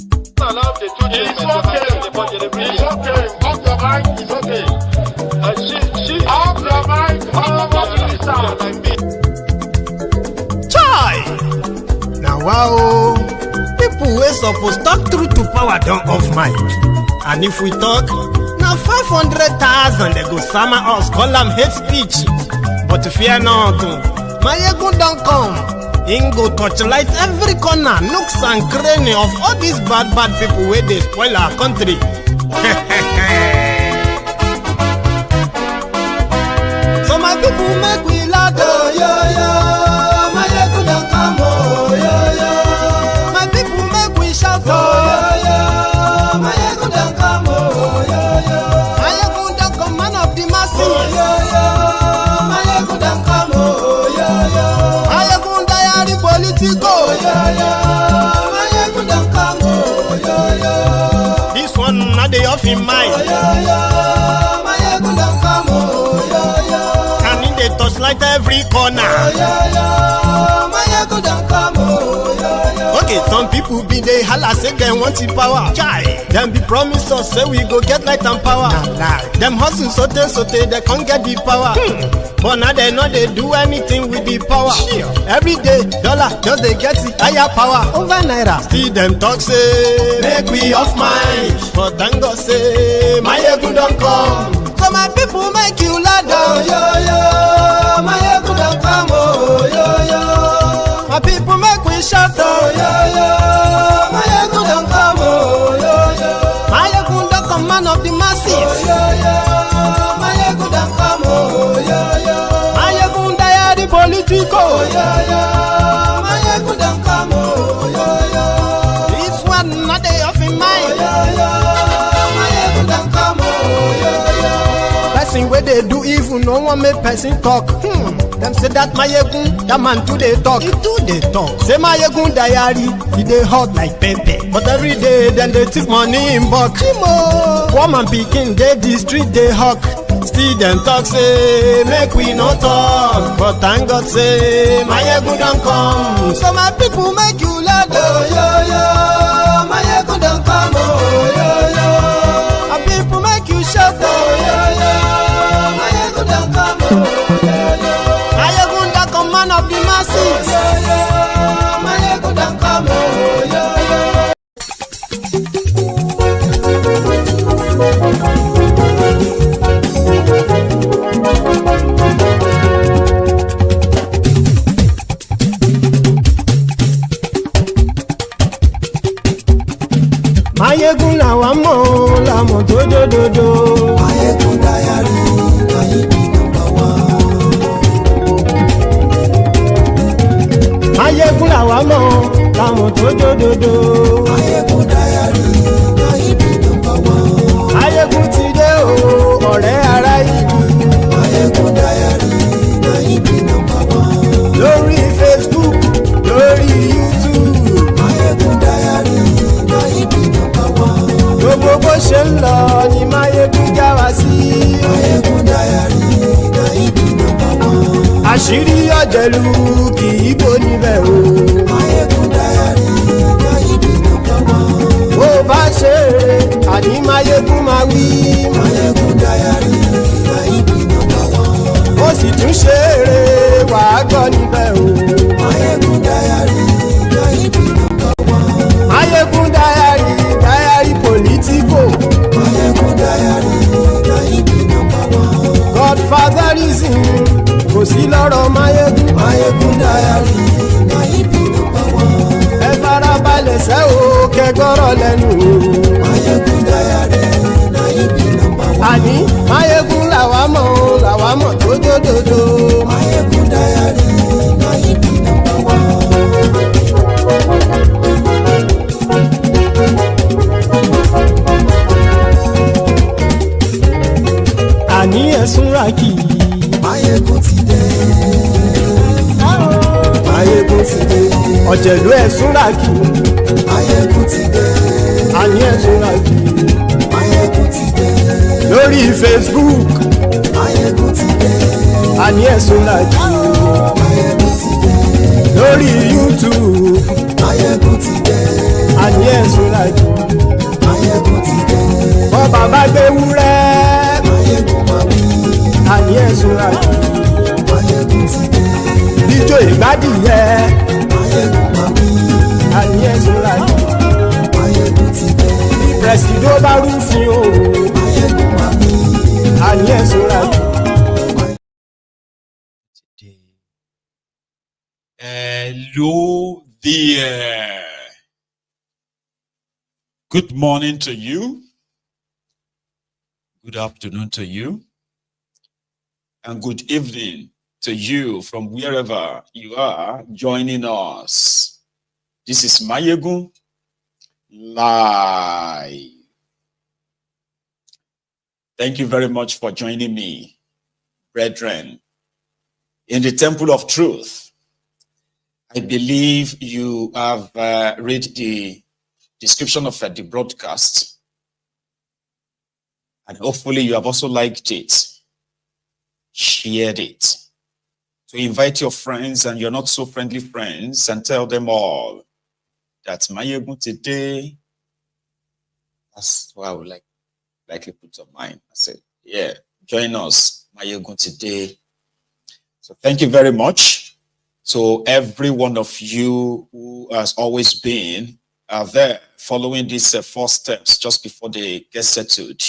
It's okay. Off your mic. It's okay. Off your mic. Chai! Now wow, people wey suppose talk truth to power don off mic, and if we talk, na 500,000 they go sama us call am hate speech. But fear not, Mayegun don come. Him go torchlight every corner, nooks and cranny of all these bad people wey dey spoil our country. So my people make we loud, oh yo yo. Mayegun don come, oh yo yo. My people make we shout, oh yo yo. Mayegun don come, oh yo yo. Mayegun don come, man of the masses, oh yo yo. Mayegun don come, oh yo yo. Mayegun diary politico, oh yo yo. Mayegun don come, oh yo yo. This one not dey off in mind, oh yo yo. Mayegun don come, oh yo yo. And in dey touchlight every corner, oh yo yo. Mayegun don come, oh yo yo. Okay, some people be dey holla say dem want the power. Chai, dem be promise us say we go get light and power. Dem hustle sote they can't get the power. But now they know they do anything with the power. Every day, dollar just they get the higher power over naira. Still them talk say make we off mind, but thank God say Mayegun don come. So my people make you loud, oh yo yo. Mayegun don come, oh yo yo. My people make we shout, oh yo yo. Mayegun don come, oh yo yo. Mayegun don come, man of the masses, oh yo yo. Mayegun don come, oh yo yo. Mayegun diary politico, oh yo yo. Mayegun don come, oh yo yo. This one not dey off in mind, oh yo yo. Mayegun don come, oh yo yo. Person wey dey do evil no one make person talk. Them say that Mayegun, that man too dey talk. He too dey talk. Say Mayegun diary, he dey hot like pepper. But every day, then they take money in bulk. Woman pikin dey the street dey hawk. Still them talk say make we no talk. But thank God say Mayegun don come. So my people make you loud, oh yo yo. Mayegun don come, oh yo yo. My people make you shout, oh yo yo. Mayegun don come, oh yo yo. Mayegun don come, man of the masses, oh yo yo. Mayegun don come, oh yo yo. Mayegun làwa mọ̀ làmọ̀ tó dòdòdò. Mayegun diary, Mayegun number one. Mayegun làwa mọ̀ làmọ̀ tó dòdòdò. Mayegun diary, Mayegun number one. Mayegun ti dé o, ọ̀rẹ́ ara ìlú. Mayegun diary, Mayegun number one. Lórí Facebook, lórí YouTube. Mayegun diary, Mayegun number one. Gbogbo bó ṣe ń lọ ni Mayegun já wa sí. Mayegun diary, Mayegun number one. Àṣírí ọ̀jẹ̀lú kì í bò níbẹ̀ o. Mayegun diary, Mayegun number one. Bó bá ṣe eré, àní Mayegun máa wí. Mayegun diary, Mayegun number one. Ó sì tún ṣe eré, wàá gbọ́ níbẹ̀ o. Mayegun diary, Mayegun number one. Mayegun diary, diary politico. Mayegun diary, Mayegun number one. Godfatherism kò sí lọ́rọ̀ Mayegun. Mayegun diary, Mayegun number one. Ẹ farabalẹ̀ sẹ́ o kẹgọ́rọ̀ lẹ́nu o. Mayegun diary, Mayegun number one. Àní Mayegun làwa mọ̀ tó dòdòdò. Mayegun diary, Mayegun number one. Àní ẹ̀sùn ràkì. Mayegun ti dé. Mayegun ti dé. Ọ̀jẹ̀lú ẹ̀sùn ràkì. Mayegun ti dé. Àní ẹ̀sùn ràkì. Mayegun ti dé. Lórí Facebook. Mayegun ti dé. Àní ẹ̀sùn ràkì. Mayegun ti dé. Lórí YouTube. Mayegun ti dé. Àní àní ẹ̀sùn làjù. Máyégún ti dé. Bọ́ bàbá gbé wúrẹ́. Máyégún máa wí. Àní ẹ̀sùn làjù. Máyégún ti dé. Bíjó ìgbádìyẹ. Máyégún máa wí. Àní ẹ̀sùn làjù. Máyégún ti dé. Pẹ̀sìdó bá rúfin o. Máyégún máa wí. Àní ẹ̀sùn làjù. Hello there. Good morning to you. Good afternoon to you. And good evening to you from wherever you are joining us. This is Máyégún Live. Thank you very much for joining me, brethren, in the Temple of Truth. I believe you have read the description of the broadcast, and hopefully you have also liked it, shared it. So invite your friends and your not so friendly friends and tell them all that Máyégún today. That's what I would like to put on mind. I said, yeah, join us, Máyégún today. So thank you very much. So every one of you who has always been there following these 4 steps just before they get settled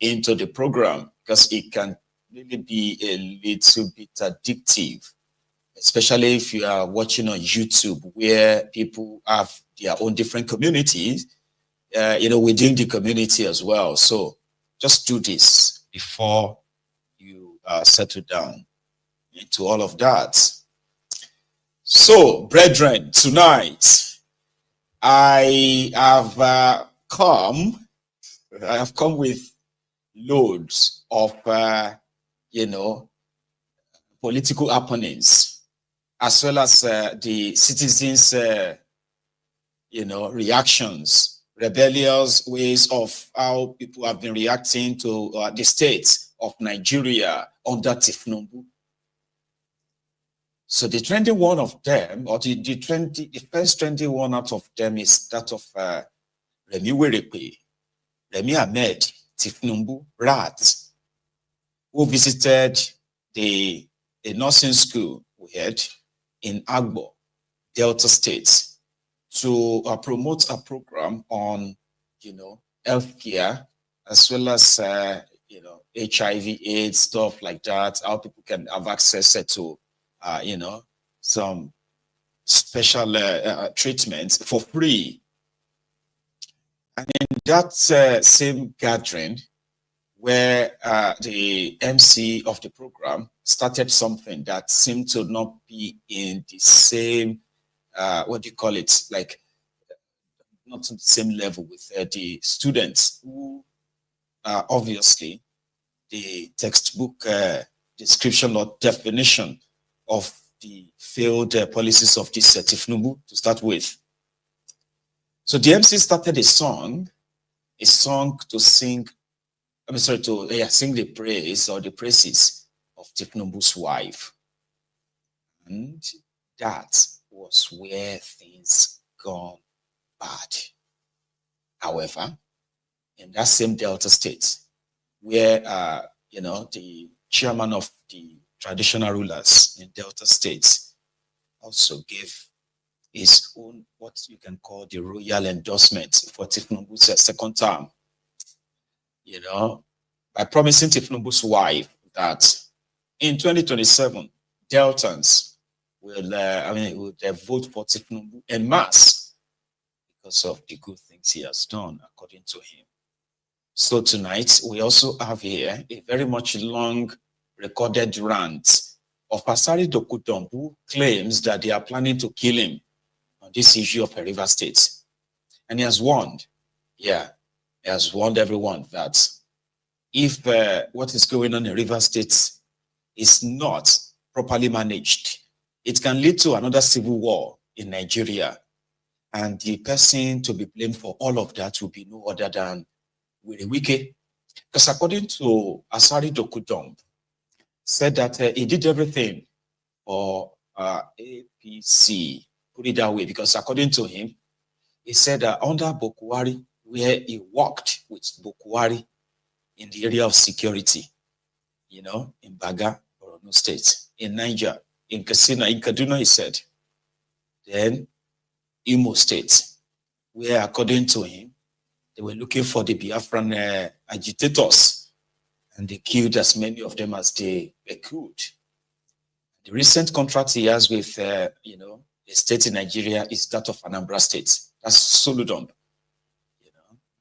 into the program, because it can really be a little bit addictive, especially if you are watching on YouTube where people have their own different communities, within the community as well. So just do this before you settle down into all of that. So, brethren, tonight I have come with loads of, political happenings, as well as the citizens, reactions, rebellious ways of how people have been reacting to the state of Nigeria under Tinubu. So the trending one of them, or the first trending one out of them is that of Remi Ahmed Tinubu, Rants, who visited a nursing school we had in Agbor, Delta State, to promote a program on, healthcare, as well as, HIV/AIDS, stuff like that, how people can have access to some special treatments for free. And in that same gathering, where the MC of the program started something that seemed to not be in the same, not on the same level with the students who obviously the textbook description or definition of the failed policies of this Tinubu to start with. So the MC started a song to sing, sing the praise or the praises of Tinubu's wife. And that was where things gone bad. However, in that same Delta State, where, the chairman of the traditional rulers in Delta State also gave his own, what you can call the royal endorsement for Tinubu's second term, by promising Tinubu's wife that in 2027, Deltans will vote for Tinubu en masse because of the good things he has done, according to him. So tonight, we also have here a very much long recorded rant of Asari Dokubo, who claims that they are planning to kill him on this issue of River State. And he has warned, he has warned everyone that if what is going on in River State is not properly managed, it can lead to another civil war in Nigeria. And the person to be blamed for all of that will be no other than Wike. Because according to Asari Dokubo, said that he did everything for APC, put it that way, because according to him, He said that under Bokwari, where he worked with Bokwari in the area of security, in Baga, Borno State, in Niger, in Katsina, in Kaduna, he said. Then Imo State, where according to him, they were looking for the Biafran agitators, and they killed as many of them as they could. The recent contract he has with, a state in Nigeria is that of Anambra State. That's Soludom.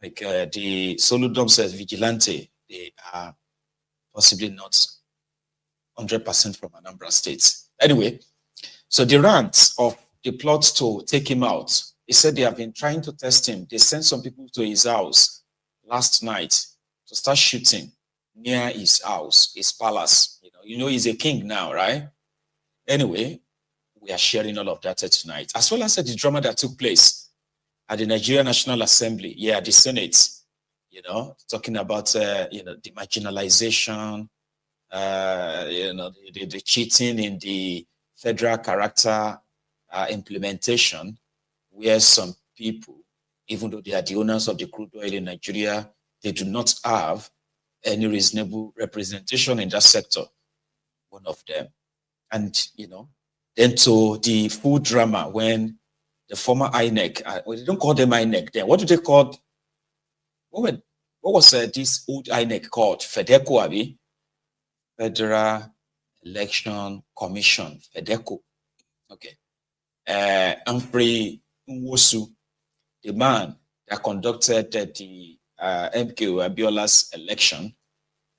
The Soludom says vigilante, they are possibly not 100% from Anambra State. Anyway, so the rants of the plot to take him out, he said they have been trying to test him. They sent some people to his house last night to start shooting near his house, his palace. He's a king now, right? Anyway, we are sharing all of that tonight, as well as the drama that took place at the Nigerian National Assembly, the Senate, talking about, the marginalization, the cheating in the federal character implementation, where some people, even though they are the owners of the crude oil in Nigeria, they do not have any reasonable representation in that sector, one of them. And, then to the full drama when the former INEC, they don't call them INEC then. What do they call? What was this old INEC called? FEDECO, Abi? Federal Election Commission, FEDECO. Okay. Humphrey Nwosu, the man that conducted the MKO Abiola's election,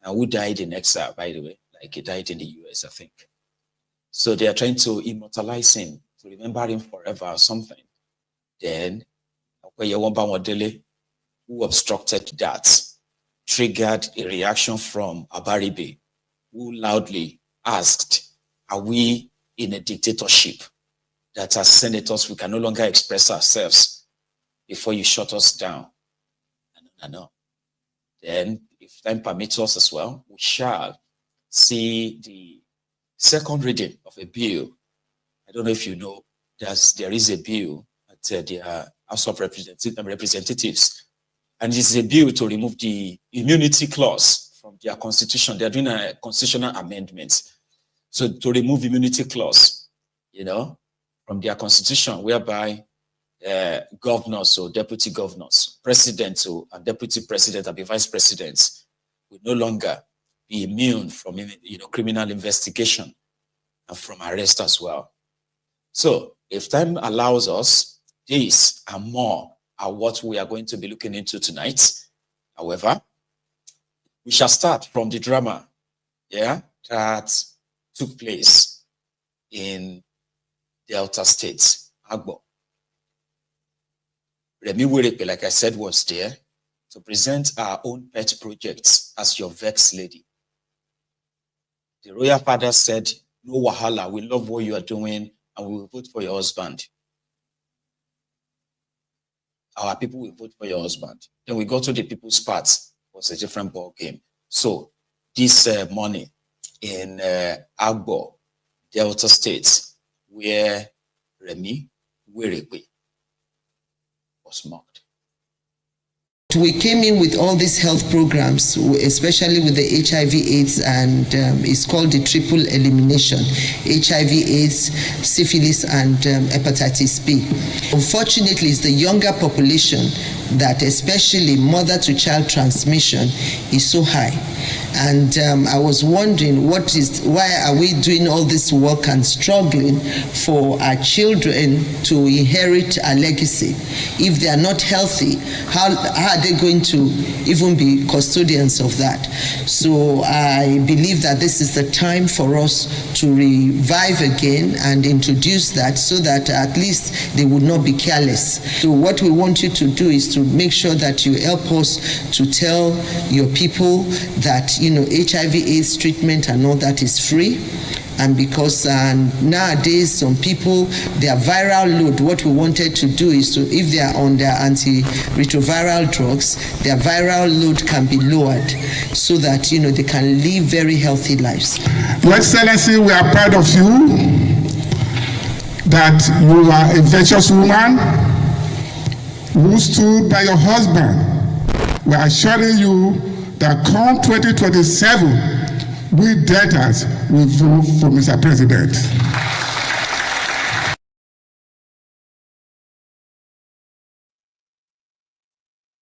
and who died in exile, by the way, like he died in the US, I think. So they are trying to immortalize him, to remember him forever or something. Then, Opeyewon Bawondele, who obstructed that, triggered a reaction from Abaribe, who loudly asked, are we in a dictatorship? That as senators, we can no longer express ourselves before you shut us down. No. Then, if time permits us as well, we shall see the second reading of a bill. I don't know if you know, there is a bill at the House of Representatives, and it's a bill to remove the immunity clause from their constitution. They're doing a constitutional amendment. So to remove immunity clause, from their constitution, whereby governors or deputy governors, presidents and deputy president and vice presidents will no longer be immune from criminal investigation and from arrest as well. So if time allows us, this and more are what we are going to be looking into tonight. However, we shall start from the drama that took place in Delta State, Agbor. Remi Ahmed, like I said, was there to present our own pet projects as your vex lady. The royal father said, no wahala, we love what you are doing and we will vote for your husband. Our people will vote for your husband. Then we go to the people's part. It was a different ball game. So this morning in Agbor, Delta State, where Remi Ahmed was mocked. We came in with all these health programs, especially with the HIV/AIDS, and it's called the triple elimination: HIV/AIDS, syphilis, and hepatitis B. Unfortunately, it's the younger population that, especially mother-to-child transmission, is so high. And I was wondering, why are we doing all this work and struggling for our children to inherit a legacy? If they are not healthy, how are they going to even be custodians of that? So I believe that this is the time for us to revive again and introduce that, so that at least they would not be careless. So what we want you to do is to make sure that you help us to tell your people that HIV/AIDS treatment and all that is free. And because nowadays some people, their viral load, what we wanted to do is to, if they are on their antiretroviral drugs, their viral load can be lowered so that they can live very healthy lives. Your Excellency, we are proud of you, that you are a virtuous woman, who stood by your husband, we are assuring you that come 2027, we debtors will vote for Mr. President.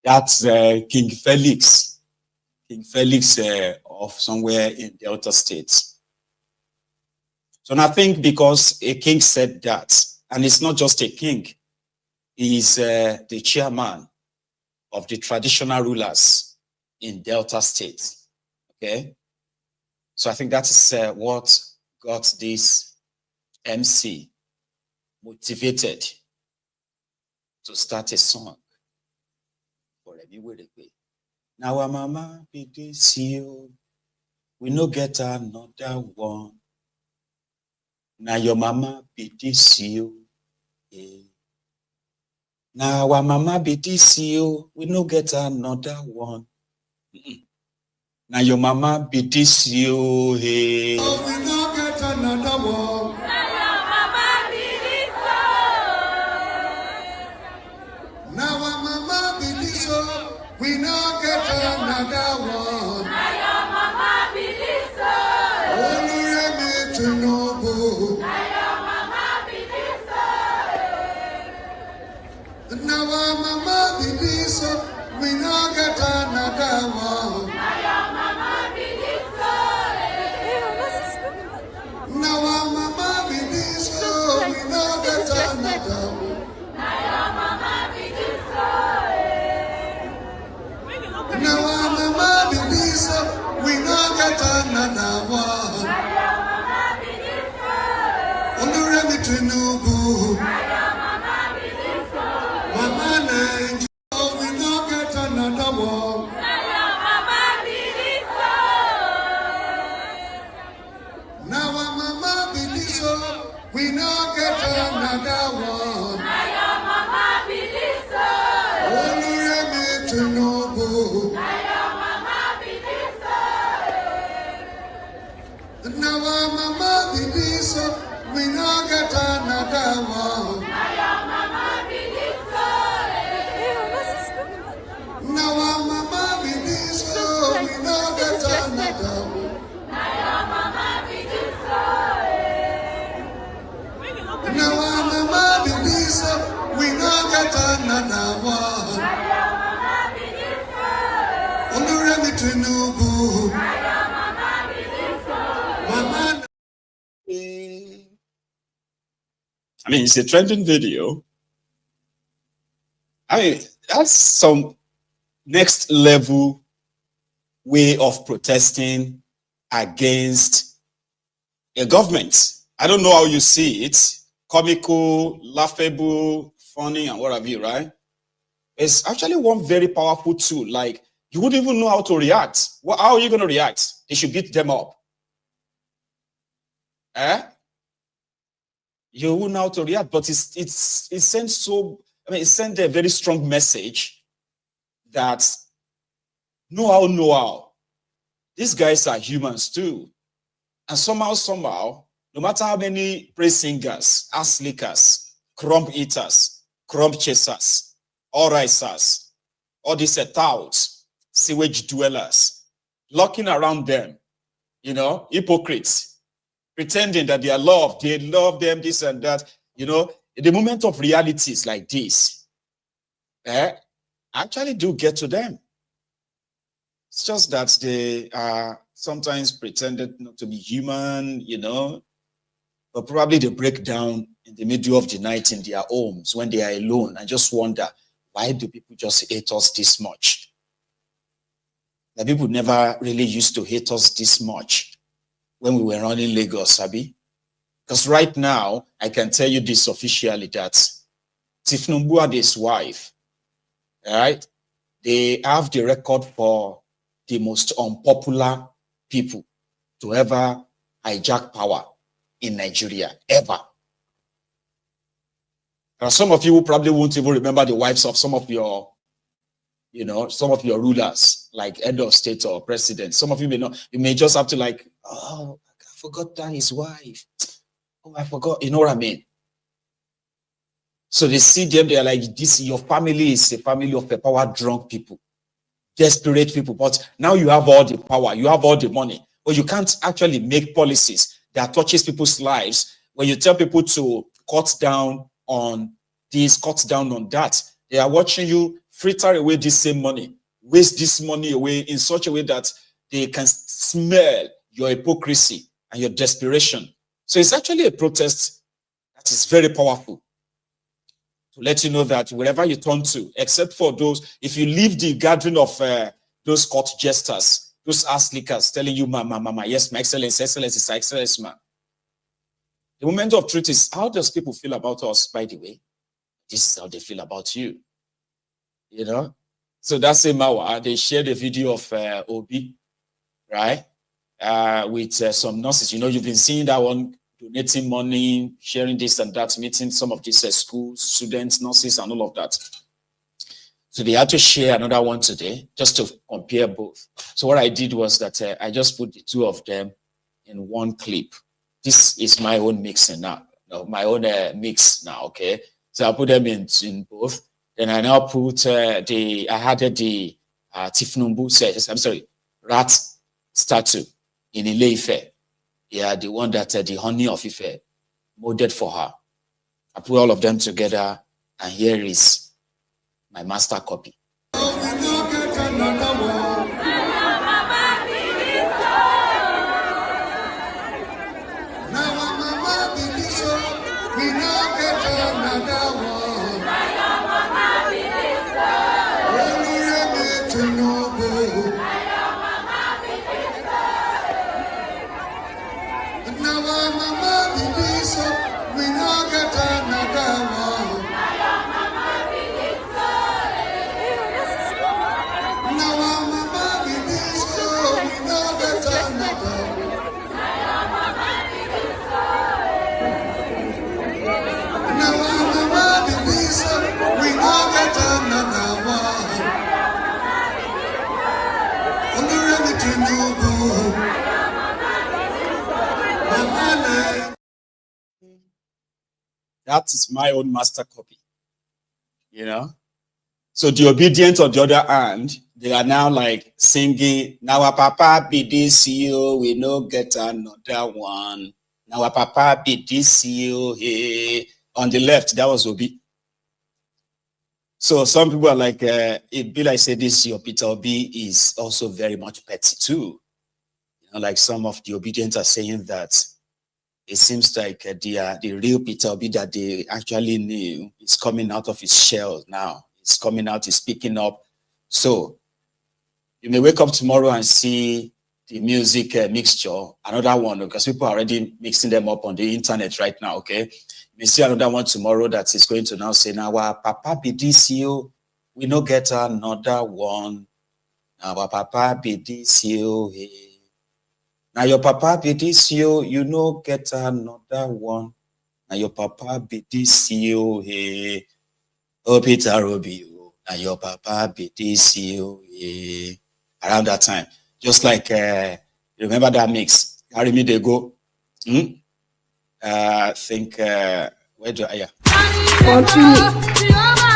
That's King Felix of somewhere in Delta State. So I think because a king said that, and it's not just a king, he's the chairman of the traditional rulers in Delta State. Okay, so I think that is what got this MC motivated to start a song for Remi Ahmed. Now our mama be this you, we no get another one. Now your mama be this you, eh. Now our mama be this you, we no get another one. Now your mama be this you, hey. Oh, we no get another one. Now our mama be this so, we no get another one. Now your mama be this so. Only Remi Tinubu. Now your mama be this so. Now our mama be this so, we no get another one. Now your mama be this so. Now our mama be this so, we no get another one. Now our mama be this, we no get another one. Only Remi Tinubu. Mama Nigeria, we no get another one. Now our mama be this, we no get another one. Only Remi Tinubu. Now our mama be this, we no get another one. Now our mama be this, we no get another one. Now our mama be this, we no get another one. Only Remi Tinubu. Mama. I mean, it's a trending video. I mean, that's some next level way of protesting against a government. I don't know how you see it. Comical, laughable, funny, and what have you, right? It's actually one very powerful tool. Like, you wouldn't even know how to react. Well, how are you going to react? They should beat them up. You wouldn't know how to react, but it sends so, I mean, it sent a very strong message that know how. These guys are humans too. And somehow, no matter how many praise singers, ass lickers, crumb eaters, crumb chasers, all risers, all these touts, sewage dwellers, locking around them, you know, hypocrites, pretending that they are loved, they love them, this and that, you know, the moment of realities like this, actually do get to them. It's just that they are sometimes pretended not to be human, you know, but probably they break down in the middle of the night in their homes when they are alone and just wonder, why do people just hate us this much? That people never really used to hate us this much when we were running Lagos, Sabi. Because right now, I can tell you this officially that Tifnumbu and his wife, all right, they have the record for the most unpopular people to ever hijack power in Nigeria, ever. There are some of you who probably won't even remember the wives of some of your, you know, some of your rulers, like head of state or president. Some of you may not, you may just have to like, oh, I forgot that his wife. Oh, I forgot, you know what I mean? So they see them, they are like, this, your family is a family of power drunk people, desperate people. But now you have all the power, you have all the money, but you can't actually make policies that touches people's lives. When you tell people to cut down on this, cut down on that, they are watching you fritter away this same money, waste this money away in such a way that they can smell your hypocrisy and your desperation. So it's actually a protest that is very powerful to let you know that wherever you turn to, except for those, if you leave the gathering of those court jesters, those ass lickers telling you, ma, yes, my excellence is excellence, man. The moment of truth is, how does people feel about us, by the way? This is how they feel about you. You know? So that same hour, they shared a video of Obi, right? With some nurses. You know, you've been seeing that one, donating money, sharing this and that, meeting some of these schools, students, nurses, and all of that. So they had to share another one today, just to compare both. So what I did was that I just put the two of them in one clip. This is my own mixing now, my own mix now, okay? So I put them in both. Then I now put I added the Tifnumbu, rat statue in Ile-Ife. Yeah, the one that the honey of Ife molded for her. I put all of them together, and here is my master copy. That is my own master copy, you know. So the obedient, on the other hand, they are now like singing, now our papa be this CEO, we no get another one. Now our papa be this CEO, hey. On the left, that was Obi. So some people are like, it be like say this your Peter Obi is also very much petty too. You know, like some of the obedient are saying that it seems like the real Peter Obi that they actually knew is coming out of his shell now. It's coming out, it's speaking up. So you may wake up tomorrow and see the music mixture, another one, because people are already mixing them up on the internet right now, okay? You may see another one tomorrow that is going to now say, now our papa be this you, we no get another one. Now our papa be this you, hey. Now your papa be this you know get another one. Now your papa be this you, hey. Oh Peter Obi, now your papa be this you, hey. Around that time, just like remember that mix? Carry me they go. I think where do I?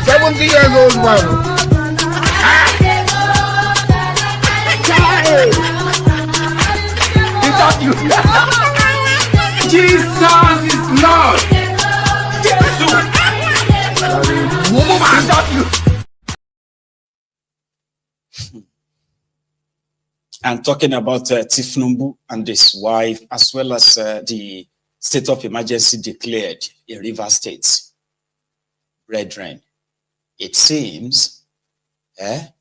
70 years old man. You. Jesus is Lord. I'm talking about Tifnumbu and his wife, as well as the state of emergency declared in Rivers State. Brethren, it seems that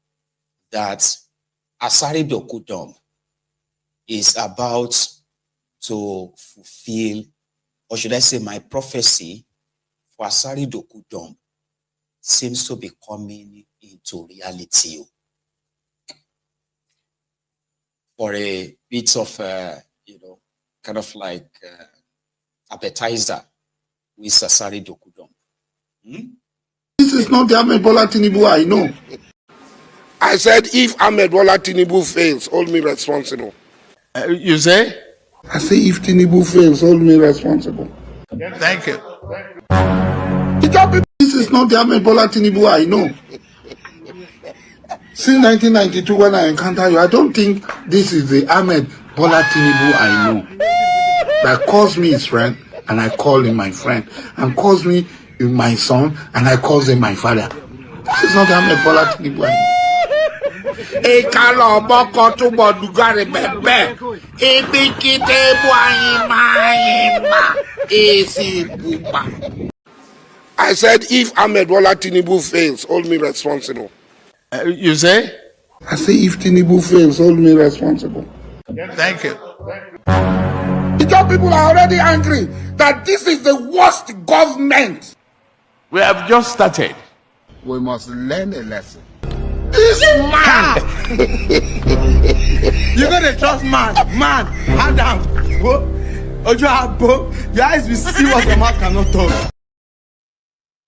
Asari Dokudom is about to fulfill, or should I say my prophecy for Asari Dokudom seems to be coming into reality. For a bit of, kind of like appetizer with Asari Dokudom. This is not the Ahmed Bola Tinubu I know. I said if Ahmed Bola Tinubu fails, hold me responsible. You say? I say if Tinubu fails, hold me responsible. Thank you. This not the Ahmed Bola Tinubu I know. Since 1992, when I encounter you, I don't think this is the Ahmed Bola Tinubu I know. That calls me his friend, and I call him my friend, and calls me my son, and I call him my father. This is not the Ahmed Bola Tinubu I know. I said, if Ahmed Bola Tinubu fails, hold me responsible. You say? I say, if Tinubu fails, hold me responsible. Thank you. The job people are already angry that this is the worst government. We have just started. We must learn a lesson. This man! You gotta trust man. Man, hand down. Your eyes will see what your mouth cannot talk.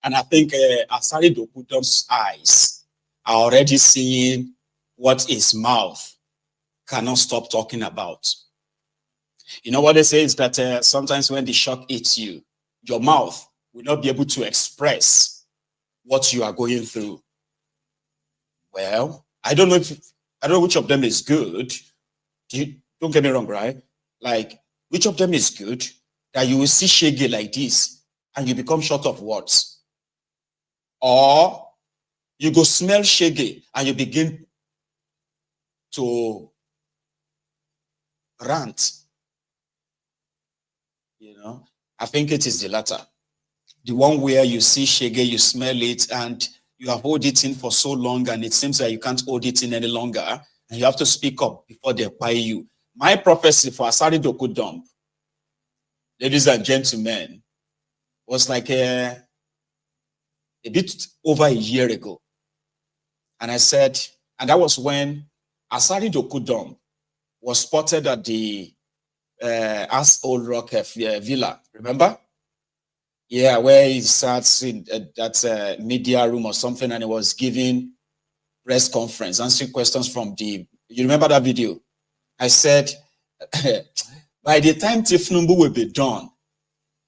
And I think Asari Dokubo's eyes are already seeing what his mouth cannot stop talking about. You know what they say is that sometimes when the shock hits you, your mouth will not be able to express what you are going through. Well, I don't know which of them is good. Don't get me wrong, right? Like, which of them is good that you will see shege like this and you become short of words? Or you go smell shege and you begin to rant. You know, I think it is the latter. The one where you see shege, you smell it, and you have hold it in for so long, and it seems that you can't hold it in any longer, and you have to speak up before they buy you. My prophecy for Asari Dokudump, ladies and gentlemen, was like a bit over a year ago. And I said, and that was when Asari Dokudump was spotted at the Old Rock Villa, remember? Yeah, where he sat in that media room or something, and he was giving press conference, answering questions from you remember that video? I said, by the time Tifnumbu will be done,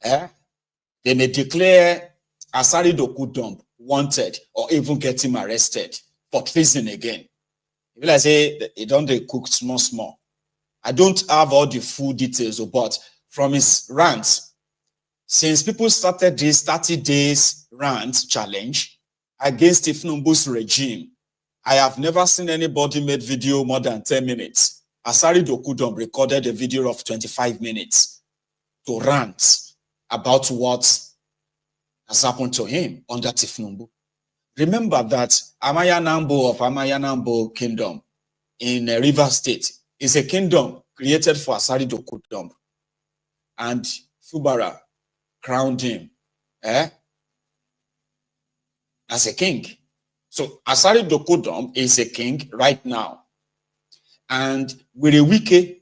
they may declare Asari Dokudump wanted or even get him arrested for treason again. If I say they don't cook small. I don't have all the full details, but from his rants, since people started this 30 days rant challenge against Tifnumbu's regime, I have never seen anybody made video more than 10 minutes. Asari Dokudump recorded a video of 25 minutes to rant about what has happened to him under Tifnumbu. Remember that Amayanambo of Amayanambo Kingdom in Rivers State is a kingdom created for Asari Dokudump. And Fubara crowned him as a king. So Asari Dokudump is a king right now. And Wirewike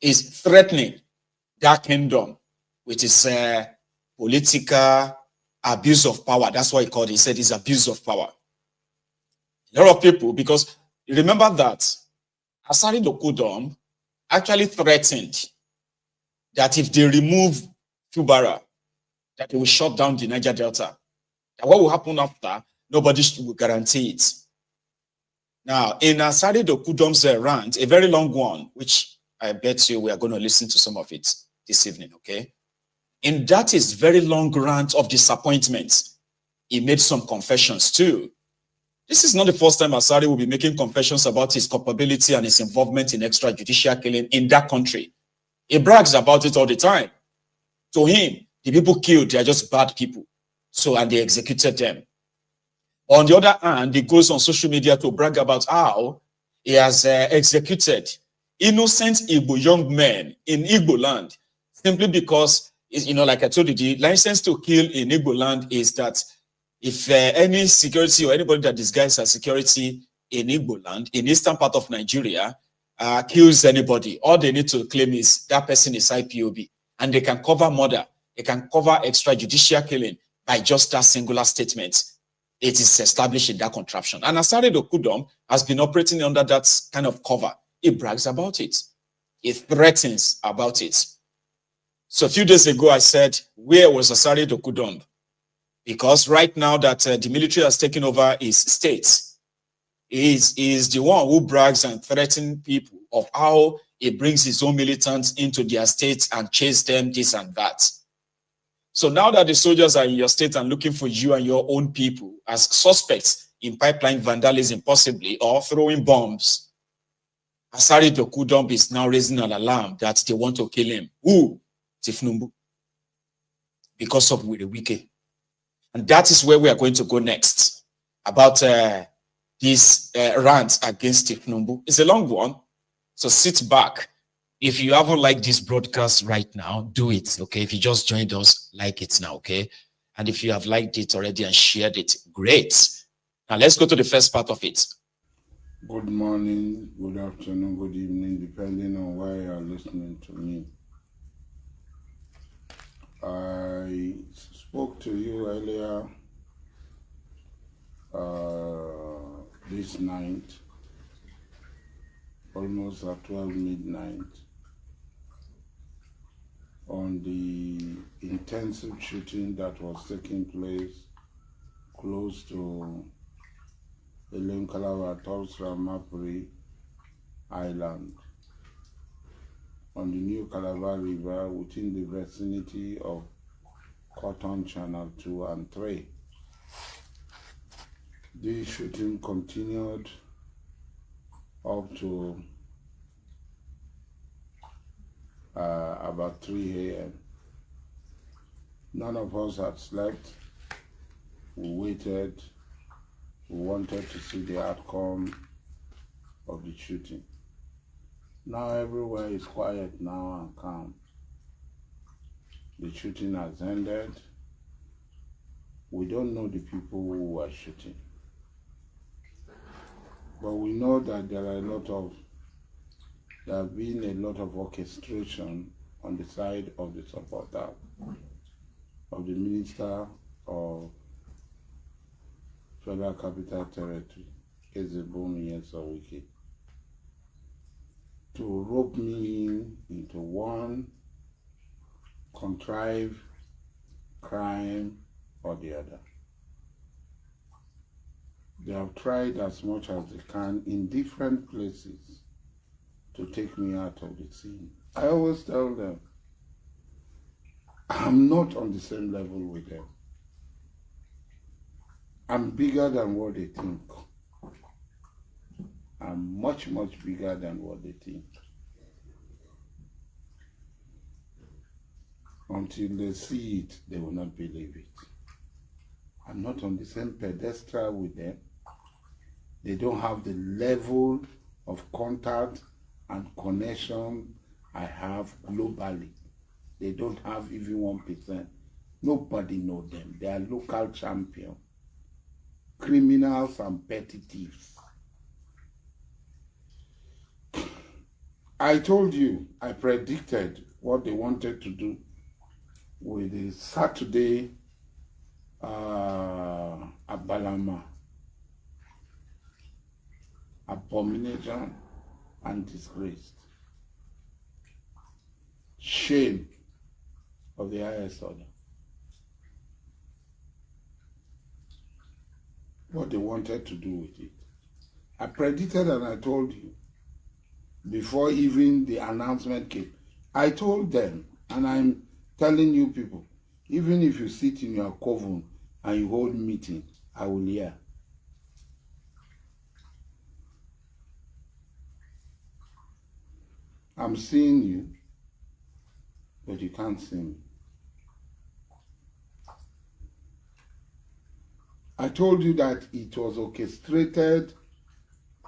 is threatening that kingdom with his political abuse of power. That's what he called it. He said it's abuse of power. A lot of people, because you remember that Asari Dokudump actually threatened that if they remove Fubara, that they will shut down the Niger Delta. And what will happen after, nobody will guarantee it. Now, in Asari Dokudump's rant, a very long one, which I bet you we are going to listen to some of it this evening, okay? In that his very long rant of disappointment, he made some confessions too. This is not the first time Asari will be making confessions about his culpability and his involvement in extrajudicial killing in that country. He brags about it all the time. To him, the people killed, they are just bad people. So, and they executed them. On the other hand, he goes on social media to brag about how he has executed innocent Igbo young men in Igbo land simply because, you know, like I told you, the license to kill in Igbo land is that if any security or anybody that disguises as security in Igbo land, in eastern part of Nigeria, kills anybody, all they need to claim is that person is IPOB. And they can cover murder, they can cover extrajudicial killing by just that singular statement. It is established in that contraption. And Asari Dokudump has been operating under that kind of cover. He brags about it. He threatens about it. So a few days ago, I said, where was Asari Dokudump Because right now that the military has taken over his state, is the one who brags and threatens people of how he brings his own militants into their states and chase them, this and that. So now that the soldiers are in your state and looking for you and your own people as suspects in pipeline vandalism, possibly, or throwing bombs, Asari Dokudump is now raising an alarm that they want to kill him. Who? Tifnumbu. Because of Wike. And that is where we are going to go next. About this rant against Tifnumbu. It's a long one. So sit back. If you haven't liked this broadcast right now, do it, okay? If you just joined us, like it now, okay? And if you have liked it already and shared it, great. Now let's go to the first part of it. Good morning, good afternoon, good evening, depending on where you are listening to me. I spoke to you earlier this night, almost at 12 midnight, on the intensive shooting that was taking place close to Calabar, Tulsa, Mapri Island, on the New Calabar River within the vicinity of Cotton Channel 2 and 3. The shooting continued up to about 3 a.m. None of us had slept. We waited. We wanted to see the outcome of the shooting. Now everywhere is quiet now and calm. The shooting has ended. We don't know the people who were shooting. But we know that there have been a lot of orchestration on the side of the supporter of the Minister of Federal Capital Territory, Ezebumi Wike, to rope me into one contrived crime or the other. They have tried as much as they can in different places to take me out of the scene. I always tell them, I'm not on the same level with them. I'm bigger than what they think. I'm much, much bigger than what they think. Until they see it, they will not believe it. I'm not on the same pedestal with them. They don't have the level of contact and connection I have globally. They don't have even 1%. Nobody knows them. They are local champions, criminals and petty thieves. I told you, I predicted what they wanted to do with the Saturday Abalama, abomination and disgrace, shame of the highest order. What they wanted to do with it. I predicted and I told you before even the announcement came. I told them, and I'm telling you people, even if you sit in your coven and you hold meeting, I will hear. I'm seeing you, but you can't see me. I told you that it was orchestrated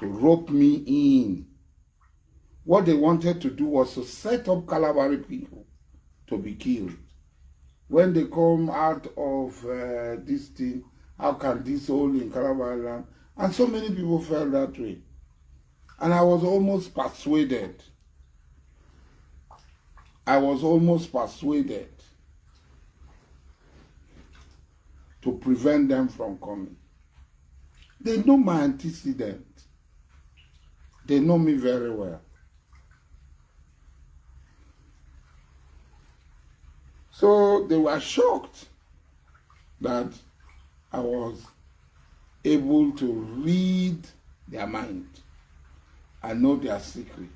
to rope me in. What they wanted to do was to set up Calabari people to be killed. When they come out of this thing, how can this hold in Calabari land? And so many people felt that way. And I was almost persuaded. To prevent them from coming. They know my antecedent. They know me very well. So they were shocked that I was able to read their mind and know their secret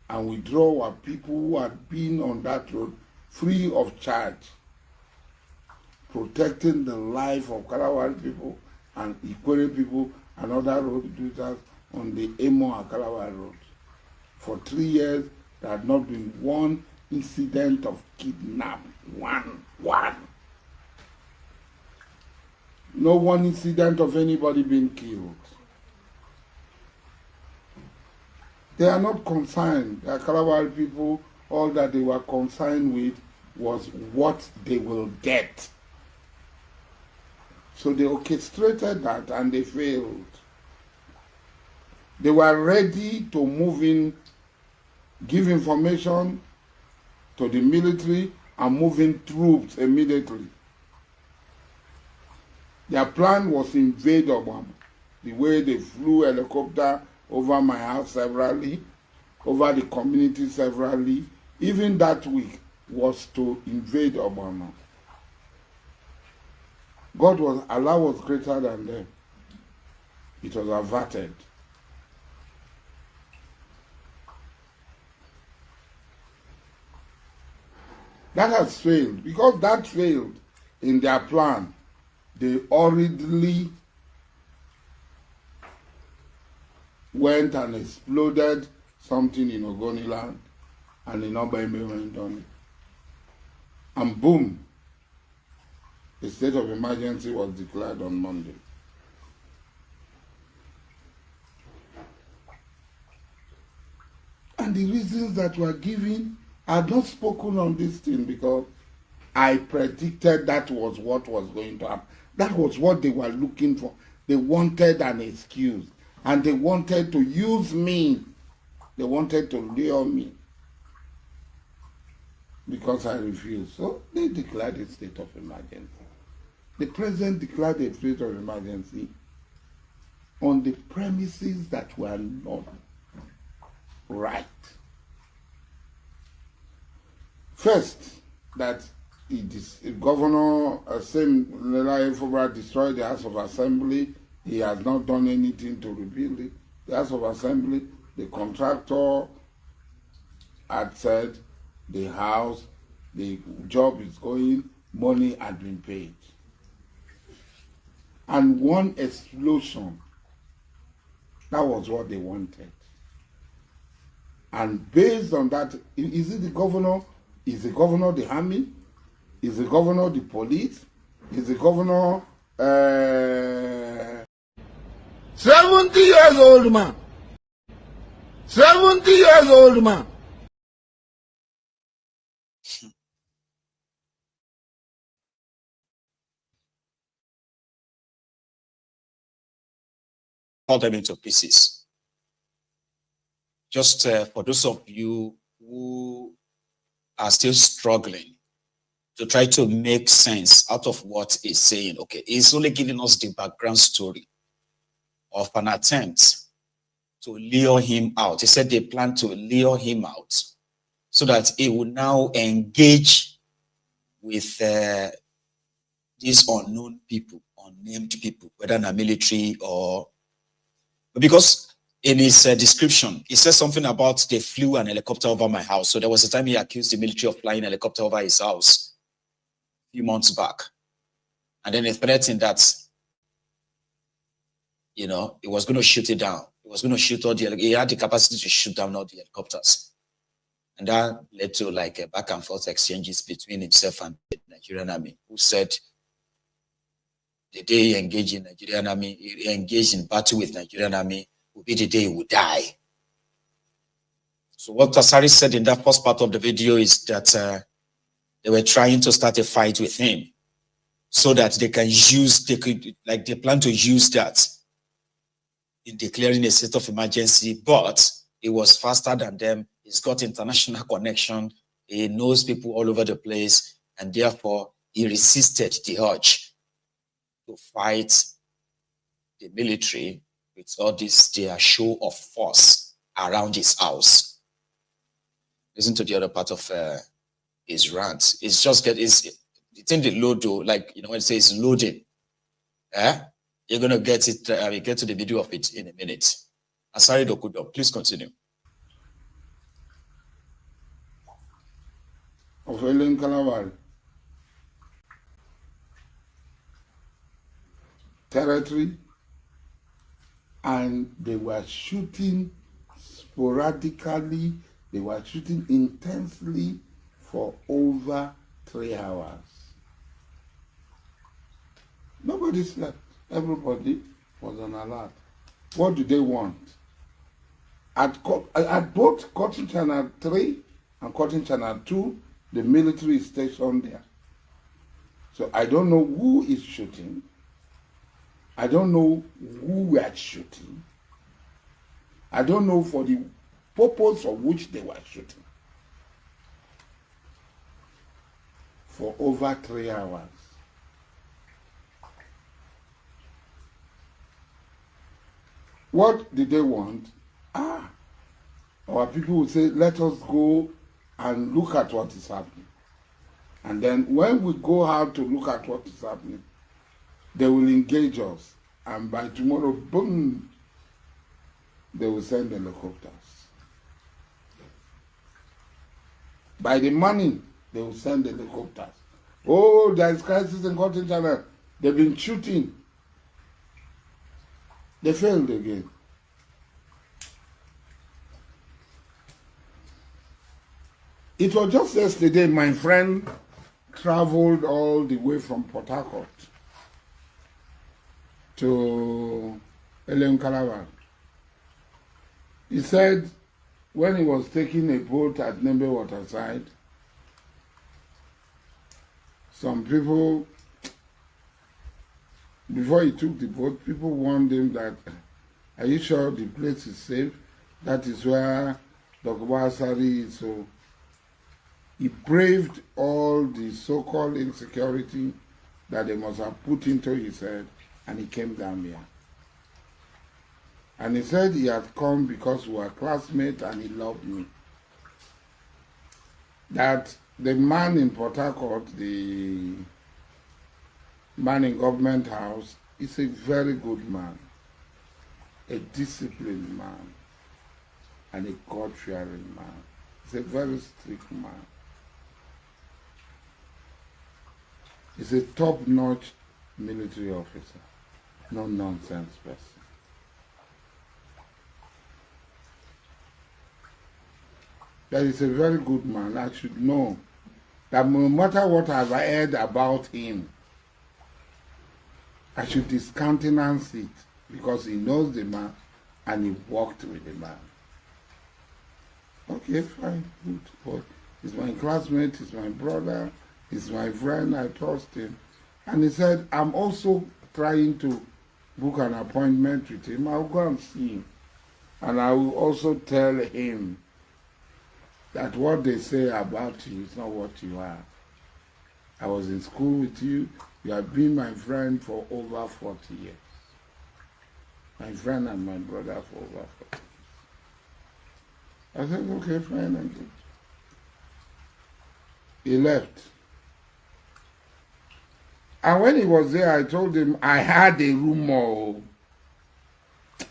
and withdraw our people who had been on that road free of charge, protecting the life of Kalawari people and Ikwere people and other road users on the Emo and Kalawari road. For 3 years, there had not been one incident of kidnap. One. No one incident of anybody being killed. They are not concerned. The Kalawari people, all that they were concerned with was what they will get. So they orchestrated that and they failed. They were ready to move in, give information to the military and move in troops immediately. Their plan was to invade Obama. The way they flew helicopter over my house severally, over the community severally, even that week was to invade Obama. Allah was greater than them. It was averted. That has failed. Because that failed in their plan, they hurriedly went and exploded something in Ogoniland and in Opeyewon went on it. And boom, the state of emergency was declared on Monday. And the reasons that were given, I had not spoken on this thing because I predicted that was what was going to happen. That was what they were looking for. They wanted an excuse. And they wanted to use me. They wanted to lure me. Because I refused. So they declared a state of emergency. The president declared a state of emergency on the premises that were not right. First, that Governor Fubara destroyed the House of Assembly. He has not done anything to rebuild it. The House of Assembly, the contractor had said the house, the job is going, money had been paid. And one explosion, that was what they wanted. And based on that, is it the governor? Is the governor the army? Is the governor the police? Is the governor 70 years old man? 70 years old man. Cut them into pieces. Just for those of you who are still struggling to try to make sense out of what he's saying. Okay, he's only giving us the background story of an attempt to lure him out. He said they plan to lure him out so that he will now engage with these unknown people, unnamed people, whether in the military or... Because in his description, he says something about they flew an helicopter over my house. So there was a time he accused the military of flying a helicopter over his house a few months back. And then he threatened that, you know, he was going to shoot it down. He was going to shoot all the... He had the capacity to shoot down all the helicopters. And that led to like a back and forth exchanges between himself and the Nigerian army, who said the day he engaged in Nigerian army, he engaged in battle with Nigerian army, will be the day he would die. So what Asari said in that first part of the video is that they were trying to start a fight with him so that they can use, they plan to use that in declaring a state of emergency, but he was faster than them. He's got international connection. He knows people all over the place, and therefore he resisted the urge to fight the military with all this their show of force around his house. Listen to the other part of his rant. It's just it's in the load though, like, you know, when it says loading. You're going to get it, get to the video of it in a minute. Asari Dokubo, please continue. Of Ellen Kalawari. Territory, and they were shooting sporadically, they were shooting intensely for over 3 hours. Nobody slept. Everybody was on alert. What do they want? At both Cotton Channel 3 and Cotton Channel 2, the military is stationed there. So I don't know who is shooting. I don't know who we are shooting. I don't know for the purpose of which they were shooting. For over 3 hours. What did they want? Our people would say, let us go and look at what is happening. And then when we go out to look at what is happening, they will engage us. And by tomorrow, boom, they will send helicopters. By the morning, they will send helicopters. Oh, there is crisis in Cotton Channel. They've been shooting. They failed again. It was just yesterday my friend traveled all the way from Port Harcourt to Elem Calabar. He said when he was taking a boat at Nembe Waterside, some people, before he took the boat, people warned him that, are you sure the place is safe? That is where Dokubo Asari is. So he braved all the so-called insecurity that they must have put into his head, and he came down here. And he said he had come because we were classmates and he loved me. That the man in Port Harcourt, the man in Government House, is a very good man, a disciplined man, and a God-fearing man. He's a very strict man. He's a top-notch military officer, no nonsense person. That is a very good man. I should know that no matter what I've heard about him, I should discountenance it because he knows the man and he worked with the man. Okay, fine, good. But he's my classmate, he's my brother, he's my friend, I trust him. And he said, I'm also trying to book an appointment with him. I'll go and see him. And I will also tell him that what they say about you is not what you are. I was in school with you. You have been my friend for over 40 years. My friend and my brother for over 40 years. I said, okay, fine, and good. He left. And when he was there, I told him, I had a rumor.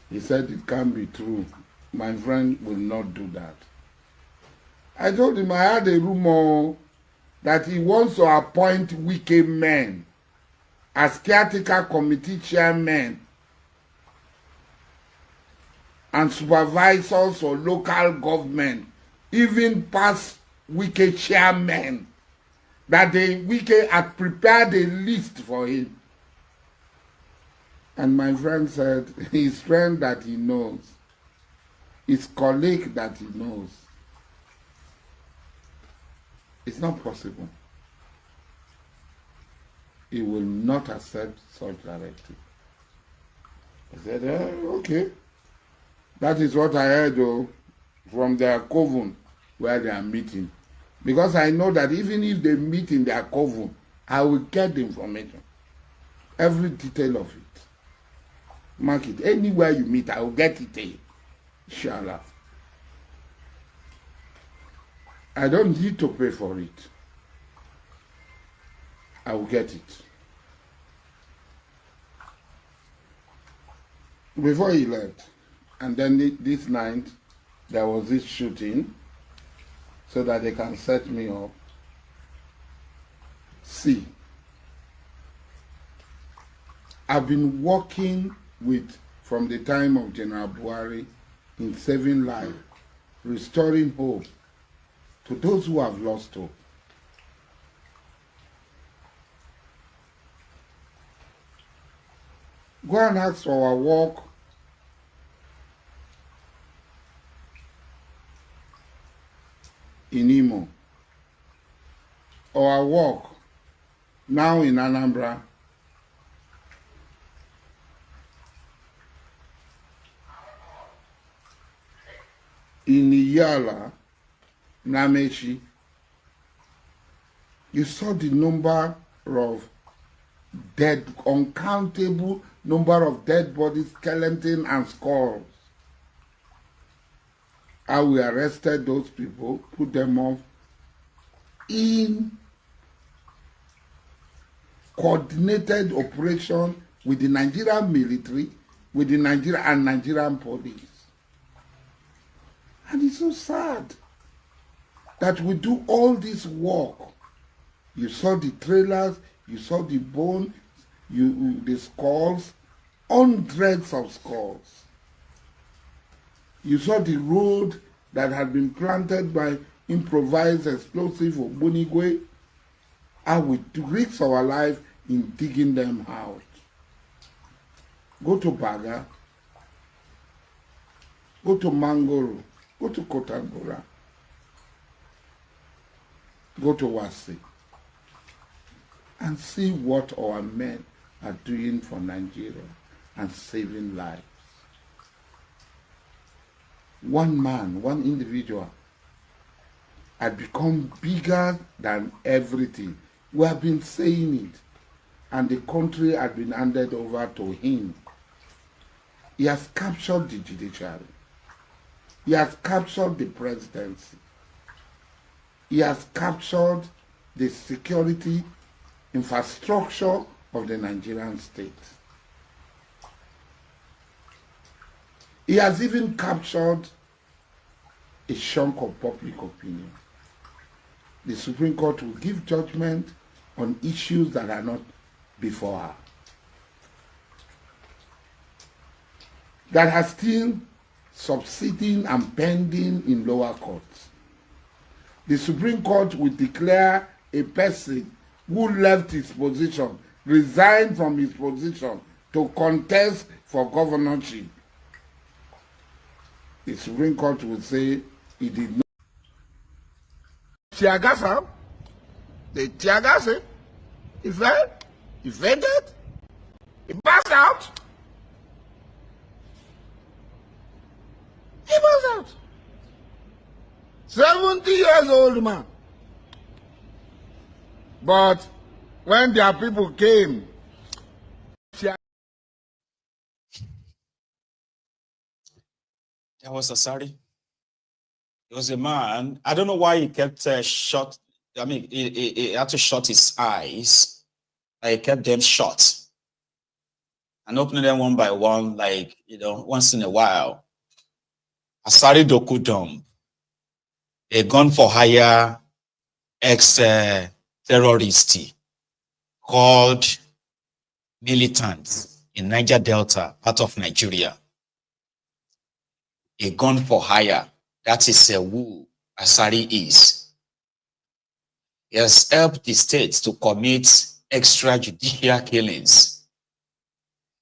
He said, it can't be true. My friend will not do that. I told him I had a rumor that he wants to appoint wicked men as caretaker committee chairmen and supervisors for local government, even past wicked chairmen, that the wicked had prepared a list for him. And my friend said, his friend that he knows, his colleague that he knows, it's not possible. He will not accept such directive. I said, okay. That is what I heard from their coven where they are meeting. Because I know that even if they meet in their coven, I will get the information. Every detail of it. Mark it. Anywhere you meet, I will get it. Inshallah. I don't need to pay for it. I will get it. before he left. And then this night, there was this shooting so that they can set me up. See, I've been working with, from the time of General Buhari, in saving life, restoring hope to those who have lost hope. Go and ask for our work in Imo, our work now in Anambra, in Iyala, Namechi. You saw the number of dead, uncountable number of dead bodies, skeleton and skulls. How we arrested those people, put them off in coordinated operation with the Nigerian military, with the Nigerian police. And it's so sad that we do all this work. You saw the trailers, you saw the bone, the skulls, hundreds of skulls. You saw the road that had been planted by improvised explosive or Bonigwe. How we risk our life in digging them out. Go to Baga, go to Mangoro, go to Kotangora, go to Wasi, and see what our men are doing for Nigeria and saving lives. One man, one individual had become bigger than everything. We have been saying it, and the country had been handed over to him. He has captured the judiciary. He has captured the presidency. He has captured the security infrastructure of the Nigerian state. He has even captured a chunk of public opinion. The Supreme Court will give judgment on issues that are not before her, that are still subsisting and pending in lower courts. The Supreme Court will declare a person who left his position, resigned from his position to contest for governorship. The Supreme Court will say he did not. Tiagasa, they tiagas him. He fell, he fainted, he passed out. He passed out. 70 years old man. But when their people came, There was Asari. There was a man. I don't know why he kept shut. I mean, he had to shut his eyes. He kept them shut and opening them one by one, like, once in a while. Asari Dokudom, a gun for hire ex-terrorist called militants in Niger Delta, part of Nigeria. A gun for hire. That is who Asari is. He has helped the state to commit extrajudicial killings.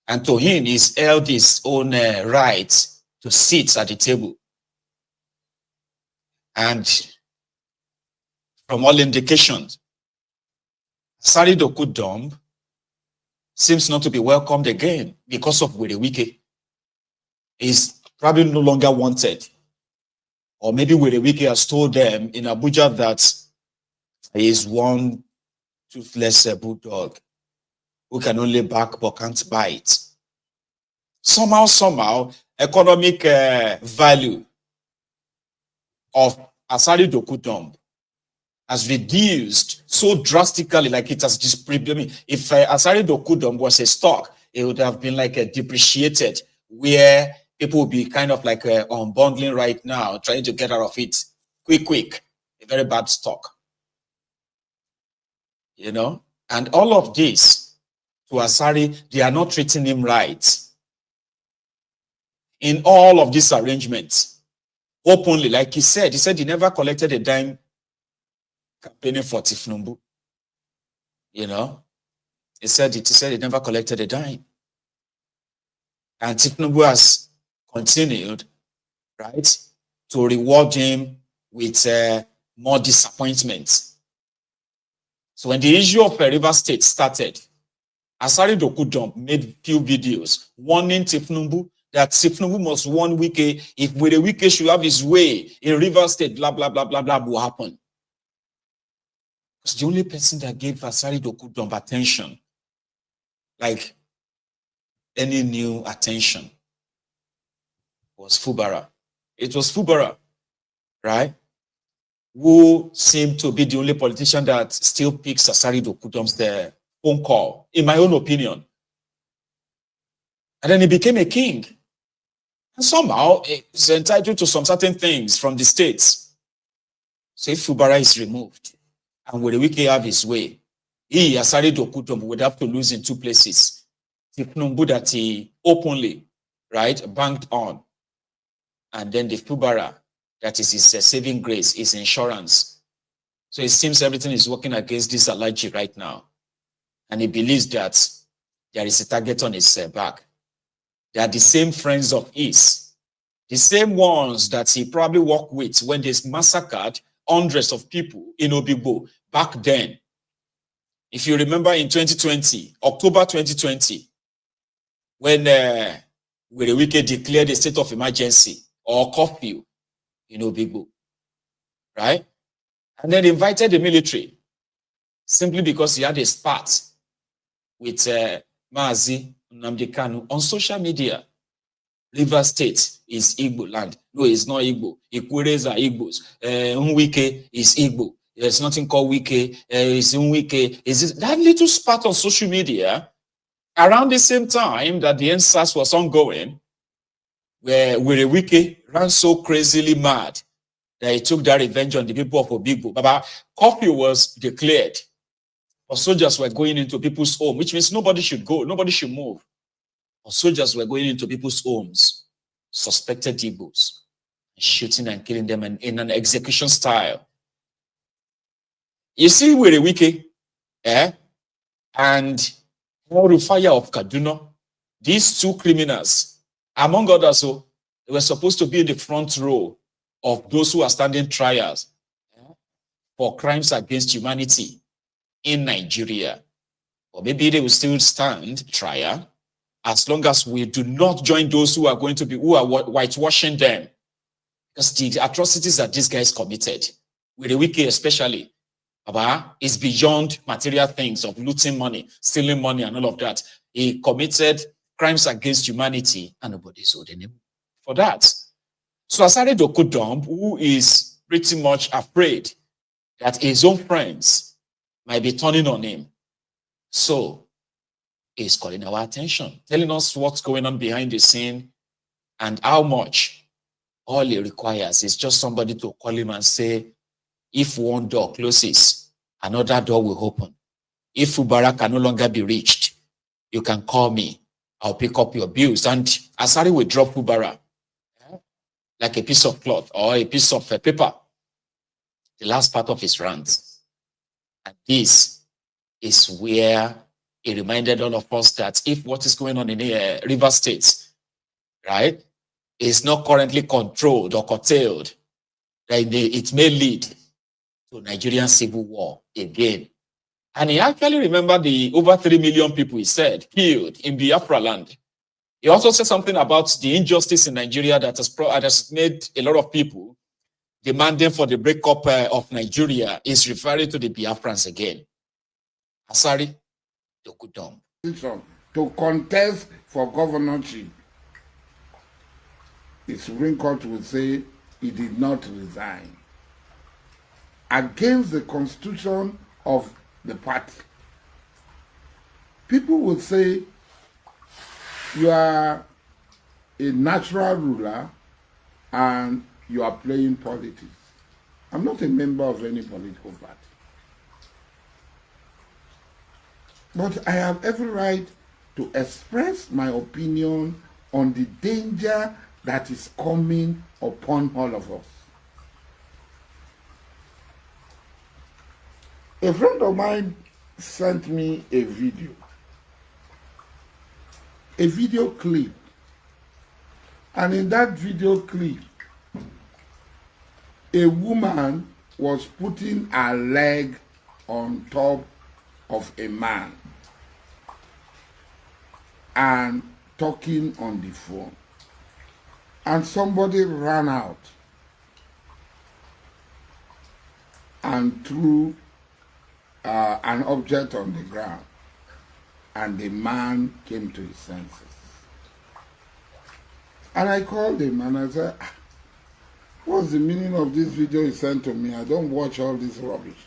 And to him, he's held his own right to sit at the table. And from all indications, Asari Dokudom seems not to be welcomed again because of Werewike. He's probably no longer wanted. Or maybe Werewike has told them in Abuja that he is one toothless bulldog who can only bark but can't bite. Somehow, economic value of Asari Dokudom has reduced so drastically, like it has just, if Asari Dokudom was a stock, it would have been like depreciated where people will be kind of like unbundling right now, trying to get out of it quick, a very bad stock. You know, and all of this to Asari, they are not treating him right. In all of these arrangements, openly, like he said he never collected a dime campaigning for Tifnumbu. You know, he said he never collected a dime. And Tifnumbu has continued, right, to reward him with more disappointment. So when the issue of River State started, Asari Dokudom made few videos warning Tifnumbu that Tifnumbu must warn Wike, if Wike should have his way in River State, blah, blah, blah, blah, blah, will happen. Because the only person that gave Asari Dokudom attention, like any new attention, was Fubara. It was Fubara, right, who seemed to be the only politician that still picks Asari Dokudom's phone call, in my own opinion. And then he became a king. And somehow he's entitled to some certain things from the states. So if Fubara is removed, and will Wike have his way, he, Asari Dokudom, would have to lose in two places. Tifnumbu that he openly, right, banked on. And then the Fubara, that is his saving grace, his insurance. So it seems everything is working against this Alhaji right now. And he believes that there is a target on his back. They are the same friends of his, the same ones that he probably worked with when they massacred hundreds of people in Obigbo back then. If you remember in 2020, October 2020, when Wike declared a state of emergency or curfew in Obigbo, right? And then invited the military simply because he had a spat with Mazi Nnamdi Kanu on social media. River State is Igbo land. No, it's not Igbo. Ikwurez are Igbos. Nwike is Igbo. There's nothing called Wike. It's Nwike. Is that little spat on social media around the same time that the NSAS was ongoing, where Wike ran so crazily mad that he took that revenge on the people of Obigbo. But curfew was declared. Or soldiers were going into people's home, which means nobody should go, nobody should move. Or soldiers were going into people's homes, suspected Igbos, shooting and killing them in an execution style. You see, we're a Wike, and Rufaya of Kaduna, these two criminals, among others, so they were supposed to be in the front row of those who are standing trials for crimes against humanity in Nigeria. Or maybe they will still stand trial as long as we do not join those who are going to be, who are whitewashing them. Because the atrocities that these guys committed, with the Wike especially, is beyond material things of looting money, stealing money and all of that. He committed crimes against humanity and nobody's holding him for that. So Asari Dokudom, who is pretty much afraid that his own friends might be turning on him, so he's calling our attention, telling us what's going on behind the scene and how much. All he requires is just somebody to call him and say, if one door closes, another door will open. If Fubara can no longer be reached, you can call me. I'll pick up your bills. And Asari will drop Fubara like a piece of cloth or a piece of paper, the last part of his rant. And this is where he reminded all of us that if what is going on in the River State, right, is not currently controlled or curtailed, then it may lead to Nigerian civil war again. And he actually remembered the over 3 million people, he said, killed in Biafra land. He also said something about the injustice in Nigeria that has made a lot of people demanding for the breakup of Nigeria, is referring to the Biafrans again. Asari Dokudom. To contest for governorship, the Supreme Court will say he did not resign against the constitution of the party. People will say you are a natural ruler and you are playing politics. I'm not a member of any political party. But I have every right to express my opinion on the danger that is coming upon all of us. A friend of mine sent me a video clip. And in that video clip, a woman was putting her leg on top of a man and talking on the phone. And somebody ran out and threw an object on the ground, and the man came to his senses. And I called him and I said, what's the meaning of this video you sent to me? I don't watch all this rubbish.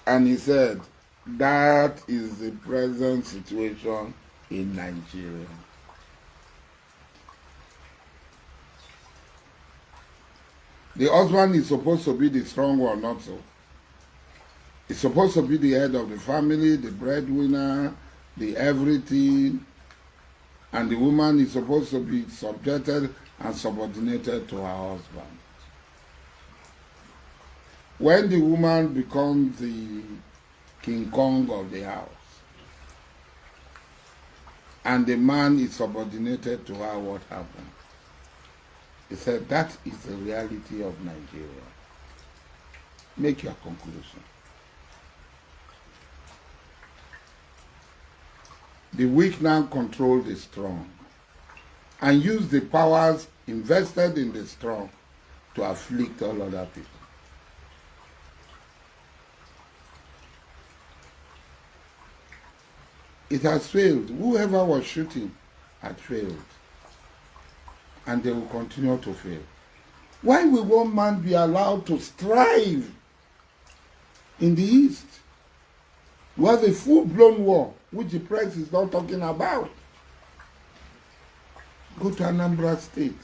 And he said, that is the present situation in Nigeria. The husband is supposed to be the strong one, not so. He's supposed to be the head of the family, the breadwinner, the everything. And the woman is supposed to be subjected and subordinated to her husband. When the woman becomes the King Kong of the house, and the man is subordinated to her, what happens? He said, that is the reality of Nigeria. Make your conclusion. The weak now control the strong and use the powers invested in the strong to afflict all other people. It has failed. Whoever was shooting had failed. And they will continue to fail. Why will one man be allowed to strive in the East? We have a full-blown war, which the press is not talking about. Go to Anambra State.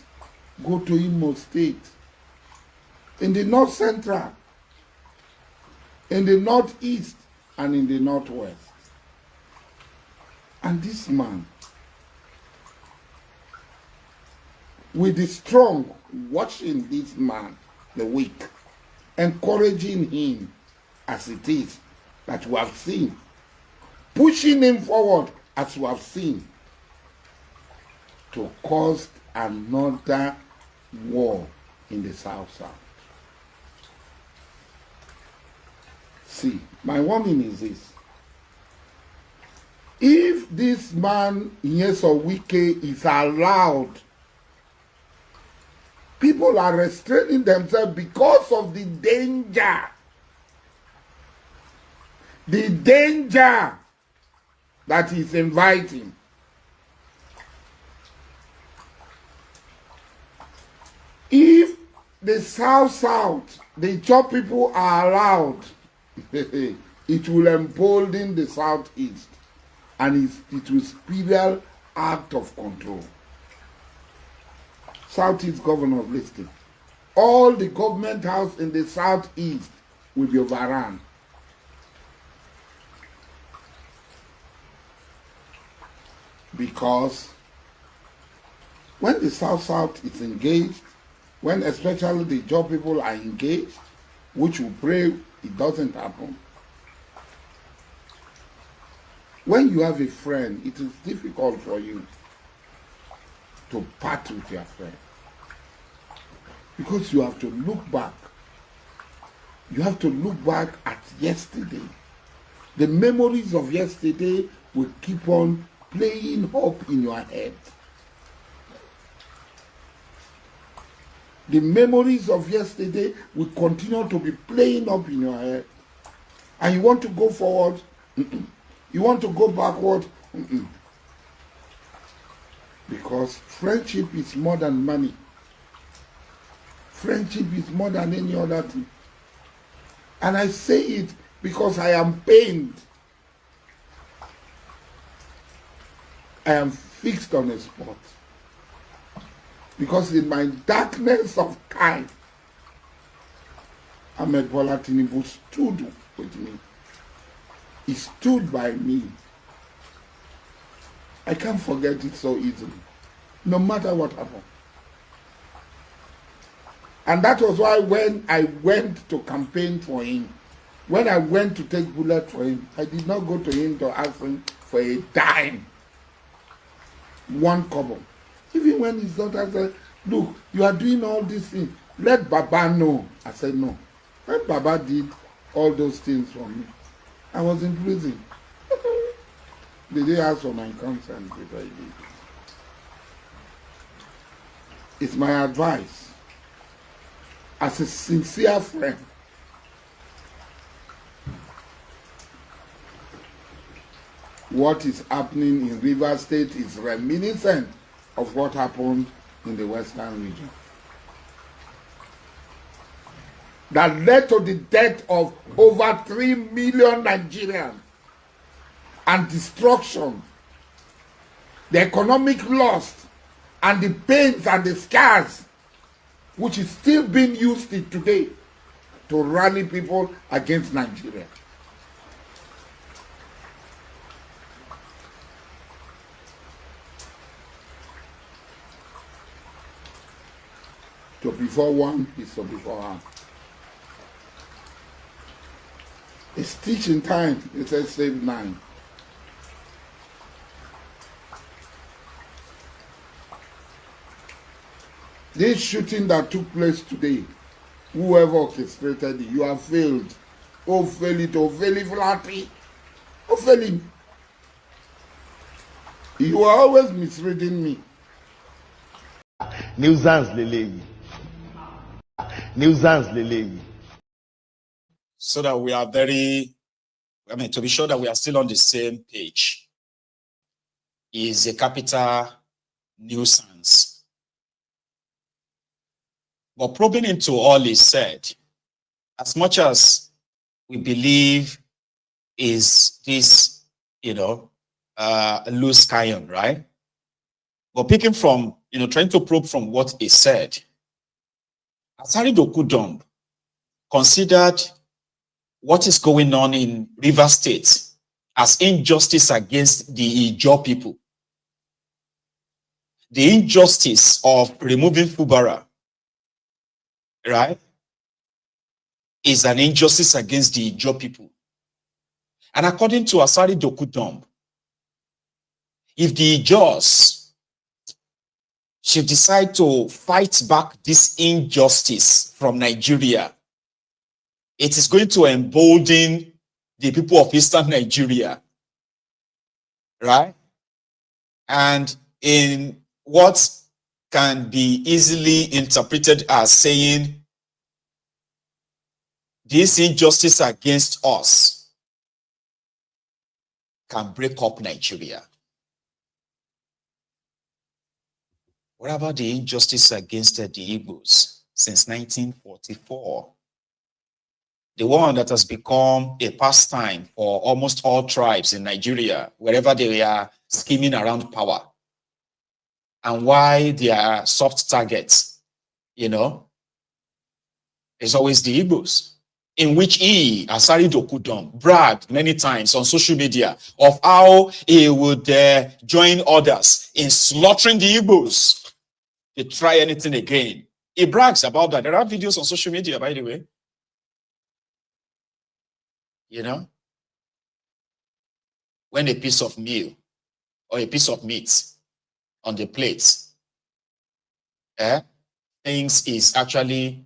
Go to Imo State. In the North Central. In the Northeast. And in the Northwest. And this man, with the strong watching this man, the weak, encouraging him as it is, that we have seen, pushing him forward as we have seen, to cause another war in the South-South. See, my warning is this. If this man, Nyeso Wike, is allowed, people are restraining themselves because of the danger. The danger that he's inviting. If the South-South, the Chop people are allowed, it will embolden the Southeast. And it will spiral out of control. Southeast governors listed. All the government house in the Southeast will be overrun. Because when the South-South is engaged, when especially the job people are engaged, which we pray it doesn't happen, when you have a friend, it is difficult for you to part with your friend. Because you have to look back. You have to look back at yesterday. The memories of yesterday will keep on playing up in your head. The memories of yesterday will continue to be playing up in your head. And you want to go forward. You want to go backward? Because friendship is more than money. Friendship is more than any other thing. And I say it because I am pained. I am fixed on a spot. Because in my darkness of time, Ahmed Bola Tinubu stood with me. He stood by me. I can't forget it so easily, no matter what happened. And that was why when I went to campaign for him, when I went to take bullet for him, I did not go to him to ask him for a dime, one kobo. Even when his daughter said, look, you are doing all these things, let Baba know. I said, no. When Baba did all those things for me, I was in prison. Did they ask for my consent before I did? It's my advice as a sincere friend. What is happening in Rivers State is reminiscent of what happened in the Western region. That led to the death of over 3 million Nigerians and destruction, the economic loss, and the pains and the scars, which is still being used today to rally people against Nigeria. To before one is to before one. It's teaching time. It says save 9. This shooting that took place today, whoever orchestrated it, you have failed. Oh, fail it, oh, fail it, flatty. Oh, fail him. You are always misreading me. Nuisance leleyi. Nuisance leleyi. So that we are to be sure that we are still on the same page, is a capital nuisance. But probing into all he said, as much as we believe is this, loose canyon, right? But picking from, trying to probe from what he said, Asari Dokudom considered what is going on in Rivers State as injustice against the Ijaw people. The injustice of removing Fubara, right, is an injustice against the Ijaw people. And according to Asari Dokudom, if the Ijaws should decide to fight back this injustice from Nigeria, it is going to embolden the people of Eastern Nigeria, right? And in what can be easily interpreted as saying, this injustice against us can break up Nigeria. What about the injustice against the Igbos since 1944? The one that has become a pastime for almost all tribes in Nigeria, wherever they are scheming around power. And why they are soft targets, is always the Igbos, in which he, Asari Dokudom, bragged many times on social media of how he would join others in slaughtering the Igbos. They try anything again. He brags about that. There are videos on social media, by the way. When a piece of meal or a piece of meat on the plate thinks is actually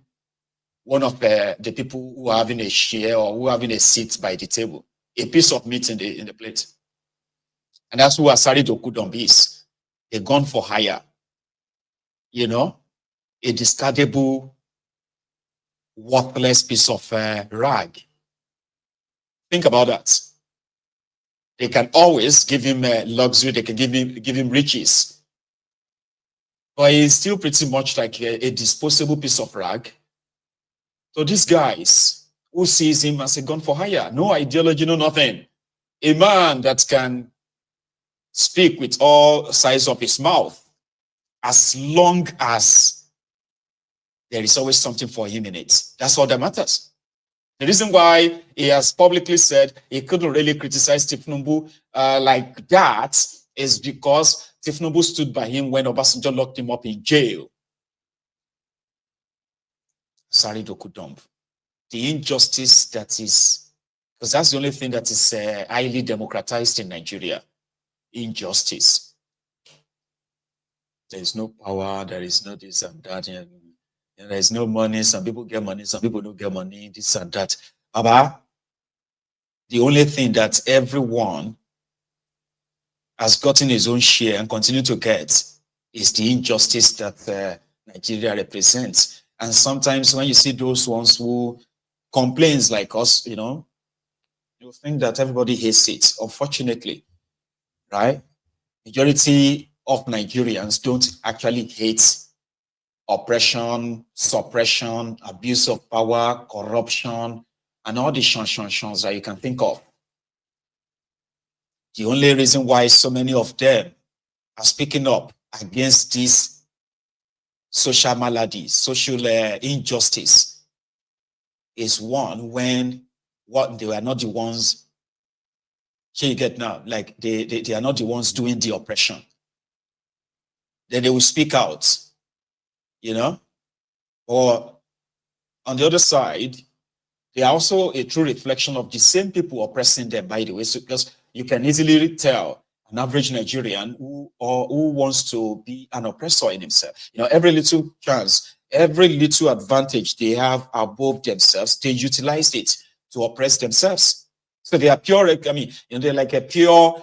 one of the people who are having a share or who are having a seat by the table, a piece of meat in the plate. And that's who Asari Dokudom is. A gun for hire. A discardable, worthless piece of rag. Think about that. They can always give him luxury. They can give him riches. But he's still pretty much like a disposable piece of rag. So these guys who sees him as a gun for hire, no ideology, no nothing. A man that can speak with all sides of his mouth, as long as there is always something for him in it. That's all that matters. The reason why he has publicly said he couldn't really criticize Tinubu like that is because Tinubu stood by him when Obasanjo locked him up in jail. Asari Dokudump. The injustice that is, because that's the only thing that is highly democratized in Nigeria. Injustice. There is no power, there is no this and that, and there is no money. Some people get money, some people don't get money, this and that. But the only thing that everyone has gotten his own share and continue to get is the injustice that Nigeria represents. And sometimes when you see those ones who complains like us, you think that everybody hates it. Unfortunately, right? Majority of Nigerians don't actually hate oppression, suppression, abuse of power, corruption, and all the shons that you can think of. The only reason why so many of them are speaking up against these social maladies, social injustice, is one, when they were not the ones, you get now, like they are not the ones doing the oppression. Then they will speak out, Or on the other side, they are also a true reflection of the same people oppressing them, by the way, so, because you can easily tell an average Nigerian who wants to be an oppressor in himself. Every little chance, every little advantage they have above themselves, they utilize it to oppress themselves. So they are pure, they're like a pure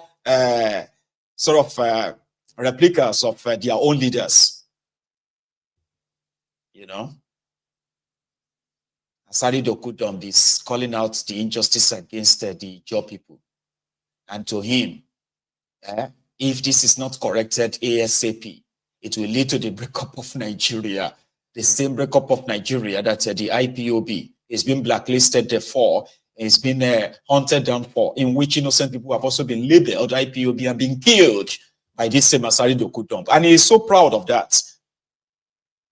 replicas of their own leaders. Asari Dokudump is calling out the injustice against the job people. And to him, if this is not corrected ASAP, it will lead to the breakup of Nigeria. The same breakup of Nigeria that the IPOB is being blacklisted for, it's been hunted down for, in which innocent people have also been labeled IPOB and been killed by this same Asari Dokudump. And he is so proud of that.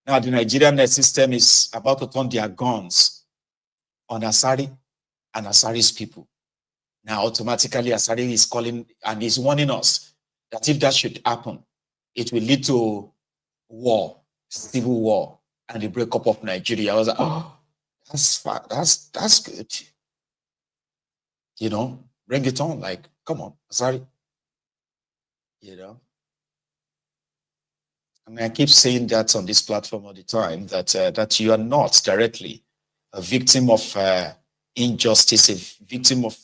Now the Nigerian net system is about to turn their guns on Asari and Asari's people. Now automatically Asari is calling and is warning us that if that should happen, it will lead to war, civil war, and the breakup of Nigeria. I was like, oh, that's good. Bring it on. Like, come on, Asari. I keep saying that on this platform all the time, that you are not directly a victim of injustice, a victim of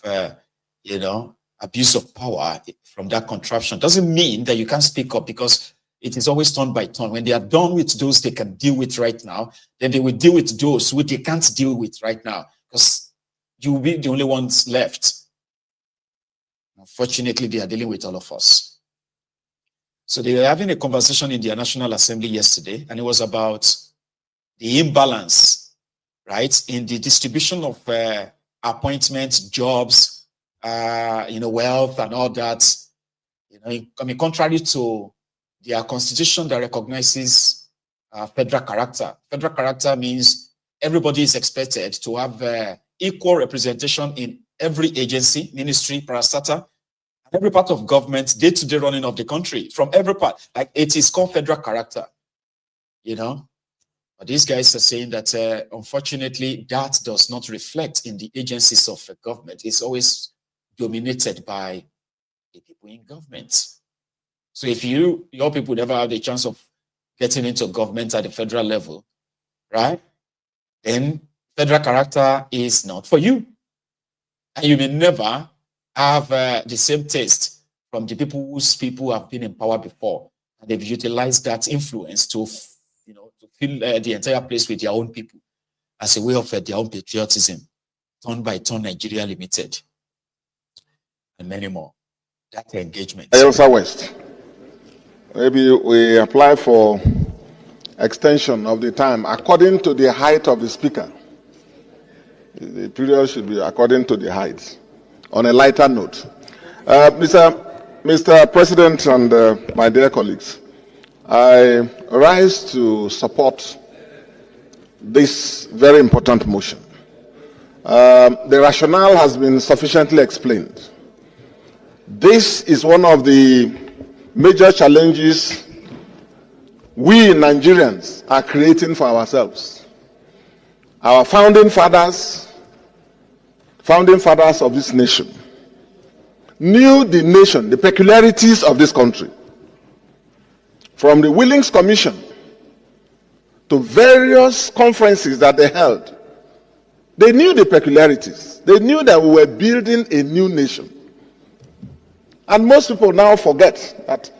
abuse of power from that contraption. Doesn't mean that you can't speak up, because it is always turn by turn. When they are done with those they can deal with right now, then they will deal with those who they can't deal with right now, because you will be the only ones left. Unfortunately, they are dealing with all of us. So they were having a conversation in the National Assembly yesterday, and it was about the imbalance, right, in the distribution of appointments, jobs, wealth and all that. Contrary to their constitution that recognizes federal character. Federal character means everybody is expected to have equal representation in every agency, ministry, parastatal, every part of government, day-to-day running of the country, from every part. Like, it is called federal character, But these guys are saying that, unfortunately, that does not reflect in the agencies of government. It's always dominated by the people in government. So if your people never have the chance of getting into government at the federal level, right, then federal character is not for you. And you may never have the same taste from the people whose people have been in power before, and they've utilized that influence to fill the entire place with their own people as a way of their own patriotism. Turn by Turn Nigeria Limited, and many more. That engagement. Elsa West. Maybe we apply for extension of the time according to the height of the speaker. The period should be according to the height. On a lighter note, Mr. Mr. President and my dear colleagues, I rise to support this very important motion. The rationale has been sufficiently explained. This is one of the major challenges we Nigerians are creating for ourselves. Our founding fathers of this nation, knew the nation, the peculiarities of this country. From the Willings Commission to various conferences that they held, they knew the peculiarities. They knew that we were building a new nation. And most people now forget that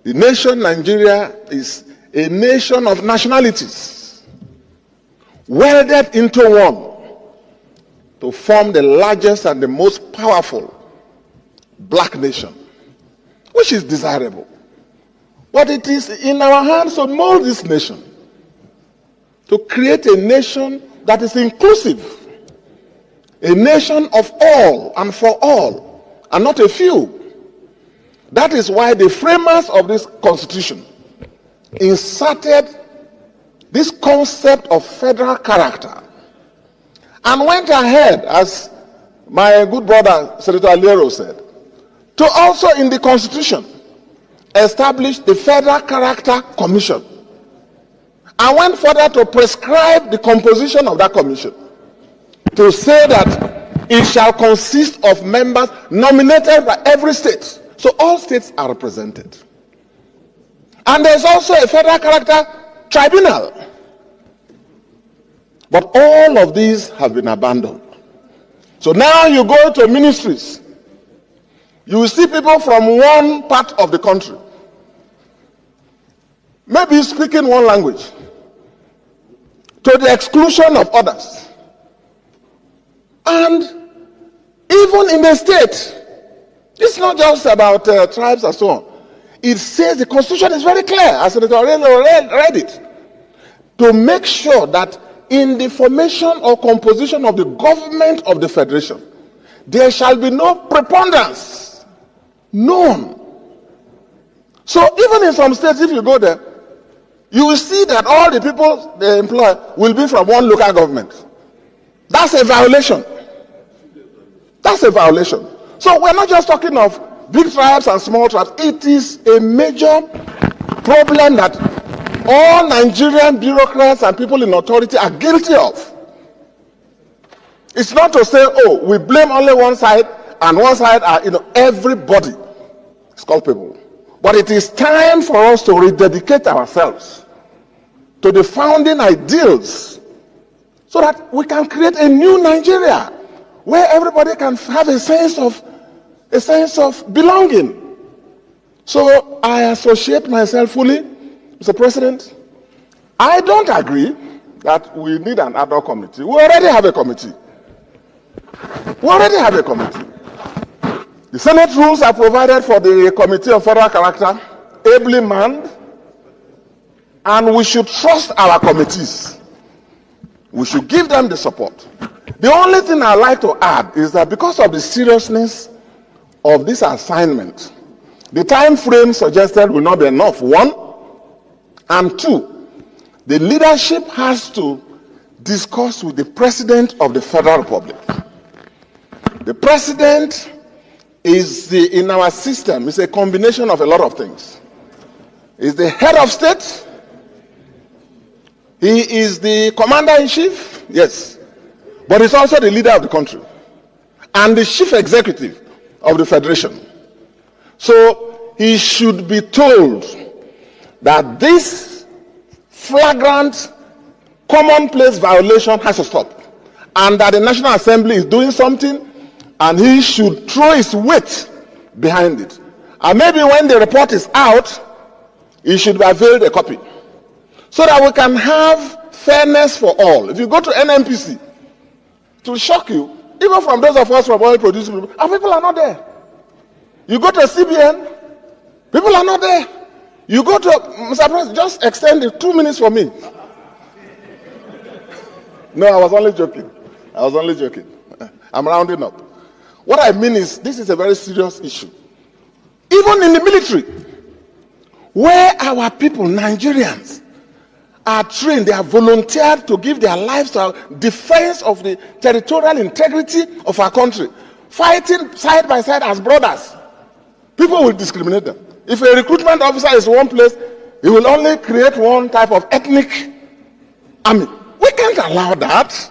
the nation Nigeria is a nation of nationalities, welded into one to form the largest and the most powerful black nation, which is desirable. But it is in our hands to mold this nation, to create a nation that is inclusive, a nation of all and for all, and not a few. That is why the framers of this constitution inserted this concept of federal character and went ahead, as my good brother Senator Abaribe said, to also in the constitution establish the Federal Character Commission and went further to prescribe the composition of that commission, to say that it shall consist of members nominated by every state. So all states are represented. And there's also a Federal Character Tribunal. But all of these have been abandoned. So now you go to ministries, you will see people from one part of the country, maybe speaking one language, to the exclusion of others. And even in the state, it's not just about tribes and so on. It says the constitution is very clear, as Senator Abaribe read it, to make sure that in the formation or composition of the government of the federation, there shall be no preponderance, none. So even in some states, if you go there, you will see that all the people they employ will be from one local government. That's a violation. That's a violation. So we're not just talking of big tribes and small tribes. It is a major problem that all Nigerian bureaucrats and people in authority are guilty of. It's not to say, oh, we blame only one side, and one side are, everybody is culpable. But it is time for us to rededicate ourselves to the founding ideals so that we can create a new Nigeria where everybody can have a sense of belonging. So I associate myself fully, Mr. President. I don't agree that we need an ad hoc committee. We already have a committee. The Senate rules are provided for the Committee of Federal Character, ably manned, and we should trust our committees. We should give them the support. The only thing I'd like to add is that because of the seriousness of this assignment, the time frame suggested will not be enough, one, and two, the leadership has to discuss with the President of the Federal Republic. The President is in our system, it's a combination of a lot of things. He's the head of state, he is the commander-in-chief, yes, but he's also the leader of the country and the chief executive of the federation. So he should be told that this flagrant commonplace violation has to stop, and that the National Assembly is doing something, and he should throw his weight behind it. And maybe when the report is out, he should be availed a copy, so that we can have fairness for all. If you go to NNPC, to shock you, even from those of us from oil producing people, our people are not there. You go to CBN, people are not there. You go to, Mr. President, just extend it 2 minutes for me. No, I was only joking. I'm rounding up. What I mean is, this is a very serious issue. even in the military, where our people, Nigerians, are trained, they are volunteered to give their lives to defense of the territorial integrity of our country, fighting side by side as brothers. People will discriminate them. If a recruitment officer is one place, he will only create one type of ethnic army. We can't allow that.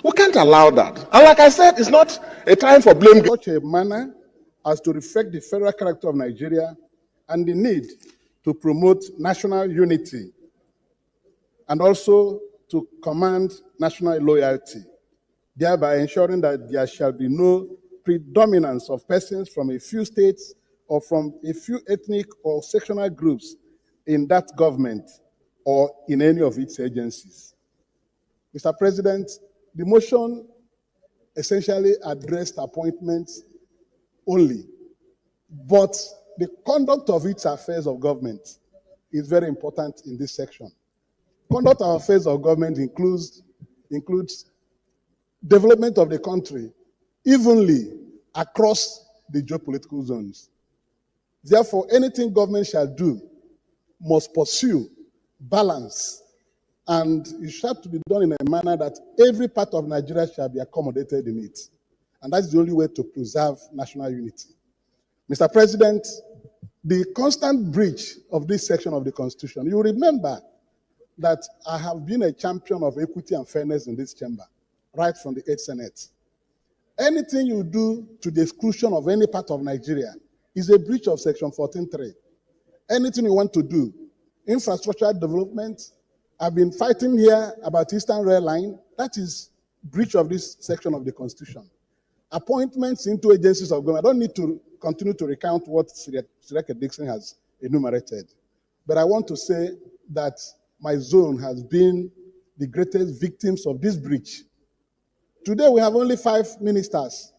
We can't allow that. And like I said, it's not a time for blame. Such a manner as to reflect the federal character of Nigeria and the need to promote national unity and also to command national loyalty, thereby ensuring that there shall be no predominance of persons from a few states or from a few ethnic or sectional groups in that government or in any of its agencies. Mr. President, the motion essentially addressed appointments only, but the conduct of its affairs of government is very important in this section. Conduct of affairs of government includes development of the country evenly across the geopolitical zones. Therefore, anything government shall do must pursue balance, and it shall to be done in a manner that every part of Nigeria shall be accommodated in it. And that's the only way to preserve national unity. Mr. President, the constant breach of this section of the Constitution, you remember that I have been a champion of equity and fairness in this chamber, right from the 8th Senate. Anything you do to the exclusion of any part of Nigeria is a breach of Section 14.3. Anything you want to do, infrastructure development, I've been fighting here about Eastern Rail Line, that is breach of this section of the Constitution. Appointments into agencies of government, I don't need to continue to recount what Sireke Dixon has enumerated, but I want to say that my zone has been the greatest victims of this breach. Today we have only 5 ministers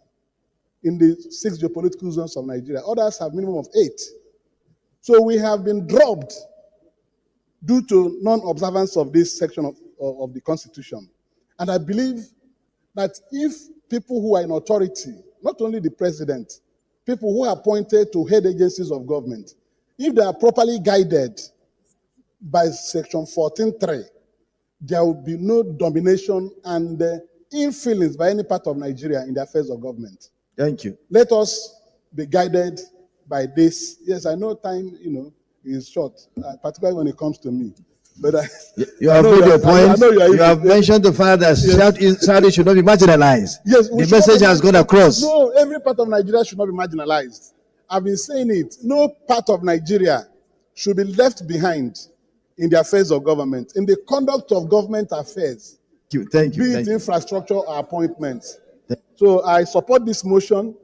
in the 6 geopolitical zones of Nigeria. Others have minimum of 8. So we have been dropped due to non-observance of this section of the Constitution. And I believe that if people who are in authority, not only the president, people who are appointed to head agencies of government, if they are properly guided by Section 14.3, there will be no domination and influence by any part of Nigeria in the affairs of government. Thank you. Let us be guided by this. Yes, I know time, is short, particularly when it comes to me. But you have made your point. You have mentioned the fact that Saudi should not be marginalized. Yes, the message has gone across. No, every part of Nigeria should not be marginalized. I've been saying it. No part of Nigeria should be left behind in the affairs of government, in the conduct of government affairs. Thank you. Be it infrastructure or appointments. So I support this motion,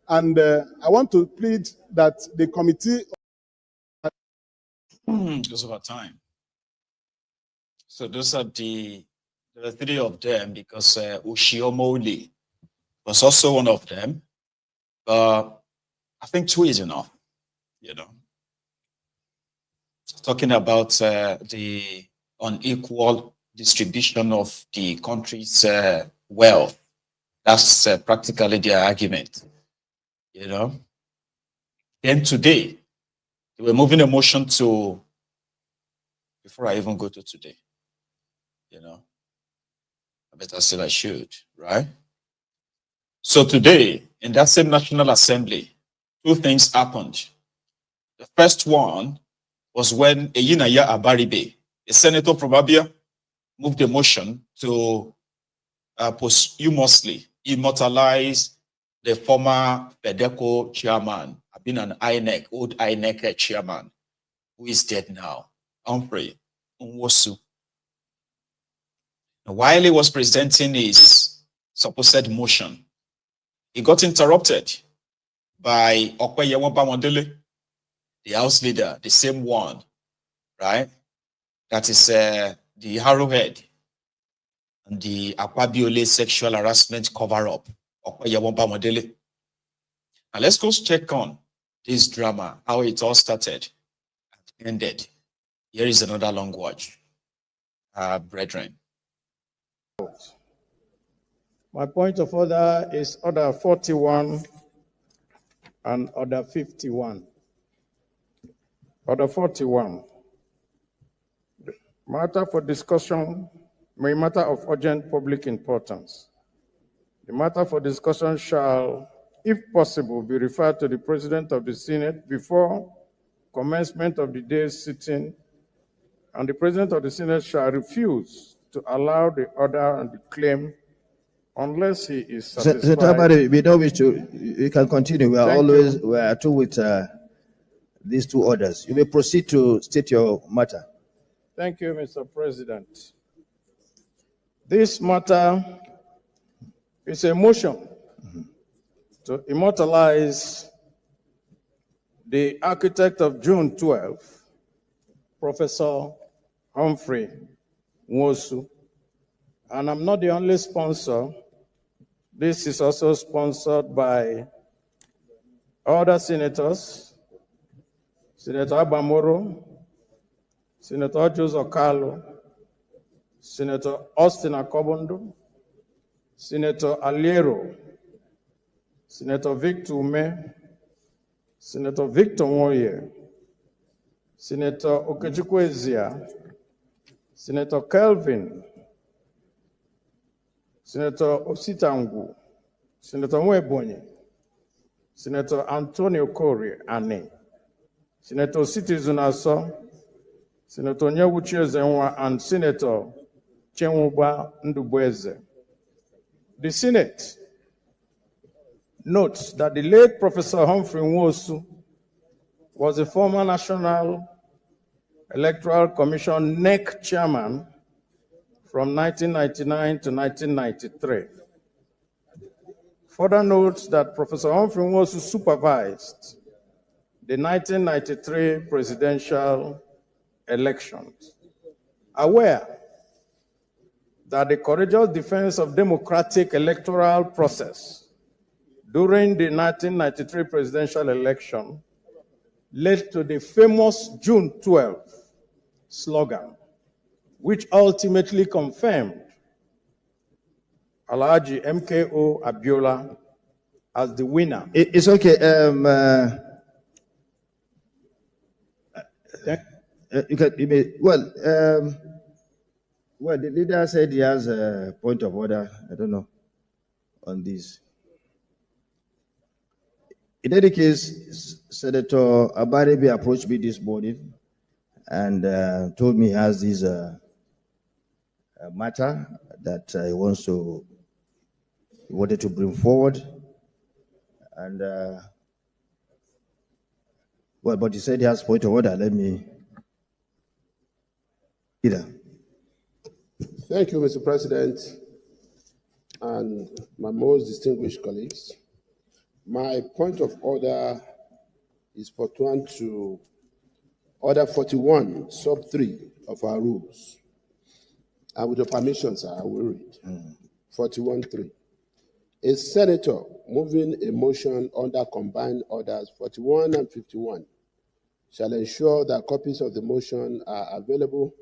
and I want to plead that the committee. Because of our time. So those are there are 3 of them, because Oshiomole was also one of them. But I think 2 is enough, Talking about the unequal distribution of the country's wealth. That's practically their argument, Then today, they were moving a motion to, before I even go to today, I better say I should, right? So today, in that same National Assembly, 2 things happened. The first one was when Eyinaya Abaribe, a senator from Abia, moved a motion to posthumously immortalize the former FEDECO chairman, been an INEC, old INEC chairman, who is dead now, Humphrey Nwosu. While he was presenting his supposed motion, he got interrupted by Opeyewon Bawondele, the House leader, the same one, right? That is the Arrowhead and the Akwabiole sexual harassment cover-up, Opeyewon Bawondele. Now let's go check on this drama, how it all started and ended. Here is another long watch, brethren. My point of order is Order 41 and Order 51. Order 41. Matter for discussion may matter of urgent public importance. The matter for discussion shall, if possible, be referred to the President of the Senate before commencement of the day's sitting, and the President of the Senate shall refuse to allow the order and the claim unless he is satisfied. Senator Abaribe, we don't wish to, you can continue. We are through with these two orders. You may proceed to state your matter. Thank you, Mr. President. This matter is a motion to immortalize the architect of June 12, Professor Humphrey Nwosu. And I'm not the only sponsor. This is also sponsored by other senators, Senator Abamoro, Senator Joseph Okalo, Senator Austin Akobondo, Senator Aliero, Senator Victor Ume, Senator Victor Moye, Senator Okechukwu, Senator Kelvin, Senator Ositangu, Senator Mwebonyi, Senator Antonio Kori Ane, Senator Citizen Aso, Senator Nyawuchi Ezenwa, and Senator Chenwuba Ndubweze. The Senate notes that the late Professor Humphrey Nwosu was a former National Electoral Commission INEC Chairman from 1999 to 1993. Further notes that Professor Humphrey Nwosu supervised the 1993 presidential elections. Aware that the courageous defense of democratic electoral process during the 1993 presidential election led to the famous June 12 slogan, which ultimately confirmed Alhaji MKO Abiola as the winner. It's okay. You may, well, the leader said he has a point of order. I don't know on this. In any case, Senator Abaribe approached me this morning and told me he has this matter that he wanted to bring forward. And, well, but he said he has point of order. Let me... Either. Thank you, Mr. President, and my most distinguished colleagues. My point of order is pursuant to Order 41, Sub 3 of our rules. And with your permission, sir, I will read. 41.3. A senator moving a motion under combined orders 41 and 51 shall ensure that copies of the motion are available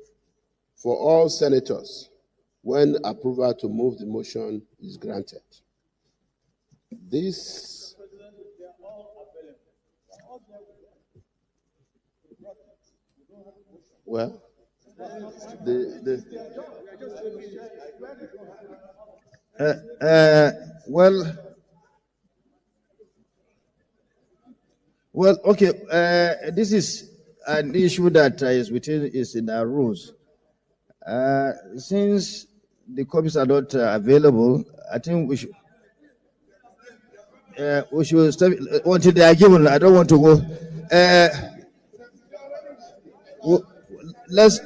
for all senators when approval to move the motion is granted. This well, okay. This is an issue that is in our rules. Since the copies are not available, I think we should stop until they are given. I don't want to go. Let's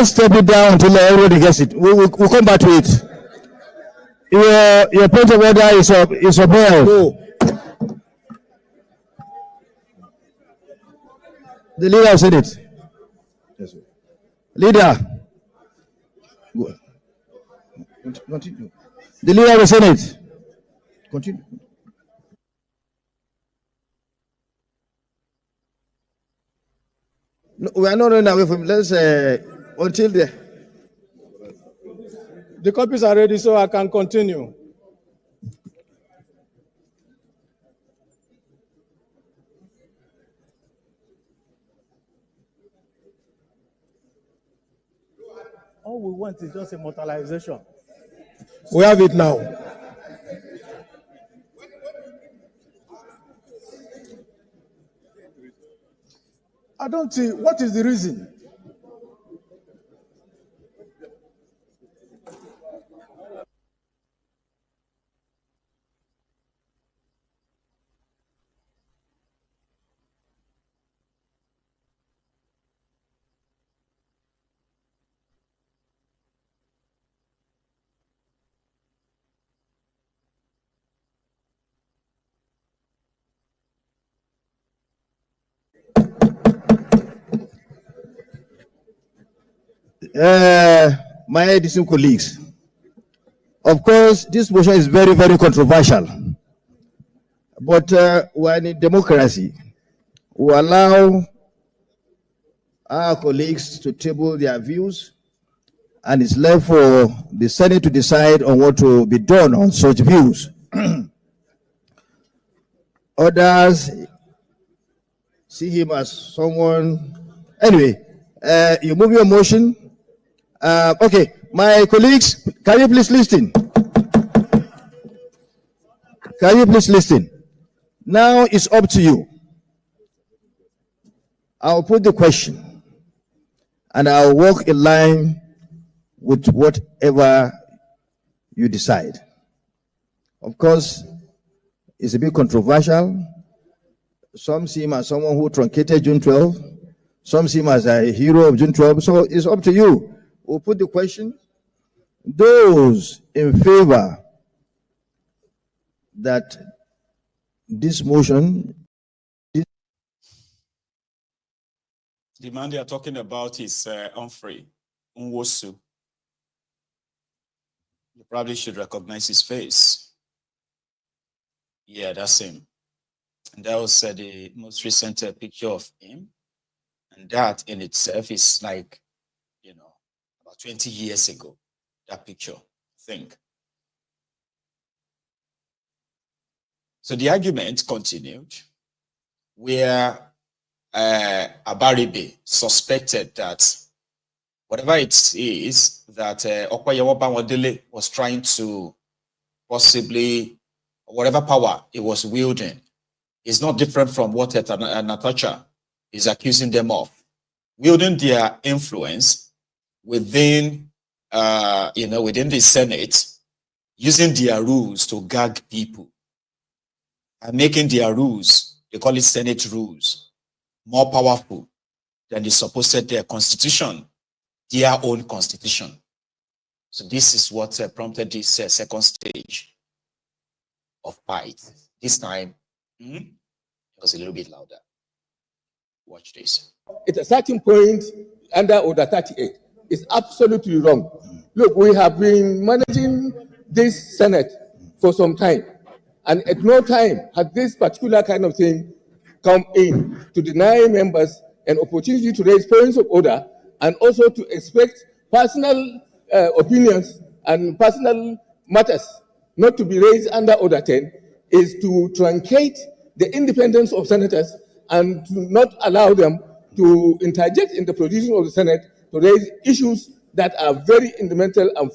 step it down until everybody gets it. We'll come back to it. Your point of order is upheld. No. The leader said it. Yes, sir. Leader. Continue. The leader of the Senate. Continue. No, we are not running away from. Let's until the copies are ready, so I can continue. All we want is just immortalization. We have it now. I don't see what is the reason. My distinguished colleagues, of course, this motion is very, very controversial. But we're in a democracy. We allow our colleagues to table their views, and it's left for the Senate to decide on what to be done on such views. Others see him as someone. Anyway, you move your motion. Okay, my colleagues, can you please listen? Can you please listen? Now it's up to you. I'll put the question and I'll walk in line with whatever you decide. Of course, it's a bit controversial. Some see him as someone who truncated June 12. Some see him as a hero of June 12. So it's up to you. We'll put the question. Those in favor that this motion. The man they are talking about is Humphrey Nwosu. You probably should recognize his face. Yeah, that's him. And that was the most recent picture of him. And that in itself is like, about 20 years ago, that picture, I think. So the argument continued where Abaribe suspected that whatever it is that Opeyewon Bawondele was trying to possibly, whatever power it was wielding, is not different from what Natasha is accusing them of. Wielding their influence within, within the Senate, using their rules to gag people, and making their rules, they call it Senate rules, more powerful than the supposed their constitution, their own constitution. So this is what prompted this second stage of fight. This time, it was a little bit louder. Watch this. At a certain point, under Order 38, it's absolutely wrong. Look, we have been managing this Senate for some time, and at no time had this particular kind of thing come in to deny members an opportunity to raise points of order and also to expect personal opinions and personal matters not to be raised under Order 10 is to truncate the independence of senators and to not allow them to interject in the proceedings of the Senate to raise issues that are very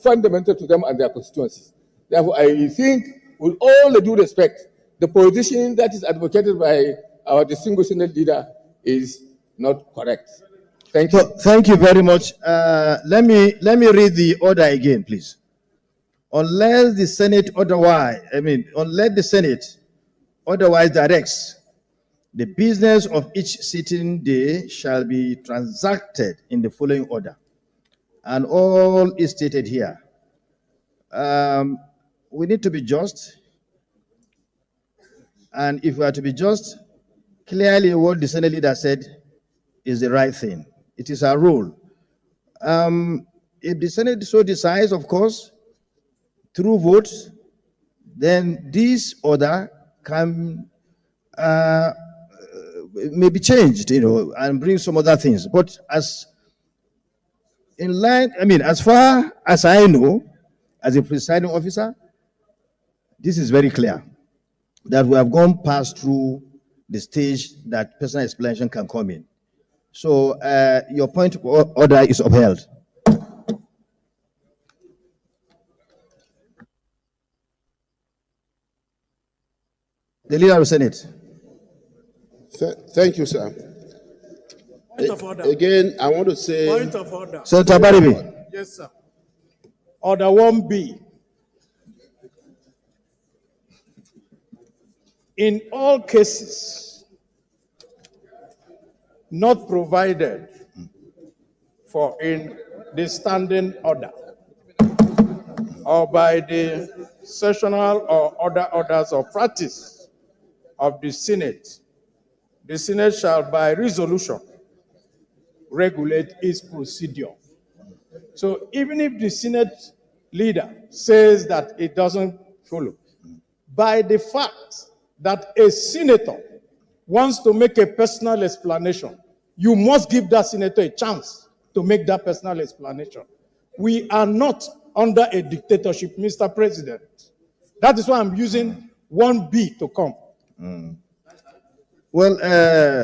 fundamental to them and their constituencies. Therefore, I think, with all the due respect, the position that is advocated by our distinguished Senate leader is not correct. Thank you. Thank you very much. Let me read the order again, please. Unless the Senate otherwise directs, the business of each sitting day shall be transacted in the following order. And all is stated here. We need to be just. And if we are to be just, clearly what the Senate leader said is the right thing. It is our rule. If the Senate so decides, of course, through votes, then this order can may be changed, and bring some other things. But as far as I know, as a presiding officer, this is very clear that we have gone past through the stage that personal explanation can come in. So your point of order is upheld. The leader of the Senate. Thank you, sir. Point of order. Again, I want to say... Point of order. Senator Abaribe. Yes, sir. Order 1B. In all cases not provided for in the standing order or by the sessional or other orders of practice of the Senate shall by resolution regulate its procedure. So even if the Senate leader says that it doesn't follow, by the fact that a senator wants to make a personal explanation, you must give that senator a chance to make that personal explanation. We are not under a dictatorship, Mr. President. That is why I'm using 1B to come. Well,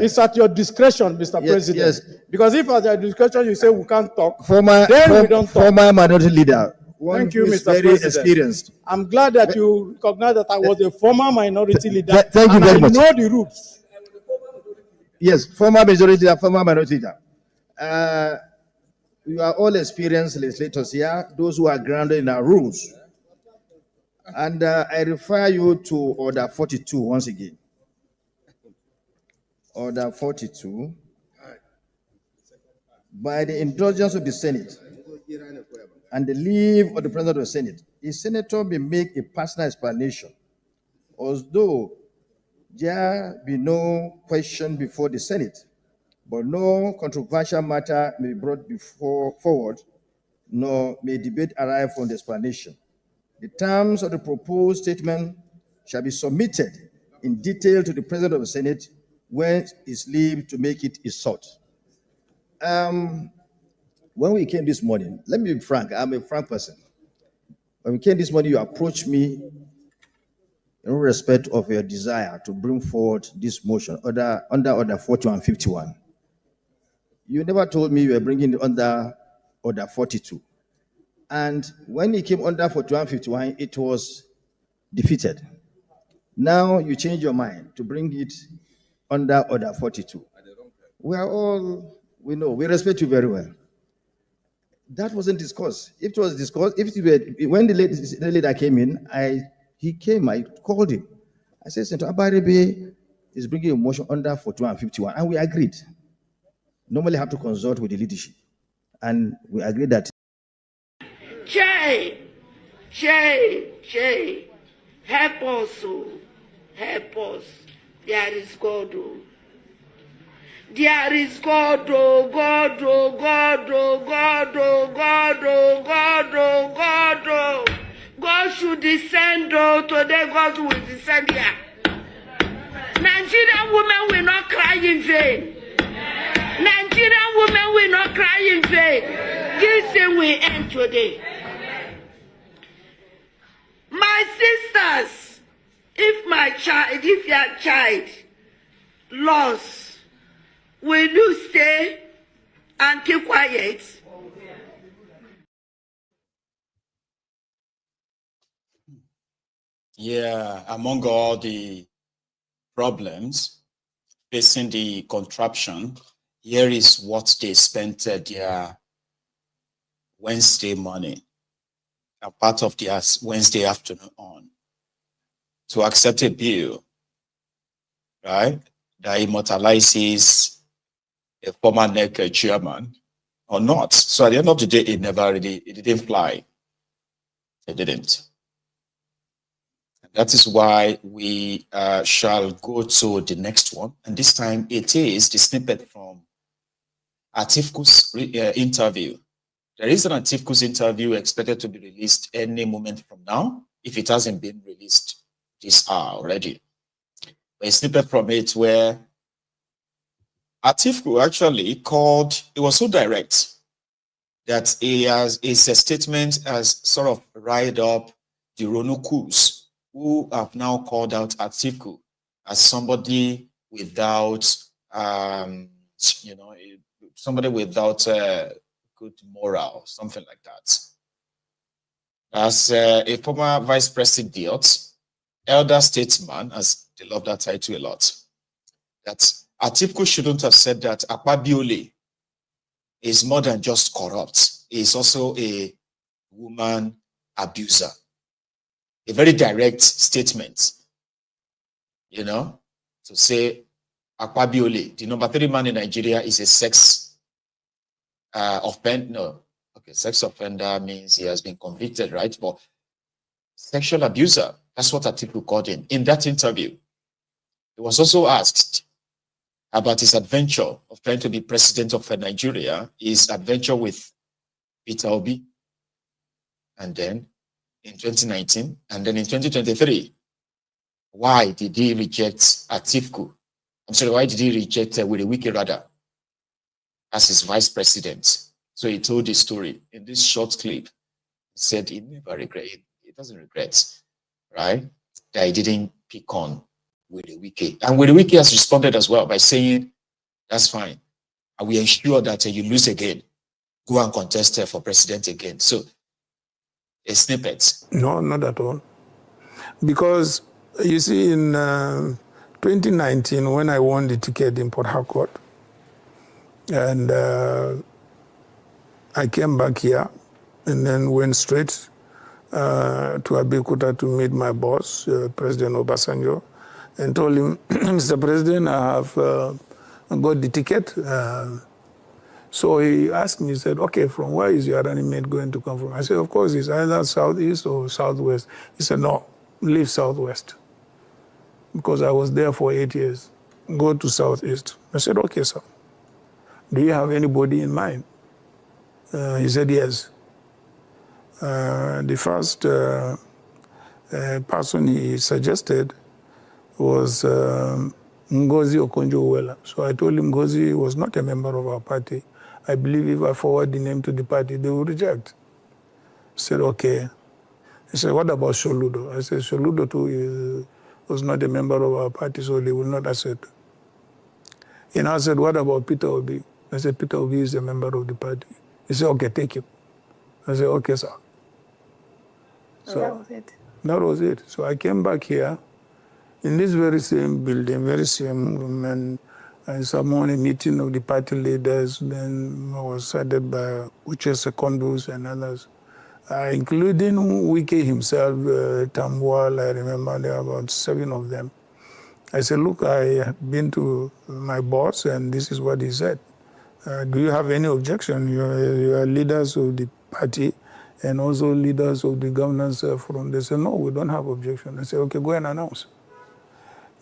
it's at your discretion, Mr. President. Yes. Because if at your discretion you say we can't talk, we don't talk. Former minority leader. Thank you, Mr. Very President. Experienced. I'm glad that you recognize that I was a former minority leader. Thank you very much. I know the rules. Yes, former majority leader, former minority leader. You are all experienced legislators here, those who are grounded in our rules. And I refer you to Order 42 once again. Order 42. By the indulgence of the Senate and the leave of the President of the Senate, a senator may make a personal explanation, although there be no question before the Senate, but no controversial matter may be brought forward, nor may debate arise from the explanation. The terms of the proposed statement shall be submitted in detail to the President of the Senate when his leave to make it is sought. When we came this morning, let me be frank, I'm a frank person. When we came this morning, you approached me in respect of your desire to bring forward this motion under Order 41 51. You never told me you were bringing it under Order 42. And when it came under 41 51, it was defeated. Now you change your mind to bring it under Order 42. We know, we respect you very well. That wasn't discussed. If it was discussed, when the leader came in, I called him. I said, Senator Abaribe is bringing a motion under 41 51, and we agreed. Normally have to consult with the leadership. And we agreed that. Shay, help us, help us. There is God. There is God, God. God should descend, today God will descend here. Nigerian women will not cry in vain. Nigerian women will not cry in vain. This thing will end today. My sisters, if your child lost, will you stay and keep quiet? Yeah, among all the problems facing the contraption, here is what they spent their Wednesday morning, a part of their Wednesday afternoon on, to accept a bill, right, that immortalizes a former INEC chairman or not. So at the end of the day, it didn't fly. It didn't. And that is why we shall go to the next one. And this time it is the snippet from Atiku's interview. There is an Atiku's interview expected to be released any moment from now, if it hasn't been released this hour already. A snippet from it where Atiku actually called, it was so direct that it's a statement as sort of riled up the Ronukus, who have now called out Atiku as somebody without, somebody without good moral, something like that. As a former vice president, elder statesman, as they love that title a lot, that Atiku shouldn't have said that Akpabiole is more than just corrupt. He's also a woman abuser. A very direct statement, to say Akpabiole, the number 3 man in Nigeria, is a sex offender. No, okay, sex offender means he has been convicted, right? But sexual abuser, that's what Atiku called him. In that interview, he was also asked about his adventure of trying to be president of Nigeria, his adventure with Peter Obi, and then in 2019, and then in 2023, why did he reject Atiku? I'm sorry, why did he reject Wiki rather as his vice president? So he told his story in this short clip. He said he never regret it. He doesn't regret, right, that he didn't pick on Wiki. And Wiki has responded as well by saying, that's fine. And we ensure that you lose again. Go and contest for president again. So, a snippet. No, not at all. Because, you see, in 2019, when I won the ticket in Port Harcourt, and I came back here and then went straight to Abeokuta to meet my boss, President Obasanjo, and told him, Mr. President, I have got the ticket. So he asked me, he said, okay, from where is your running mate going to come from? I said, of course, it's either southeast or southwest. He said, no, leave southwest. Because I was there for 8 years. Go to southeast. I said, okay, sir. Do you have anybody in mind? He said, yes. The first person he suggested was Ngozi Okonjo-Iweala. So I told him Ngozi was not a member of our party. I believe if I forward the name to the party, they will reject. I said, okay. He said, what about Soludo? I said, Soludo too was not a member of our party, so they will not accept. And I said, what about Peter Obi? I said, Peter Obi is a member of the party. He said, okay, take him. I said, okay, sir. So that was it. That was it. So I came back here in this very same building, very same room, and I summoned a meeting of the party leaders. Then I was cited by Uche Secondus and others, including Wike himself, Tambuwal. I remember there were about 7 of them. I said, look, I have been to my boss, and this is what he said. Do you have any objection? You are leaders of the party and also leaders of the governance forum. They said, no, we don't have objection. I said, okay, go and announce.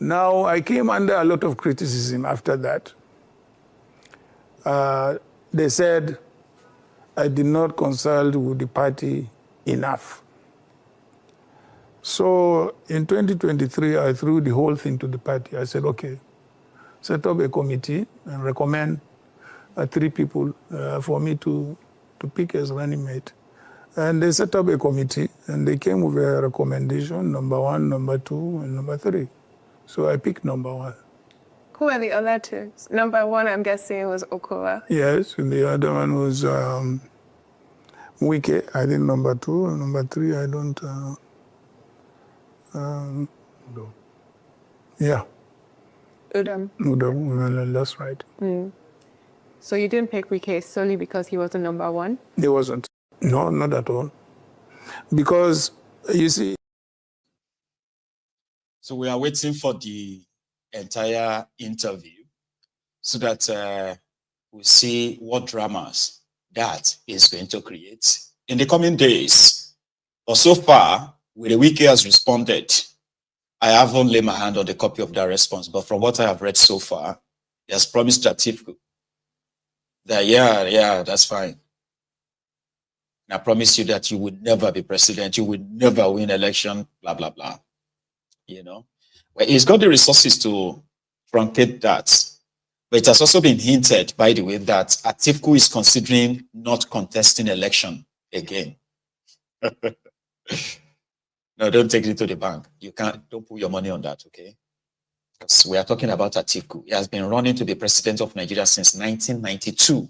Now, I came under a lot of criticism after that. They said I did not consult with the party enough. So in 2023, I threw the whole thing to the party. I said, okay, set up a committee and recommend 3 people for me to pick as running mate. And they set up a committee, and they came with a recommendation, number 1, number 2, and number 3. So I picked number 1. Who are the other 2? Number 1, I'm guessing, was Okowa. Yes, and the other one was Wike. I think number 2, and number 3, I don't... No. Yeah. Udom. Udom, that's right. Mm. So you didn't pick Wike solely because he was the number 1? He wasn't. No, not at all. Because, you see... So we are waiting for the entire interview so that we'll see what dramas that is going to create in the coming days. But so far, Wike has responded. I haven't laid my hand on the copy of that response, but from what I have read so far, he has promised Atiku that, yeah, that's fine. And I promise you that you would never be president, you would never win election, blah, blah, blah. Well, he's got the resources to truncate that. But it has also been hinted, by the way, that Atiku is considering not contesting election again. No, don't take it to the bank. Don't put your money on that, okay? Because we are talking about Atiku. He has been running to be president of Nigeria since 1992.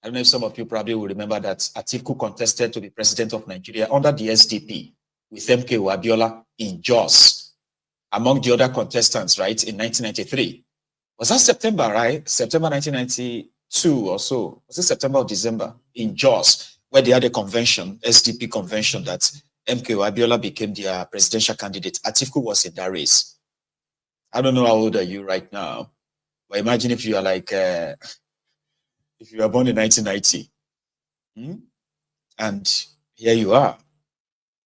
I don't know if some of you probably will remember that Atiku contested to be president of Nigeria under the SDP with MKO Abiola in Jos, among the other contestants, right, in 1993. Was that September, right? September 1992 or so. Was it September or December? In Jos, where they had a convention, SDP convention, that MKO Abiola became their presidential candidate. Atiku was in that race. I don't know how old are you right now, but imagine if you are like, if you were born in 1990, and here you are,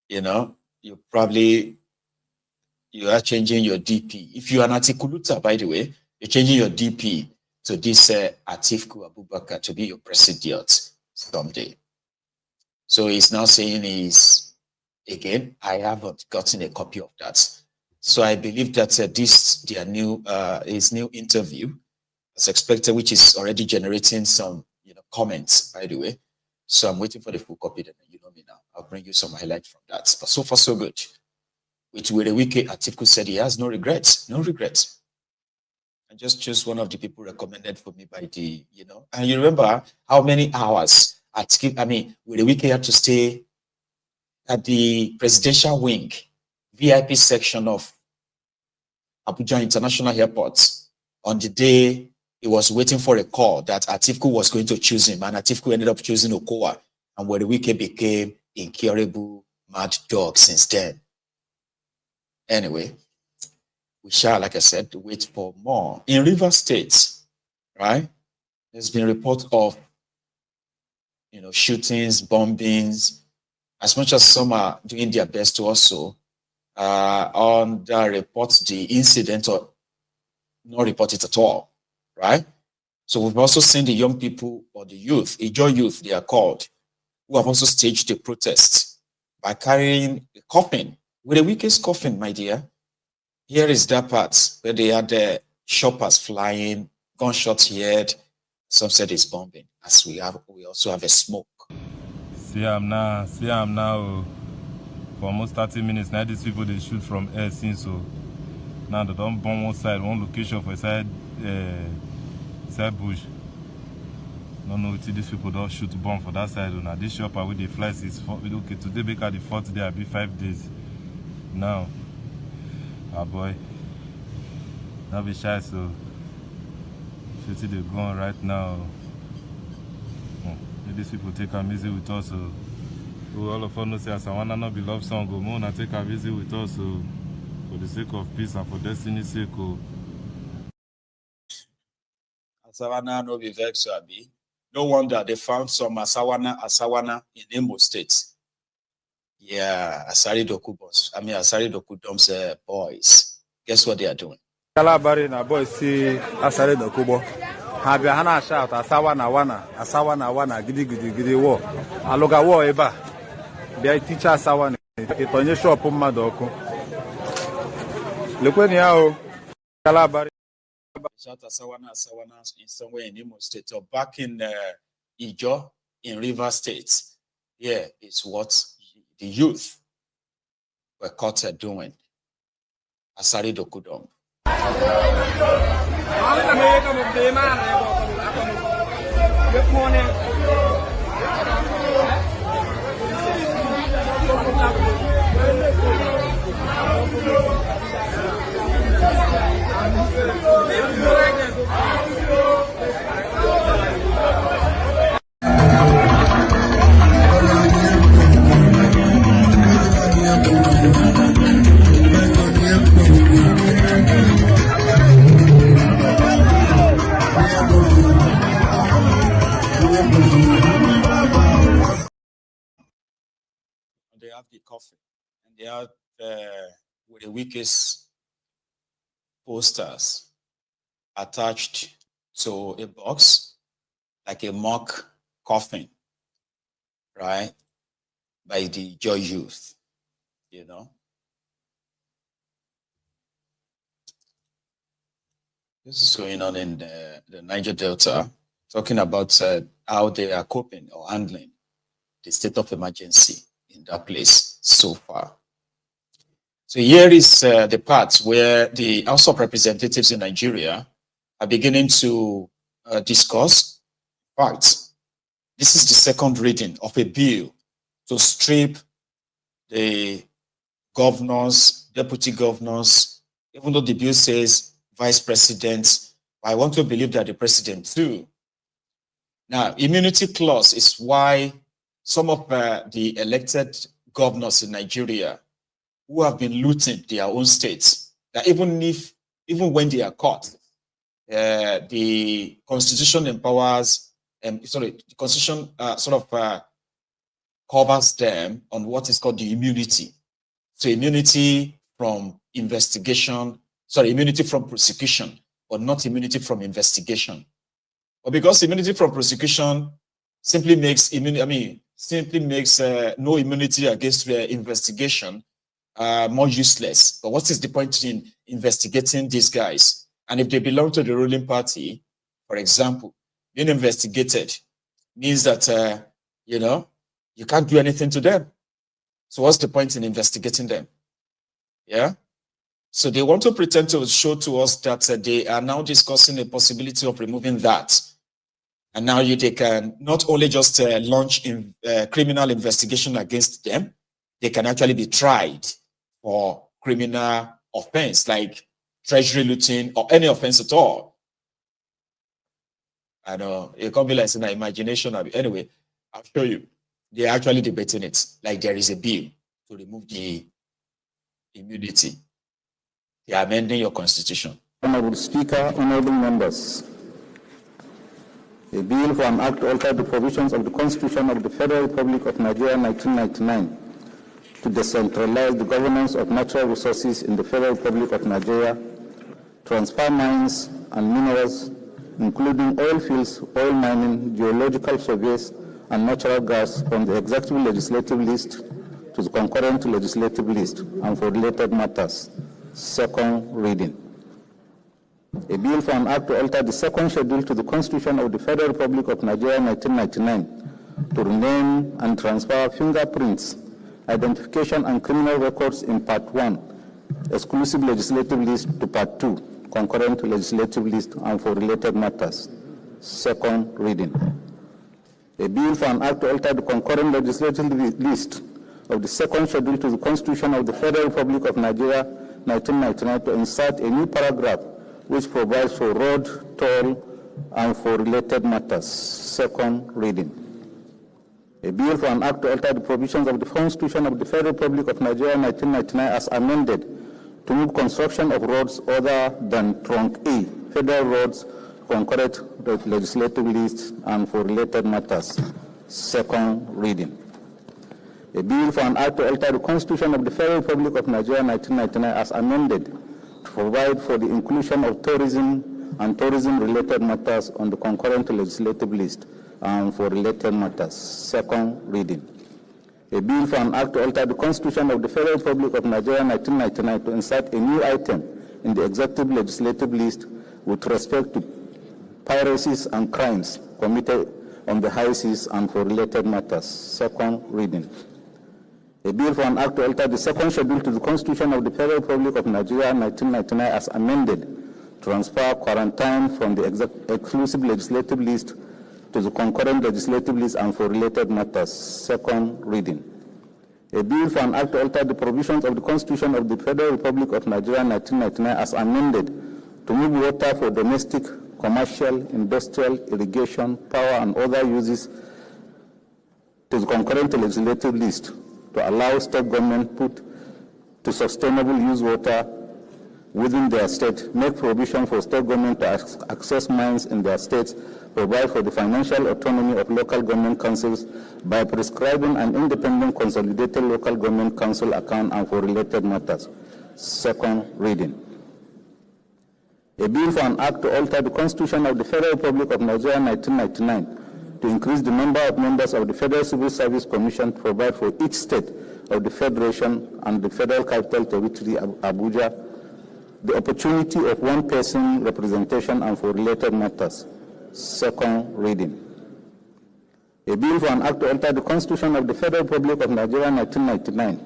you know, you are changing your DP. If you are an Atikuluta, by the way, you're changing your DP to this Atiku Abubakar to be your president someday. So he's now saying again, I haven't gotten a copy of that. So I believe that his new interview is expected, which is already generating some comments, by the way. So I'm waiting for the full copy, then you know me now. I'll bring you some highlights from that. But so far, so good. With Werewike, Atiku said he has no regrets. No regrets. I just chose one of the people recommended for me by the, and you remember how many hours Werewike had to stay at the presidential wing, VIP section of Abuja International Airport on the day he was waiting for a call that Atiku was going to choose him, and Atiku ended up choosing Okowa, and Werewike became incurable mad dog since then. Anyway, we shall, like I said, wait for more. In Rivers State, right, there's been reports of, shootings, bombings, as much as some are doing their best to also report the incident or not report it at all, right? So we've also seen the young people, or the youth, Ijo youth they are called, who have also staged a protest by carrying a coffin, with the weakest coffin, my dear. Here is that part where they had the shoppers flying, gunshots heard. Some said it's bombing, as we also have a smoke. See, I'm now for almost 30 minutes now. These people they shoot from air since so now they don't bomb one location for side bush. No, these people don't shoot bomb for that side. Now this shopper with the flights is okay today because the 4th day I'll be 5 days now. Ah boy, that be shy so shooting the gun right now. These people take them easy with us. So all of us know say as I wanna not be love song, go more and take them easy with us. So for the sake of peace and for destiny's sake. Asawana no be vex abi. No wonder they found some Asawana in Imo State. Yeah, Asari Dokudom's boys. Guess what they are doing? Kalabari na boys see Asari Dokubo. Habia hana shout Asawana wana gidi wo. Aloga wo eba. Bia teacher Asawana itonye shop mmadu oku. Lekweni ya o. Kalabari Shout Asawana in somewhere in Imo State or back in Ijo in River State. Yeah, it's what the youth were caught doing. Asari Dokudom. They have the coffin, and they have with the weakest posters attached to a box, like a mock coffin, right? By the Joy Youth, This is going on in the Niger Delta, talking about how they are coping or handling the state of emergency in that place so far. So here is the part where the House of Representatives in Nigeria are beginning to discuss. In fact, this is the second reading of a bill to strip the governors, deputy governors, even though the bill says vice president, I want to believe that the president too. Now, immunity clause is why some of the elected governors in Nigeria who have been looting their own states, that even when they are caught, the Constitution empowers, the Constitution covers them on what is called the immunity. So immunity from investigation, immunity from prosecution, but not immunity from investigation. But because immunity from prosecution simply makes no immunity against investigation more useless. But what is the point in investigating these guys? And if they belong to the ruling party, for example, being investigated means that you can't do anything to them. So what's the point in investigating them? Yeah. So they want to pretend to show to us that they are now discussing the possibility of removing that. And now they can not only just launch criminal investigation against them, they can actually be tried for criminal offense like treasury looting or any offense at all. I know it can't be like in imagination. Anyway, I'll show you. They're actually debating it. Like there is a bill to remove the immunity. They are amending your constitution. Honorable Speaker, honorable members, a bill for an act to alter the provisions of the Constitution of the Federal Republic of Nigeria 1999 to decentralize the governance of natural resources in the Federal Republic of Nigeria, transfer mines and minerals, including oil fields, oil mining, geological surveys, and natural gas from the executive legislative list to the concurrent legislative list and for related matters. Second reading. A bill for an act to alter the second schedule to the Constitution of the Federal Republic of Nigeria 1999 to rename and transfer fingerprints, identification and criminal records in Part 1, exclusive legislative list to Part 2, concurrent legislative list and for related matters. Second reading. A bill for an act to alter the concurrent legislative list of the second schedule to the Constitution of the Federal Republic of Nigeria 1999 to insert a new paragraph which provides for road, toll, and for related matters. Second reading. A bill for an act to alter the provisions of the Constitution of the Federal Republic of Nigeria 1999 as amended to move construction of roads other than Trunk A, federal roads, concurrent legislative list, and for related matters. Second reading. A bill for an act to alter the Constitution of the Federal Republic of Nigeria 1999 as amended to provide for the inclusion of tourism and tourism-related matters on the concurrent legislative list and for related matters. Second reading. A bill for an act to alter the Constitution of the Federal Republic of Nigeria 1999 to insert a new item in the executive legislative list with respect to piracies and crimes committed on the high seas and for related matters. Second reading. A bill for an act to alter the second schedule to the Constitution of the Federal Republic of Nigeria 1999 as amended, transfer quarantine from the exclusive legislative list to the concurrent legislative list and for related matters. Second reading. A bill for an act to alter the provisions of the Constitution of the Federal Republic of Nigeria 1999 as amended to move water for domestic, commercial, industrial, irrigation, power, and other uses to the concurrent legislative list to allow state government put to sustainable use water within their state, make provision for state government to access mines in their states, provide for the financial autonomy of local government councils by prescribing an independent consolidated local government council account and for related matters. Second reading. A bill for an act to alter the Constitution of the Federal Republic of Nigeria 1999 to increase the number of members of the Federal Civil Service Commission to provide for each state of the Federation and the Federal Capital Territory, Abuja, the opportunity of one person representation and for related matters. Second reading. A bill for an act to alter the Constitution of the Federal Republic of Nigeria 1999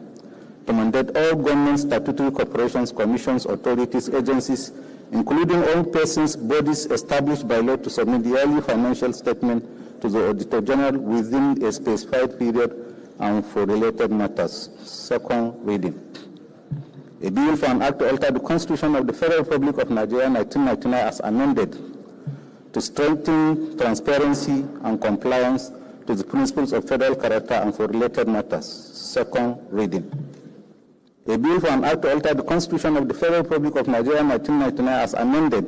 to mandate all government statutory corporations, commissions, authorities, agencies, including all persons, bodies established by law to submit the yearly financial statement to the Auditor General within a specified period and for related matters. Second reading. A bill for an act to alter the Constitution of the Federal Republic of Nigeria 1999 as amended to strengthen transparency and compliance to the principles of federal character and for related matters. Second reading. A bill for an act to alter the Constitution of the Federal Republic of Nigeria 1999 as amended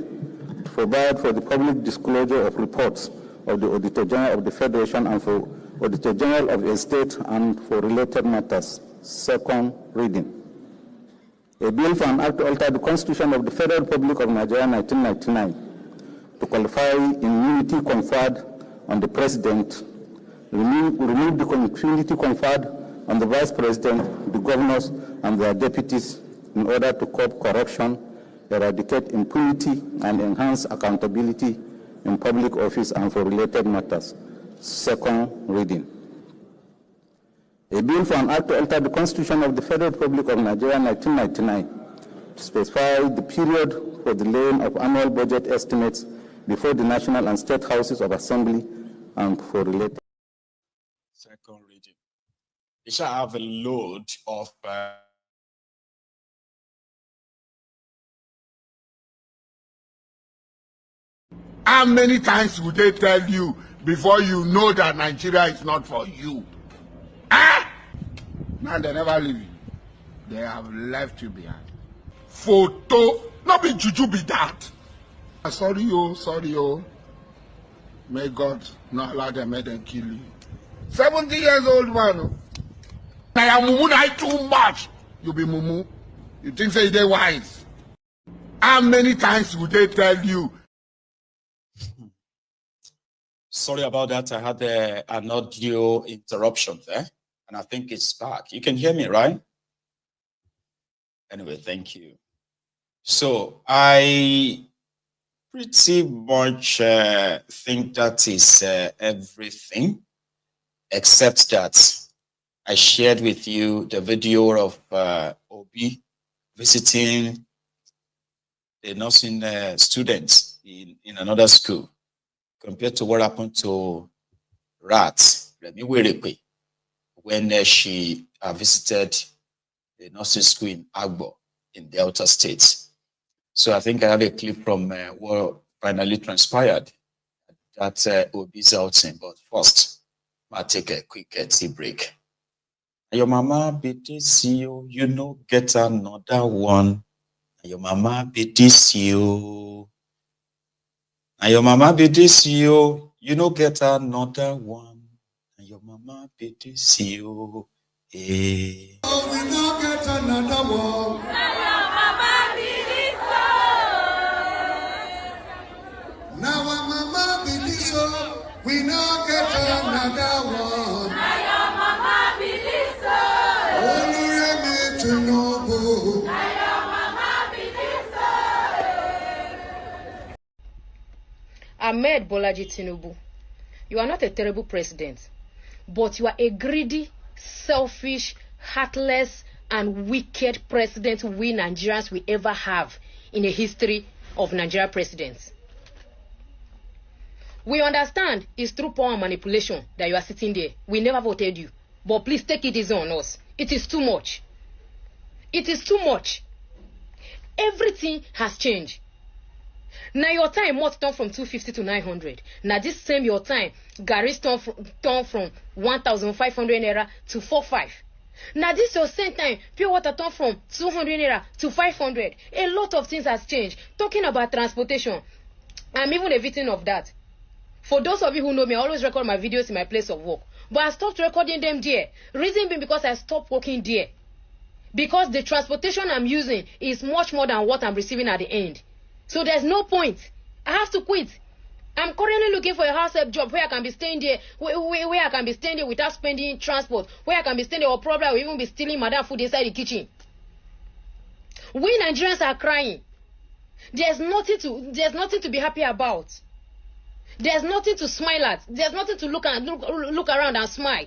to provide for the public disclosure of reports of the Auditor General of the Federation and for Auditor General of the State and for related matters. Second reading. A bill for an act to alter the Constitution of the Federal Republic of Nigeria 1999 to qualify immunity conferred on the President, remove the immunity conferred on the Vice President, the governors, and their deputies in order to curb corruption, eradicate impunity, and enhance accountability in public office and for related matters. Second reading. A bill for an act to alter the Constitution of the Federal Republic of Nigeria 1999 to specify the period for the laying of annual budget estimates before the National and State Houses of Assembly and for related. Second reading. We shall have a load of How many times would they tell you before you know that Nigeria is not for you? Ah! Now they never leave you. They have left you behind. Photo, not be juju be that. Sorry, oh. May God not allow them, make them kill you. 70 years old man. Oh. I am mumu I too much. You be mumu. You think say they wise. How many times would they tell you? Sorry about that. I had an audio interruption there, and I think it's back. You can hear me, right? Anyway, thank you. So I pretty much think that is everything, except that I shared with you the video of Obi visiting the nursing students in another school, compared to what happened to Rants, Remi Ahmed, when she visited the nursing school in Agbor in Delta State. So I think I have a clip from what finally transpired at Obi's outing. But first, I'll take a quick tea break. Your mama be this you know, get another one. Your mama be this you. And your mama be this you know, get another one. And your mama be this you. Hey. Oh, we no get another one. And your mama be this one. Now our mama be this one. We no get another one. And your mama be this one. Only Remi Tinubu. And your mama be this one. Ahmed Bolaji Tinubu, you are not a terrible president, but you are a greedy, selfish, heartless, and wicked president we Nigerians will ever have in the history of Nigeria presidents. We understand it's through power and manipulation that you are sitting there. We never voted you. But please take it easy on us. It is too much. It is too much. Everything has changed. Now your time must turn from 250 to 900. Now this same your time, Gary's turn from 1,500 naira to 4,500. Now this your same time, pure water turn from 200 naira to 500. A lot of things has changed. Talking about transportation, I'm even a victim of that. For those of you who know me, I always record my videos in my place of work. But I stopped recording them there. Reason being because I stopped working there. Because the transportation I'm using is much more than what I'm receiving at the end. So there's no point. I have to quit. I'm currently looking for a house help job where I can be staying there, where I can be staying there without spending transport, where I can be staying there, or probably I will even be stealing madam food inside the kitchen. We Nigerians are crying. There's nothing to be happy about. There's nothing to smile at. There's nothing to look around and smile.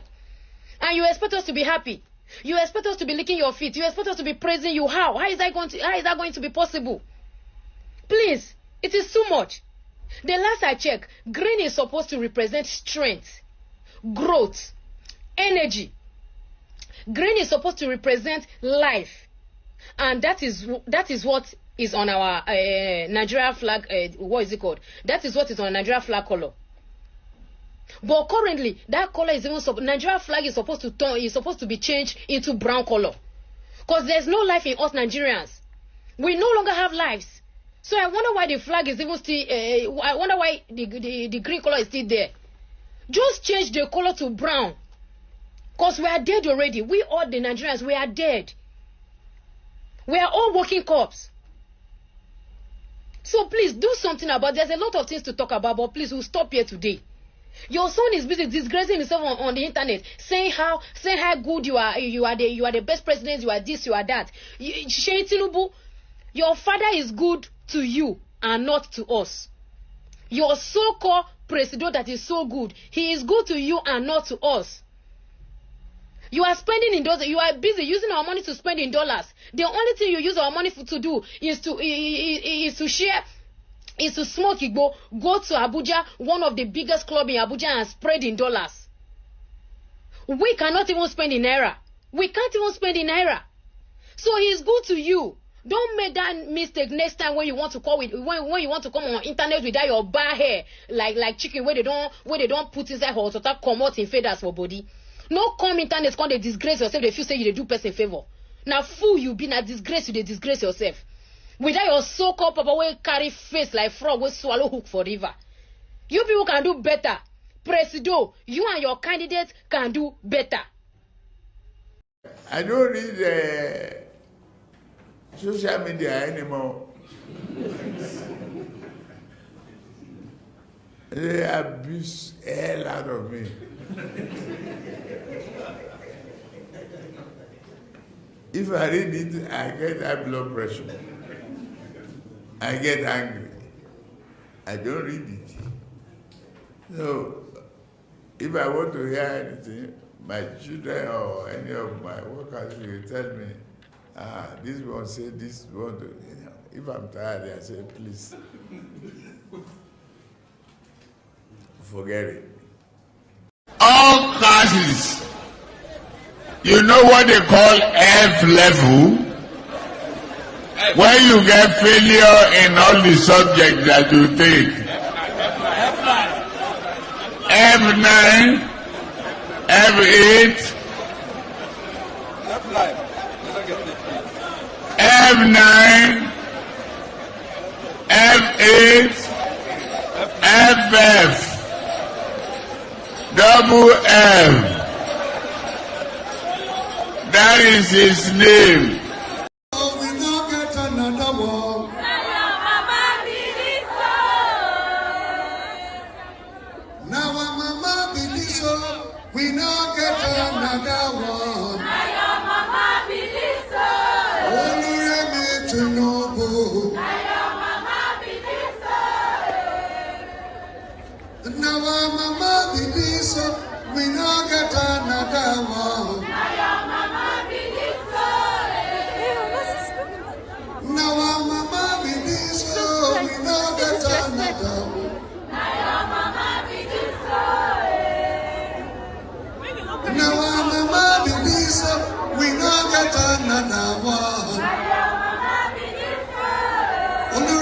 And you expect us to be happy. You expect us to be licking your feet. You expect us to be praising you. How? How is that going to be possible? Please, it is too much. The last I checked, green is supposed to represent strength, growth, energy. Green is supposed to represent life. And that is what is on our Nigeria flag. What is it called? That is what is on Nigeria flag color. But currently, that color is even Nigeria flag is supposed to be changed into brown color, because there's no life in us Nigerians. We no longer have lives. So I wonder why the flag is even still. I wonder why the green color is still there. Just change the color to brown, because we are dead already. We all the Nigerians, we are dead. We are all working corpse. So please do something about. There's a lot of things to talk about, but please, we'll stop here today. Your son is busy disgracing himself on the internet, saying how good you are. You are the best president. You are this. You are that. Sheikh Tinubu, your father is good to you and not to us. Your so-called president that is so good, he is good to you and not to us. You are spending in dollars. You are busy using our money to spend in dollars. The only thing you use our money to do is to share. Is to smoke Igbo, go to Abuja, one of the biggest clubs in Abuja, and spread in dollars. We cannot even spend in naira. We can't even spend in naira. So he's good to you. Don't make that mistake next time when you want to call when you want to come on internet without your bar hair like chicken where they don't put inside hot water come out in feathers for body. No come internet come they disgrace yourself. If you say you do person favor. Now fool you be na disgrace you they disgrace yourself. Without your so-called papa will carry face like frog will swallow hook for river. You people can do better. Presido, you and your candidate can do better. I don't read social media anymore. They abuse hell out of me. If I read it, I get high blood pressure. I get angry. I don't read it. So, if I want to hear anything, my children or any of my workers will tell me, this one say this one. If I'm tired, I say, please, forget it. All classes, you know what they call F level? When you get failure in all the subjects that you take, F9, F8, F9, F8, FF, double F. That is his name.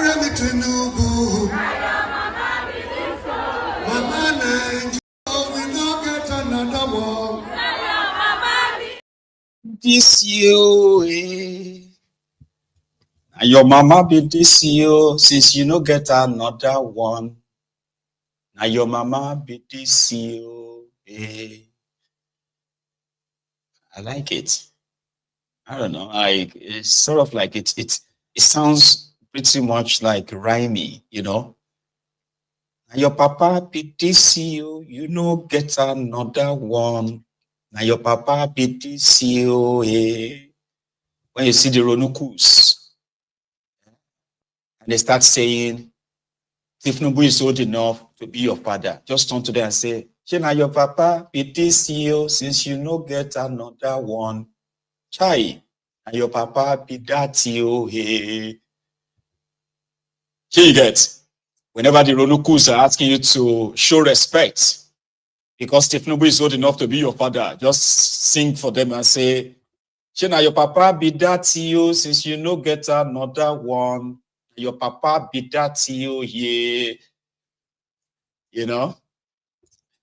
Remi Tinubu, we no get another one. This you, and your mama be this you, since you no get another one. Now your mama be this you, I like it. I don't know. It's sort of like it sounds pretty much like rhymey, you know. And your papa be this you, you know get another one. Now your papa be this you, When you see the Ronukus, and they start saying, Tinubu is old enough to be your father, just turn to them and say, Shena, your papa be this CEO since you no get another one. Chai, and your papa be that CEO. Hey. Here you get. Whenever the Ronukus are asking you to show respect, because Tinubu is old enough to be your father, just sing for them and say, Shena, your papa be that CEO since you no get another one. Your papa be that CEO here. You know?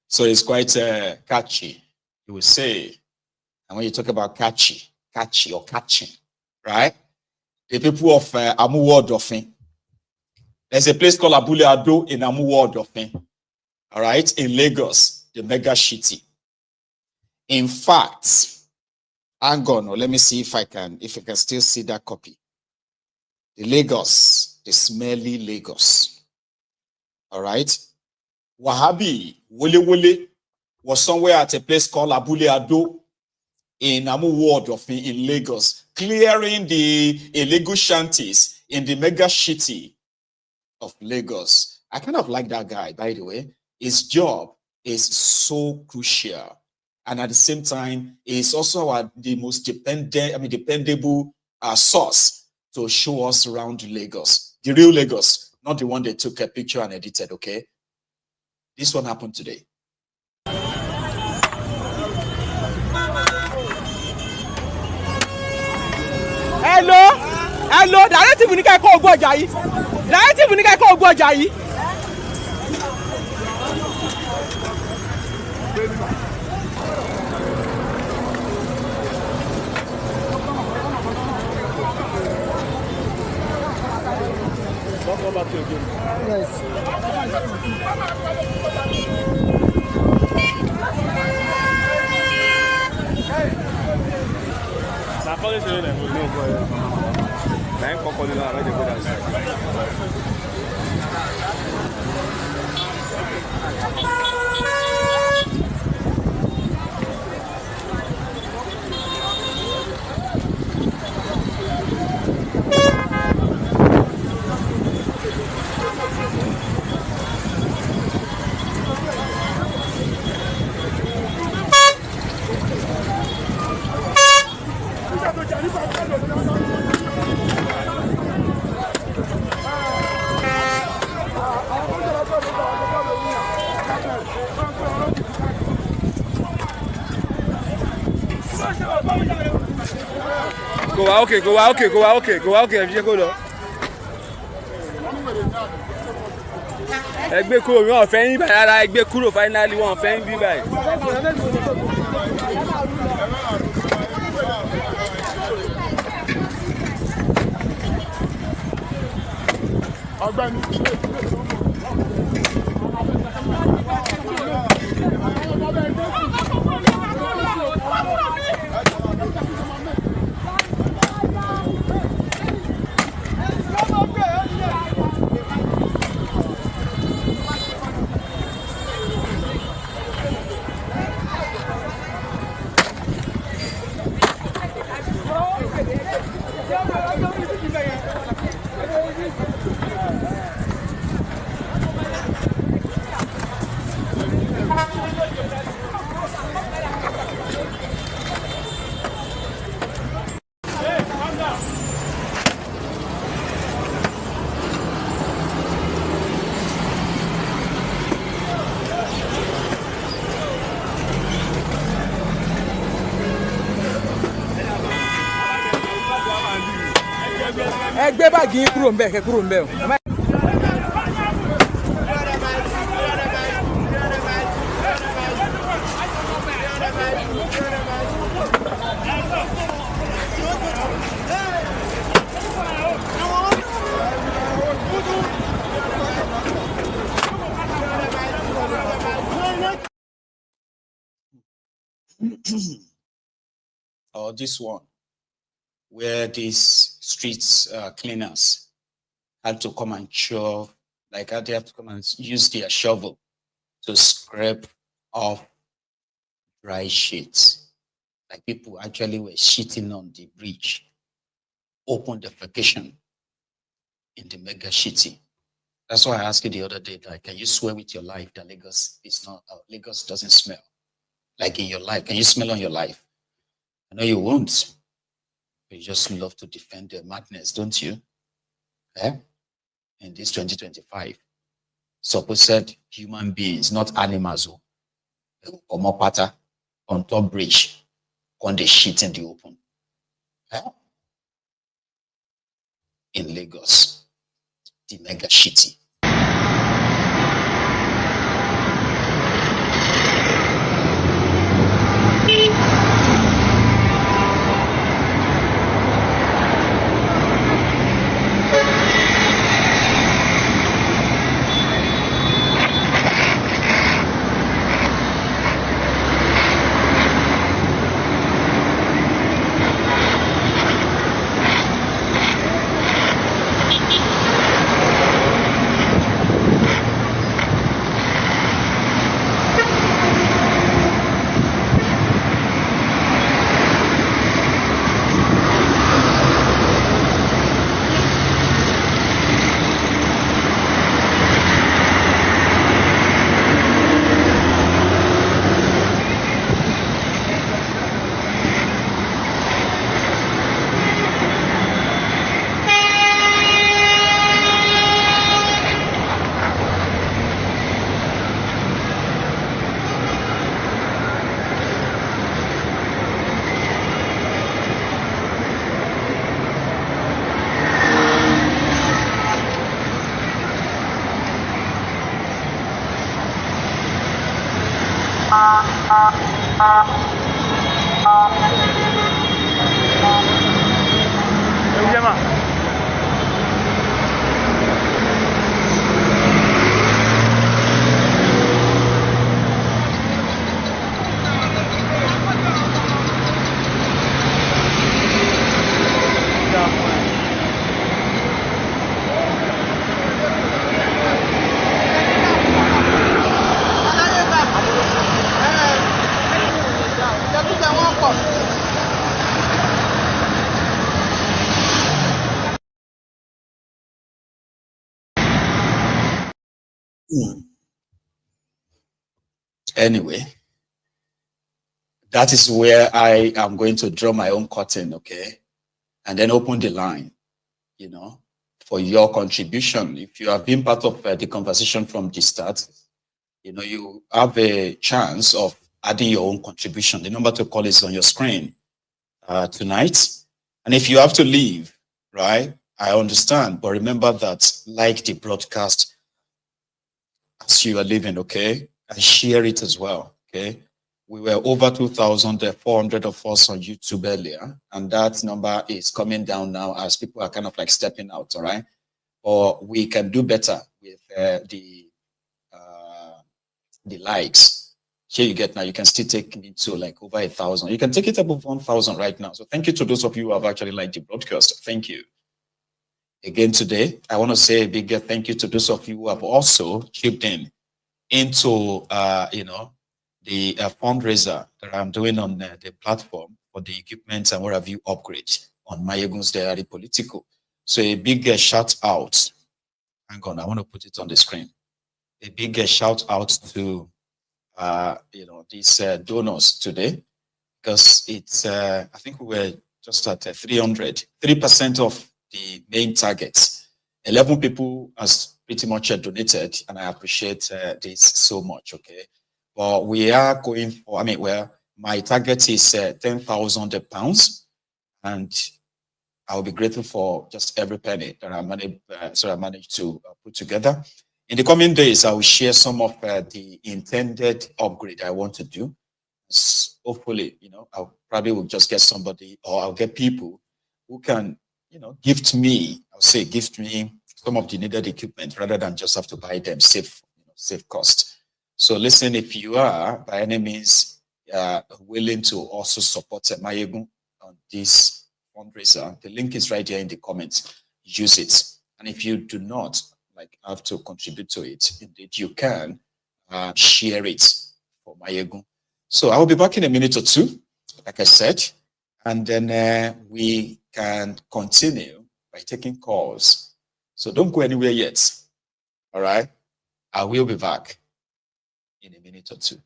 So it's quite catchy, you will say. And when you talk about catchy or catching, right? The people of Amuwo Odofin. There's a place called Abule Ado in Amuwo Odofin. All right, in Lagos, the mega city. In fact, hang on, let me see if I can still see that copy. The Lagos, the smelly Lagos. All right. Wahabi, Wole was somewhere at a place called Abule Ado in Amuwo Odofin in Lagos, clearing the illegal shanties in the mega city of Lagos. I kind of like that guy, by the way. His job is so crucial. And at the same time, it's also the most dependable source to show us around Lagos. The real Lagos, not the one they took a picture and edited, okay? This one happened today. Hello, directive ní ká kó ogun ọjà yìí. Directive ní ká kó ogun ọjà yìí. Yes. Go out, ẹ fi ṣe kó lọ. Ẹgbẹ́ kúrò wọn ò fẹ́ yín báyìí rárá, ẹgbẹ́ kúrò finally wọn ò fẹ́ yín bí báyìí. Ẹgbẹ́ báàgì yín kúrò ńbẹ̀, kẹ́ kúrò ńbẹ̀ o. Or this one, where these streets cleaners had to come and shove, like they have to come and use their shovel to scrape off dry sheets. Like people actually were shitting on the bridge. Open defecation. in the mega city. That's why I asked you the other day, like, can you swear with your life that Lagos is not, Lagos doesn't smell? Like in your life, can you smell on your life? I know you won't, but you just love to defend the madness, don't you? Eh? In this 2025, supposed human beings, not animals, or more pattern on top bridge, on the shit in the open. Eh? In Lagos, the mega city. Anyway, that is where I am going to draw my own curtain, okay? And then open the line, you know, for your contribution. If you have been part of the conversation from the start, you know, you have a chance of adding your own contribution. The number to call is on your screen tonight. And if you have to leave, right, I understand. But remember that, like the broadcast as you are leaving, okay? And share it as well, okay? We were over 2,400 of us on YouTube earlier, and that number is coming down now as people are kind of like stepping out, all right? Or we can do better with the likes. Here you get now, you can still take it to like over 1,000. You can take it above 1,000 right now. So thank you to those of you who have actually liked the broadcast. Thank you. Again today, I want to say a big thank you to those of you who have also chipped in into, you know, the fundraiser that I'm doing on the platform for the equipment and what have you upgrade on Mayegun's Diary Political. So a big shout out. Hang on, I want to put it on the screen. A big shout out to, you know, these donors today, because it's, I think we were just at 3% of the main targets. 11 people has pretty much donated, and I appreciate this so much, okay? But we are going for, I mean, well, my target is £10,000, and I'll be grateful for just every penny that I managed to put together. In the coming days, I will share some of the intended upgrade I want to do. Hopefully, you know, I'll probably will just get somebody, or I'll get people who can, you know, gift me some of the needed equipment rather than just have to buy them save cost. So listen, if you are by any means willing to also support Mayegun on this fundraiser, the link is right here in the comments. Use it. And if you do not have to contribute to it, indeed you can share it for Mayegun. So I will be back in a minute or two, like I said, and then we can continue by taking calls. So don't go anywhere yet. All right? I will be back in a minute or two.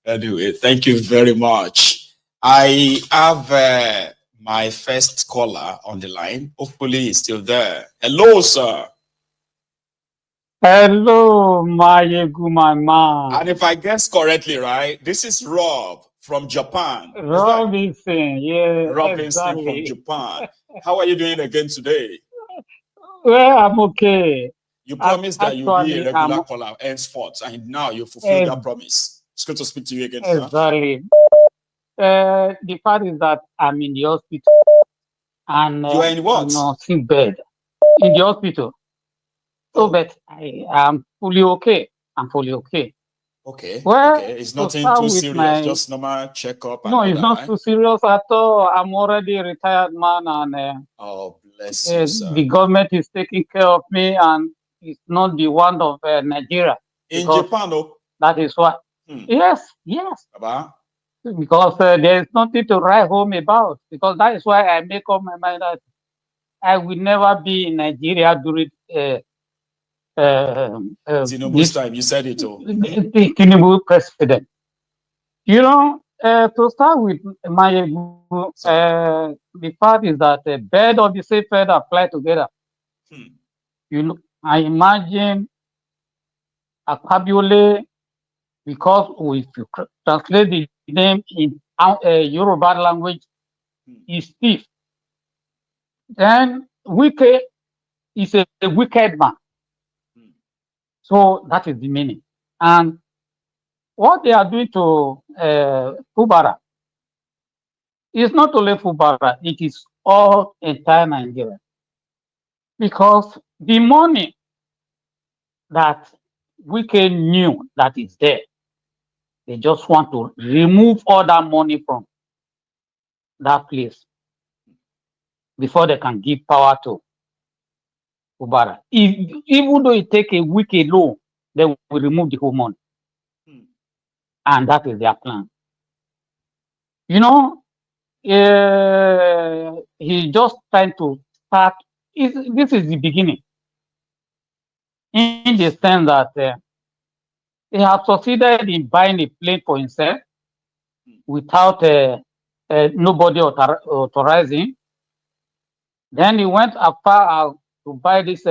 Anyway, thank you very much. I have my first caller on the line. Hopefully he's still there. Hello, sir. Hello, my man. And if I guess correctly, right, this is Rob from Japan. Robinson, yeah, Robinson exactly. from Japan. How are you doing again today? Well, I'm okay. You promised that you'll be a regular I'm, caller henceforth, and now you fulfilled that promise. It's good to speak to you again, sir. Exactly. The fact is that I'm in the hospital. And you are in what? I'm sick bed. In the hospital. So, but I am fully okay. I'm fully okay. Okay. Well, okay. It's nothing too serious. Just normal checkup. No, it's not too serious at all. I'm already a retired man, and oh, bless you, sir. The government is taking care of me, and it's not the one of Nigeria. In Japan, though. That is why. Yes. Baba? Because there is nothing to write home about. Because that is why I make up my mind that I will never be in Nigeria during Tinubu's time. You said it all. The Tinubu president. You know, to start with, the fact is that the bed of the safe bed apply together. You know, I imagine a Akabule, because if you translate the name in Yoruba language, is thief. Then Wike is a wicked man. So that is the meaning. And what they are doing to Fubara is not only Fubara, it is all entire Nigeria. Because the money that Wike knew that is there, they just want to remove all that money from that place before they can give power to Fubara. Even though it take a week alone, they will remove the whole money. And that is their plan. You know, he's just trying to start. This is the beginning. In the sense that he has succeeded in buying a plane for himself without nobody authorizing. Then he went as far as to buy this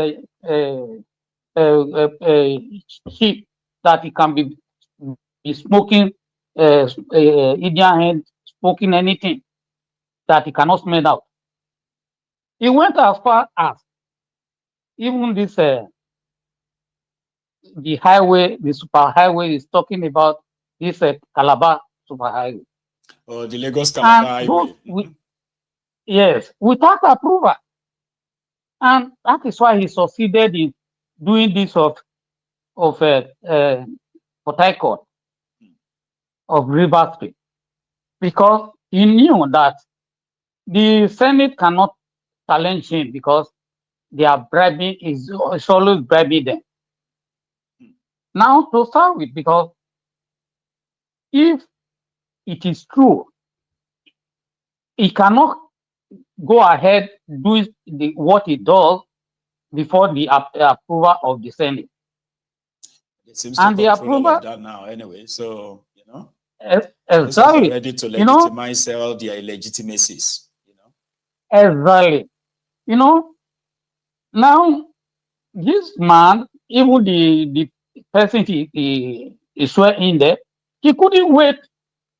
ship that he can be smoking Indian hand, smoking anything that he cannot smell out. He went as far as even this the highway, the super highway is talking about this Calabar super highway. Or the Lagos Calabar highway. Yes, without approval. And that is why he succeeded in doing this of Port Harcourt, of River State, because he knew that the Senate cannot challenge him because they are bribing, is always bribing them. Now to start with, because if it is true, he cannot go ahead do what he does before the approval of the Senate. It seems to control all of that now anyway. So, you know, exactly. Ready to legitimize all their illegitimacies. You know, exactly. You know, now this man, even the person he swear in there, he couldn't wait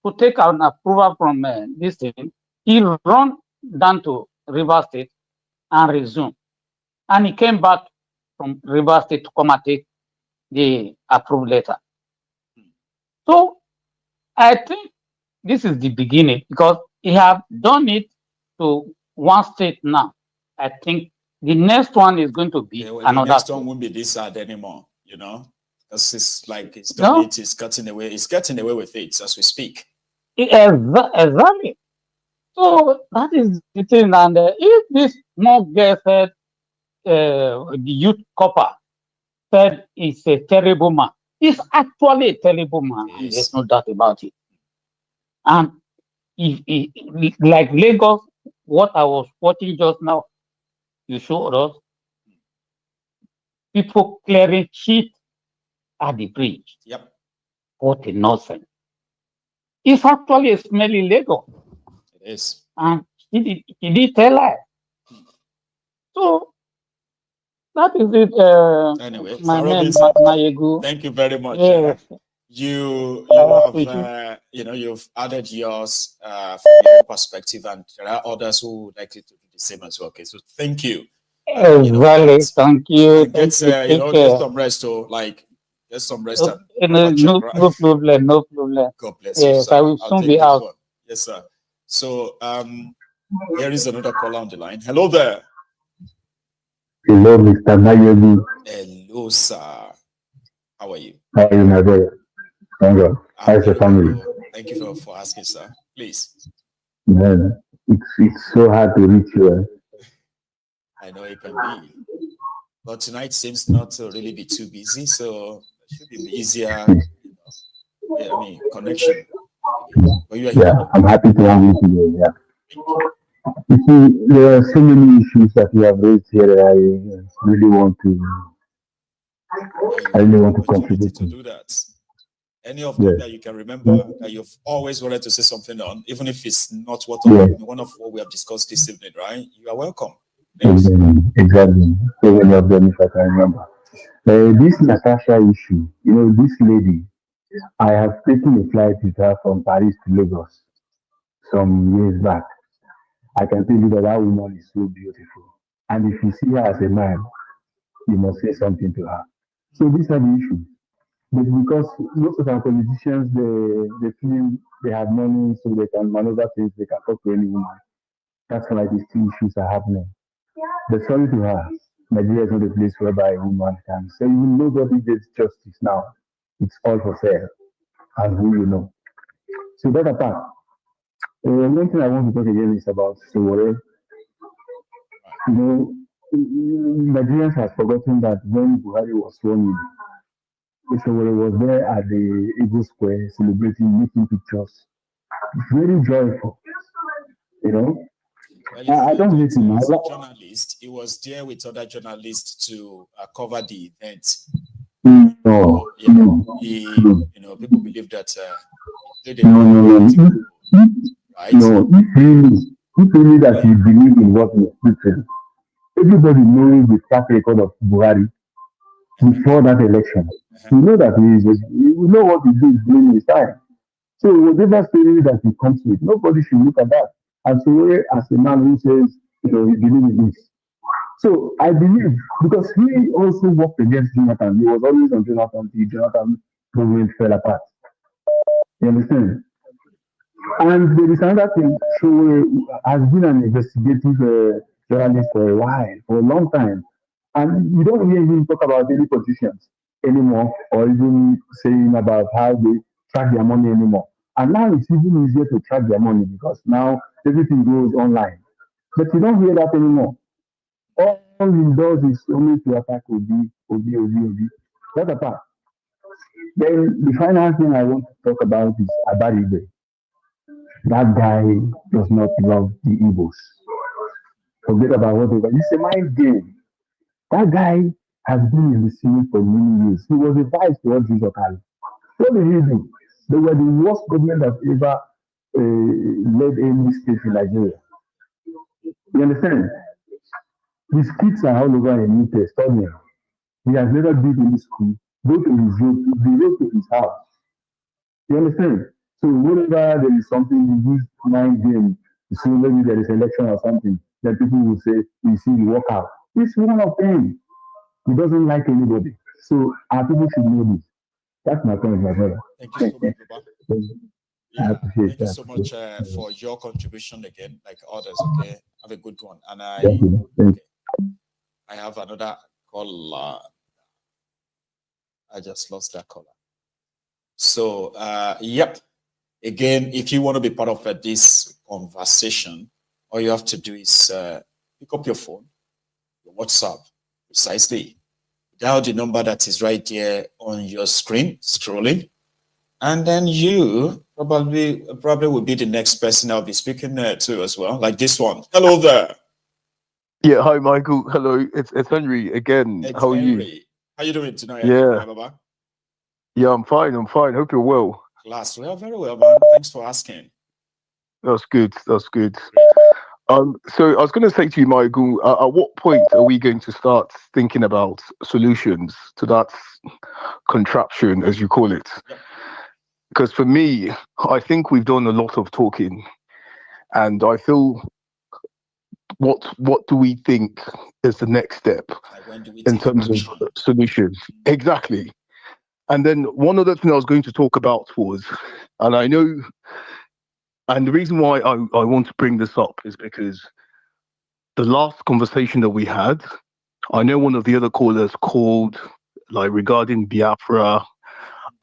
to take an approval from this thing. He run down to River State and resume, and he came back from River State to come and take the approved letter. So I think this is the beginning, because he have done it to one state now. I think the next one is going to be another. The next one won't be this sad anymore, you know, because it's like it's done it, it's getting away with it as we speak. Exactly. So that is the thing. And if this small girl said, the youth copper said it's a terrible man, it's actually a terrible man. Yes. There's no doubt about it. And if like Lagos, what I was watching just now, you showed us people clearing shit at the bridge. Yep. What a nonsense. It's actually a smelly Lagos. It is. And he did tell us. So that is it. Anyway, my man, thank you very much. Yes. You have you've added yours from your perspective, and there are others who would like to do the same as well. Okay, so thank you. Thank you. Get some rest. So get some rest. No problem. God bless you. Yes, Sir. I will soon be out. Yes, sir. So here is another caller on the line. Hello there. Hello, Mr. Nayobi. Hello, sir. How are you? How are you, my brother? Thank God. How's the family? Thank you for asking, sir. Please. Man, it's so hard to reach you. I know it can be. But tonight seems not to really be too busy, so it should be easier, connection. Yeah, I'm happy to have you today. Yeah. You see, there are so many issues that you have raised here that I really want to contribute to do that. Any of them that you can remember that you've always wanted to say something on, even if it's not one of what we have discussed this evening, right? You are welcome. Exactly. So many of them, if I can remember. This Natasha issue, this lady, I have taken a flight with her from Paris to Lagos some years back. I can tell you that woman is so beautiful. And if you see her as a man, you must say something to her. So these are the issues. But because most of our politicians, they feel they have money, so they can maneuver things, they can talk to any woman. That's why these two issues are happening. But sorry to her, Nigeria is not a place whereby a woman can say, nobody gets justice now. It's all for sale, as we know. So that apart, one thing I want to talk again is about Sowore. Nigerians have forgotten that when Buhari was sworn in, Sowore was there at the Eagle Square celebrating, making pictures. Very joyful, Well, I don't hate him. As a journalist, he was there with other journalists to cover the event. No. People believe that right? No, if really that you believe in what you're preaching, everybody knows the track record of Buhari before that election. We know that we know what he did during his time. So whatever story that he comes with, nobody should look at that. And so as a man who says, he believes in this. So I believe because he also worked against Jonathan, he was always on Jonathan till Jonathan movement fell apart. You understand? And there is another thing. So has been an investigative journalist for a while, for a long time, and you don't hear him talk about any politicians anymore, or even saying about how they track their money anymore. And now it's even easier to track their money because now everything goes online. But you don't hear that anymore. All he does is only to attack Obi. That apart. Then the final thing I want to talk about is Abaribe. That guy does not love the Igbos. Forget about whatever. It's a mind game. That guy has been in the Senate for many years. He was a vice to all these Okali. What did he do? They were the worst government that ever led any state in Nigeria. You understand? His kids are all over in UK studying. He has never been in school. Go to his road, the road to his house. You understand? So whenever there is something, you use mind game. So maybe there is election or something, then people will say, you see, you walk out. It's one of them. He doesn't like anybody. So our people should know this. That's my point, my brother. Thank you so much, Baba. I appreciate Thank you that. so much for your contribution again, like others. Okay, have a good one. And I have another caller. I just lost that caller. So, yep. Again, if you want to be part of this conversation, all you have to do is pick up your phone, your WhatsApp, precisely. Dial the number that is right there on your screen, scrolling. And then you probably will be the next person I'll be speaking to as well, like this one. Hello there. Yeah, hi Michael. Hello, it's Henry again. It's How are Henry. you? How you doing tonight? Yeah. Baba? Yeah, I'm fine. Hope you're well. Class, well, very well, man. Thanks for asking. That's good. So I was going to say to you, Michael, at what point are we going to start thinking about solutions to that contraption, as you call it? Because for me, I think we've done a lot of talking, and I feel, what do we think is the next step in terms of solutions? Exactly. And then one other thing I was going to talk about was, and I know, and the reason why I want to bring this up is because the last conversation that we had, I know one of the other callers called, like, regarding Biafra,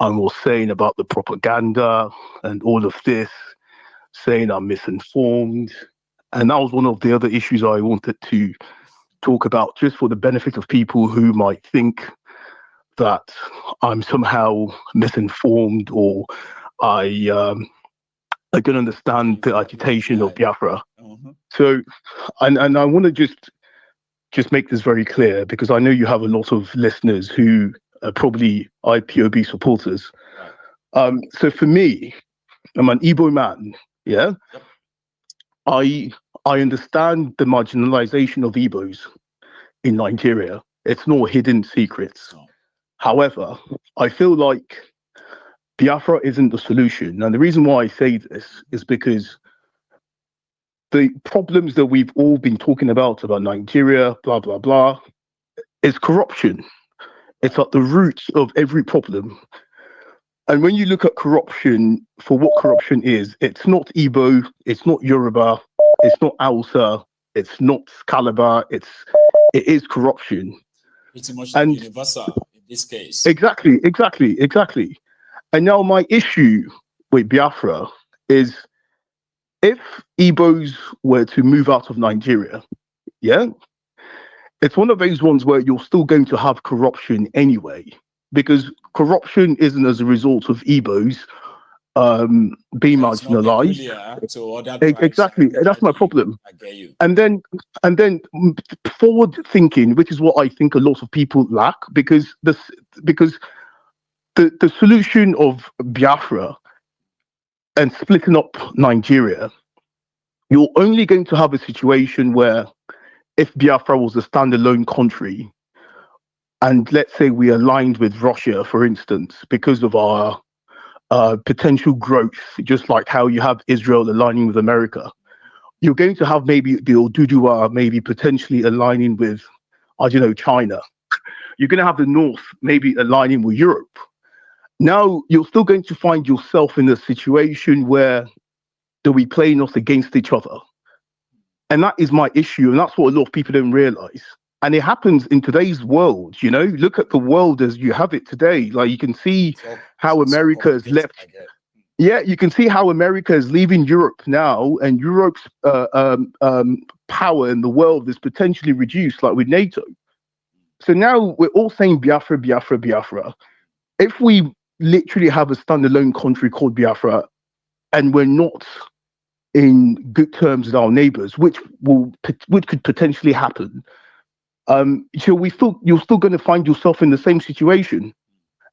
and was saying about the propaganda and all of this, saying I'm misinformed. And that was one of the other issues I wanted to talk about, just for the benefit of people who might think that I'm somehow misinformed, or I don't understand the agitation of Biafra. So, and I want to just make this very clear, because I know you have a lot of listeners who are probably IPOB supporters. So for me, I'm an Igbo man. Yeah, I understand the marginalization of Igbos in Nigeria. It's no hidden secrets. However, I feel like Biafra isn't the solution. And the reason why I say this is because the problems that we've all been talking about Nigeria, blah, blah, blah, is corruption. It's at the root of every problem. And when you look at corruption, for what corruption is, it's not Igbo, it's not Yoruba, it's not Hausa, it's not Calabar, it is corruption. Pretty much universal in this case. Exactly. And now my issue with Biafra is, if Igbos were to move out of Nigeria, yeah, it's one of those ones where you're still going to have corruption anyway, because corruption isn't as a result of Igbos being marginalized. Exactly, that's my problem. I get you. And then forward thinking, which is what I think a lot of people lack, because the solution of Biafra and splitting up Nigeria, you're only going to have a situation where, if Biafra was a standalone country, and let's say we aligned with Russia, for instance, because of our potential growth, just like how you have Israel aligning with America, you're going to have maybe the Oduduwa maybe potentially aligning with, I don't know, China. You're going to have the North maybe aligning with Europe. Now you're still going to find yourself in a situation where they'll be playing us against each other. And that is my issue. And that's what a lot of people don't realize. And it happens in today's world, you know, look at the world as you have it today. Like you can see how America has left. Yeah, you can see how America is leaving Europe now, and Europe's power in the world is potentially reduced, like with NATO. So now we're all saying Biafra, Biafra, Biafra. If we literally have a standalone country called Biafra, and we're not in good terms with our neighbors, which could potentially happen, so you're still going to find yourself in the same situation,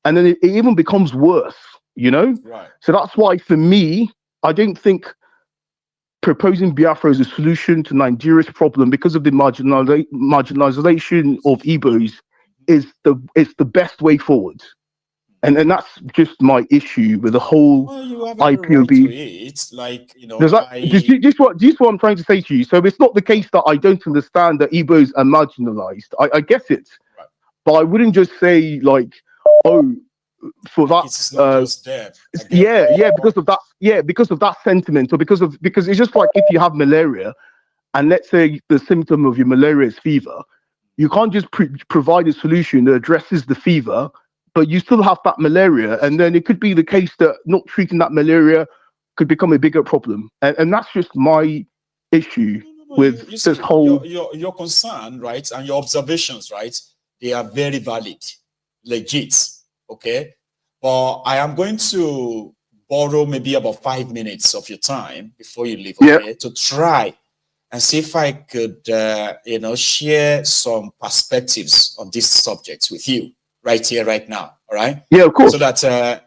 and then it even becomes worse, you know. Right. So that's why, for me, I don't think proposing Biafra as a solution to Nigeria's problem because of the marginalization of Igbos is the best way forward. And that's just my issue with the whole You have IPOB. Right to it. Like, you know, This is what I'm trying to say to you. So it's not the case that I don't understand that Igbos are marginalized. I get it, right. But I wouldn't just say like, oh, for that. It's not just there. Because of that sentiment, or because it's just like if you have malaria, and let's say the symptom of your malaria is fever, you can't just provide a solution that addresses the fever, but you still have that malaria, and then it could be the case that not treating that malaria could become a bigger problem, and that's just my issue with this whole. Your concern, right, and your observations, right, they are very valid, legit, okay. But I am going to borrow maybe about 5 minutes of your time before you leave, okay, to try and see if I could, you know, share some perspectives on this subject with you right here, right now. All right. Yeah, of course. So that, for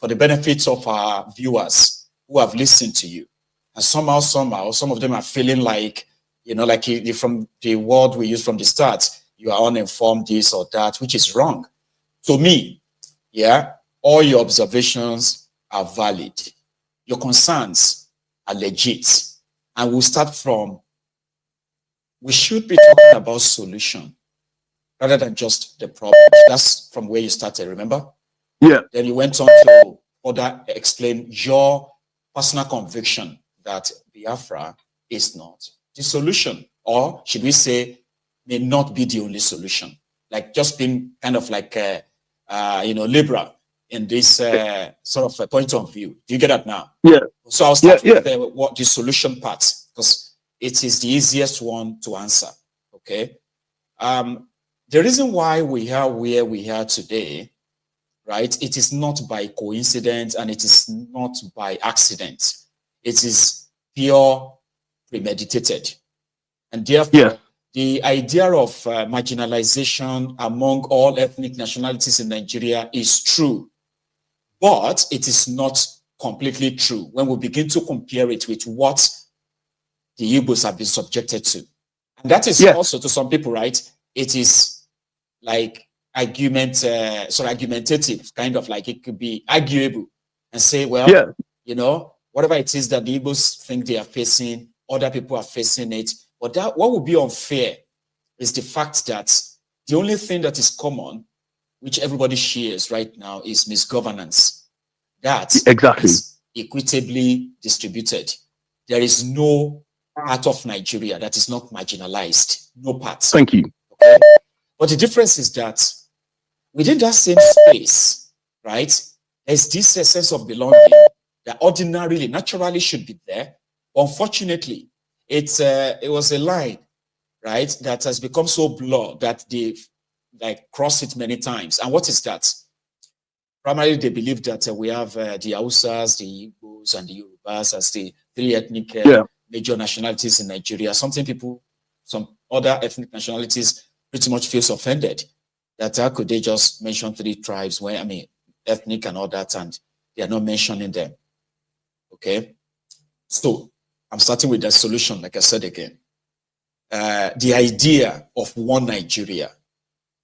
the benefit of our viewers who have listened to you, and somehow, some of them are feeling like, you know, like from the word we use from the start, you are uninformed, this or that, which is wrong. To me, yeah, all your observations are valid. Your concerns are legit. And we'll start from, we should be talking about solution rather than just the problem. That's from where you started, remember? Yeah. Then you went on to further explain your personal conviction that Biafra is not the solution, or should we say, may not be the only solution. Like just being kind of like, liberal in this sort of a point of view. Do you get that now? Yeah. So I'll start with the solution part, because it is the easiest one to answer. Okay. The reason why we are where we are today, right? It is not by coincidence, and it is not by accident. It is pure premeditated, and therefore the idea of marginalization among all ethnic nationalities in Nigeria is true, but it is not completely true when we begin to compare it with what the Igbos have been subjected to. And that is also, to some people, right, it is like argumentative, kind of like it could be arguable and say, well, you know, whatever it is that the Igbos think they are facing, other people are facing it. But that what would be unfair is the fact that the only thing that is common, which everybody shares right now, is misgovernance. That is equitably distributed. There is no part of Nigeria that is not marginalized. No part. Thank you. Okay? But the difference is that within that same space, right, there's this sense of belonging that ordinarily, naturally should be there. Unfortunately, it was a line, right, that has become so blurred that they like cross it many times. And what is that? Primarily, they believe that we have the Hausas, the Igbos, and the Yorubas as the three ethnic major nationalities in Nigeria. Some other ethnic nationalities pretty much feels offended that how could they just mention three tribes where, ethnic and all that, and they are not mentioning them. Okay, so I'm starting with the solution, like I said again. The idea of one Nigeria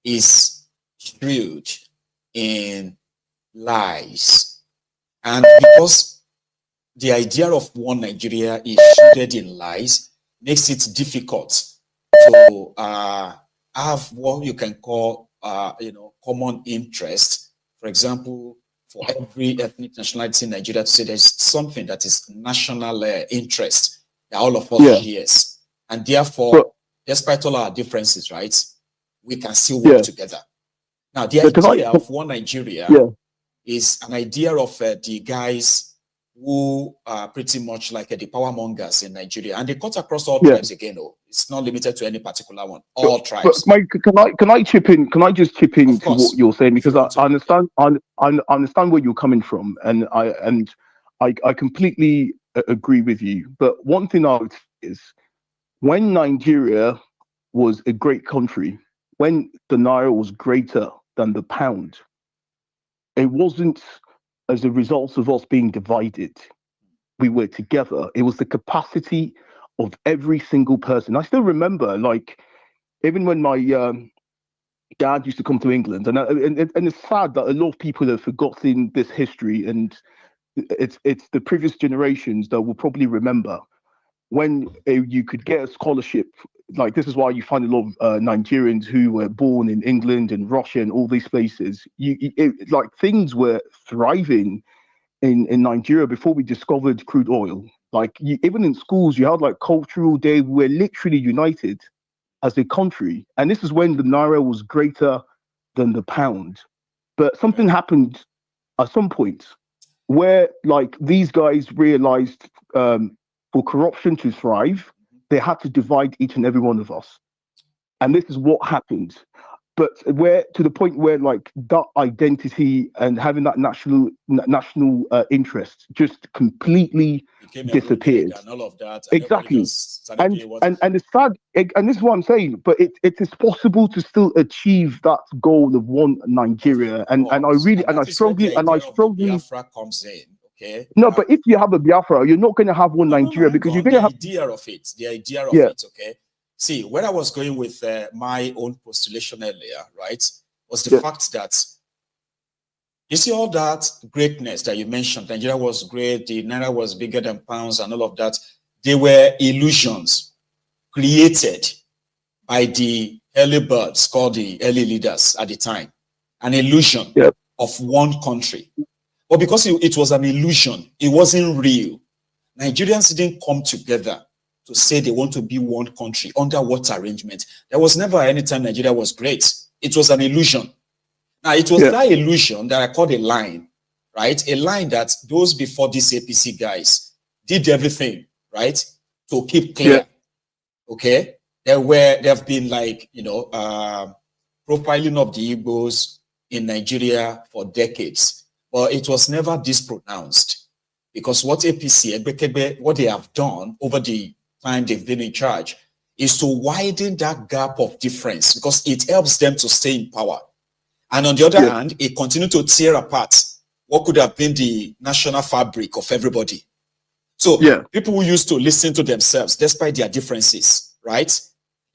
is huge in lies. And because the idea of one Nigeria is shrouded in lies, makes it difficult to have what you can call, common interest. For example, for every ethnic nationality in Nigeria to say there's something that is national interest that all of us shares. And therefore, despite all our differences, right, we can still work together. Now, the idea of one Nigeria is an idea of the guys who are pretty much like the power mongers in Nigeria, and they cut across all tribes again. Oh, it's not limited to any particular one. All tribes. But Mike, can I chip in? Can I just chip in to what you're saying, because I understand. I understand where you're coming from, and I completely agree with you. But one thing I would say is, when Nigeria was a great country, when the naira was greater than the pound, it wasn't as a result of us being divided. We were together. It was the capacity of every single person. I still remember, like, even when my dad used to come to England, and it's sad that a lot of people have forgotten this history, and it's the previous generations that will probably remember when you could get a scholarship. Like, this is why you find a lot of Nigerians who were born in England and Russia and all these places. Like, things were thriving in Nigeria before we discovered crude oil. Like, even in schools, you had like cultural day. We were literally united as a country. And this is when the naira was greater than the pound. But something happened at some point where, like, these guys realized for corruption to thrive, they had to divide each and every one of us. And this is what happened. But where, to the point where, like, that identity and having that national interest just completely disappeared. And all of that. Exactly. And it's sad, and this is what I'm saying, but it is possible to still achieve that goal of one Nigeria. And I strongly Biafra comes in. Okay. No, but if you have a Biafra, you're not going to have one Nigeria, because you're going to have the idea of it. Okay. See, where I was going with my own postulation earlier, right, was the fact that you see all that greatness that you mentioned. Nigeria was great. The naira was bigger than pounds, and all of that. They were illusions created by the early birds, called the early leaders at the time. An illusion of one country. But because it was an illusion, it wasn't real. Nigerians didn't come together to say they want to be one country under what arrangement. There was never any time Nigeria was great. It was an illusion. Now, it was that illusion that I called a line, right? A line that those before these APC guys did everything, right, to keep clear. Okay? There have been, like, profiling of the Igbos in Nigeria for decades. But it was never this pronounced, because what APC, what they have done over the time they've been in charge is to widen that gap of difference, because it helps them to stay in power. And on the other hand, it continued to tear apart what could have been the national fabric of everybody. So people who used to listen to themselves despite their differences, right?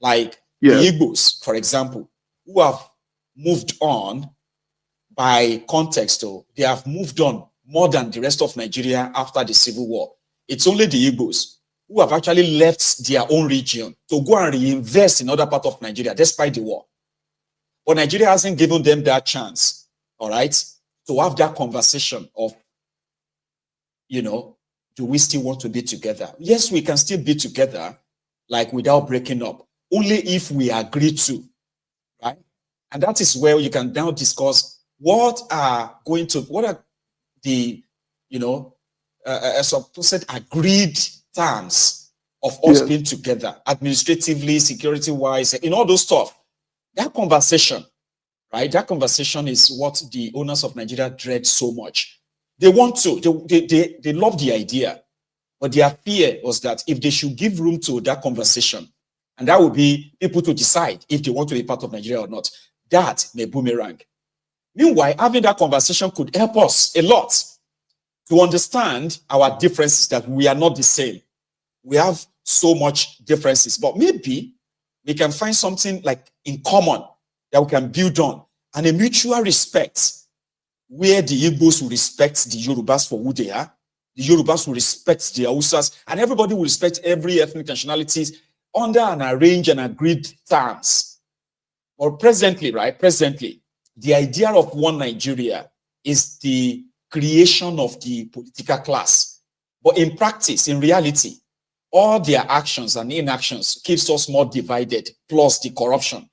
Like the Igbos, for example, who have moved on by context, they have moved on more than the rest of Nigeria after the Civil War. It's only the Igbos who have actually left their own region to go and reinvest in other parts of Nigeria despite the war. But Nigeria hasn't given them that chance, all right, to have that conversation of, do we still want to be together? Yes, we can still be together, like, without breaking up, only if we agree to, right? And that is where you can now discuss what are the, supposed agreed terms of us being together, administratively, security-wise, in all those stuff. That conversation, right? That conversation is what the owners of Nigeria dread so much. They want to, they love the idea, but their fear was that if they should give room to that conversation, and that would be people to decide if they want to be part of Nigeria or not, that may boomerang. Meanwhile, having that conversation could help us a lot to understand our differences, that we are not the same. We have so much differences, but maybe we can find something like in common that we can build on, and a mutual respect where the Igbos will respect the Yorubas for who they are, The Yorubas will respect the Hausas, and everybody will respect every ethnic nationalities under an arranged and agreed terms. Or presently, right? Presently, the idea of one Nigeria is the creation of the political class. But in practice, in reality, all their actions and inactions keeps us more divided, plus the corruption.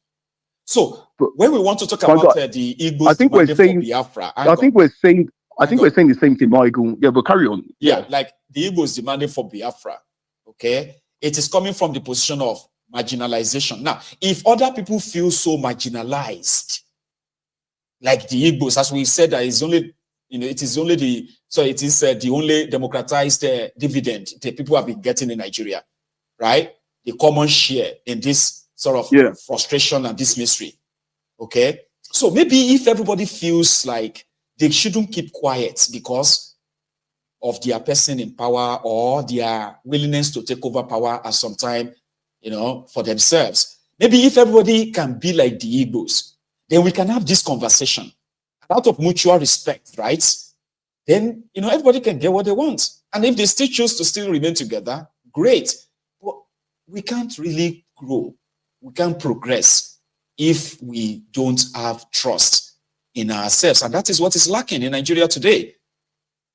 So when we want to talk about the Igbos, I think we're saying, Biafra, I think we're saying the same thing, Michael. Yeah, but carry on. Yeah, like the Igbos demanding for Biafra. Okay, it is coming from the position of marginalization. Now, if other people feel so marginalized, like the Igbos, as we said, that is only, it is only the only democratized dividend that people have been getting in Nigeria, right? The common share in this sort of frustration and this misery. Okay, so maybe if everybody feels like they shouldn't keep quiet because of their person in power or their willingness to take over power at some time, for themselves. Maybe if everybody can be like the Igbos, then we can have this conversation out of mutual respect, right? Then, everybody can get what they want. And if they still choose to still remain together, great. But we can't really grow. We can't progress if we don't have trust in ourselves. And that is what is lacking in Nigeria today.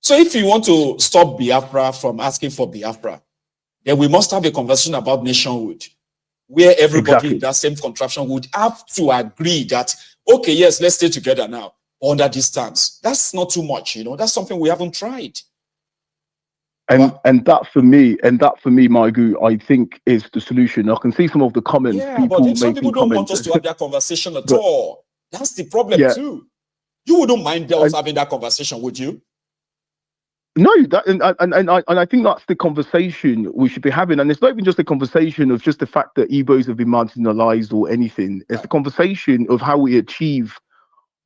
So if you want to stop Biafra from asking for Biafra, then we must have a conversation about nationhood, where everybody in that same contraption would have to agree that, okay, yes, let's stay together now under these terms. That's not too much, that's something we haven't tried. And that for me, Maigu, I think is the solution. I can see some of the comments. Yeah, but some people don't want us to have that conversation at all. That's the problem too. You wouldn't mind us having that conversation, would you? No, and I think that's the conversation we should be having. And it's not even just a conversation of just the fact that Igbos have been marginalized or anything. It's the conversation of how we achieve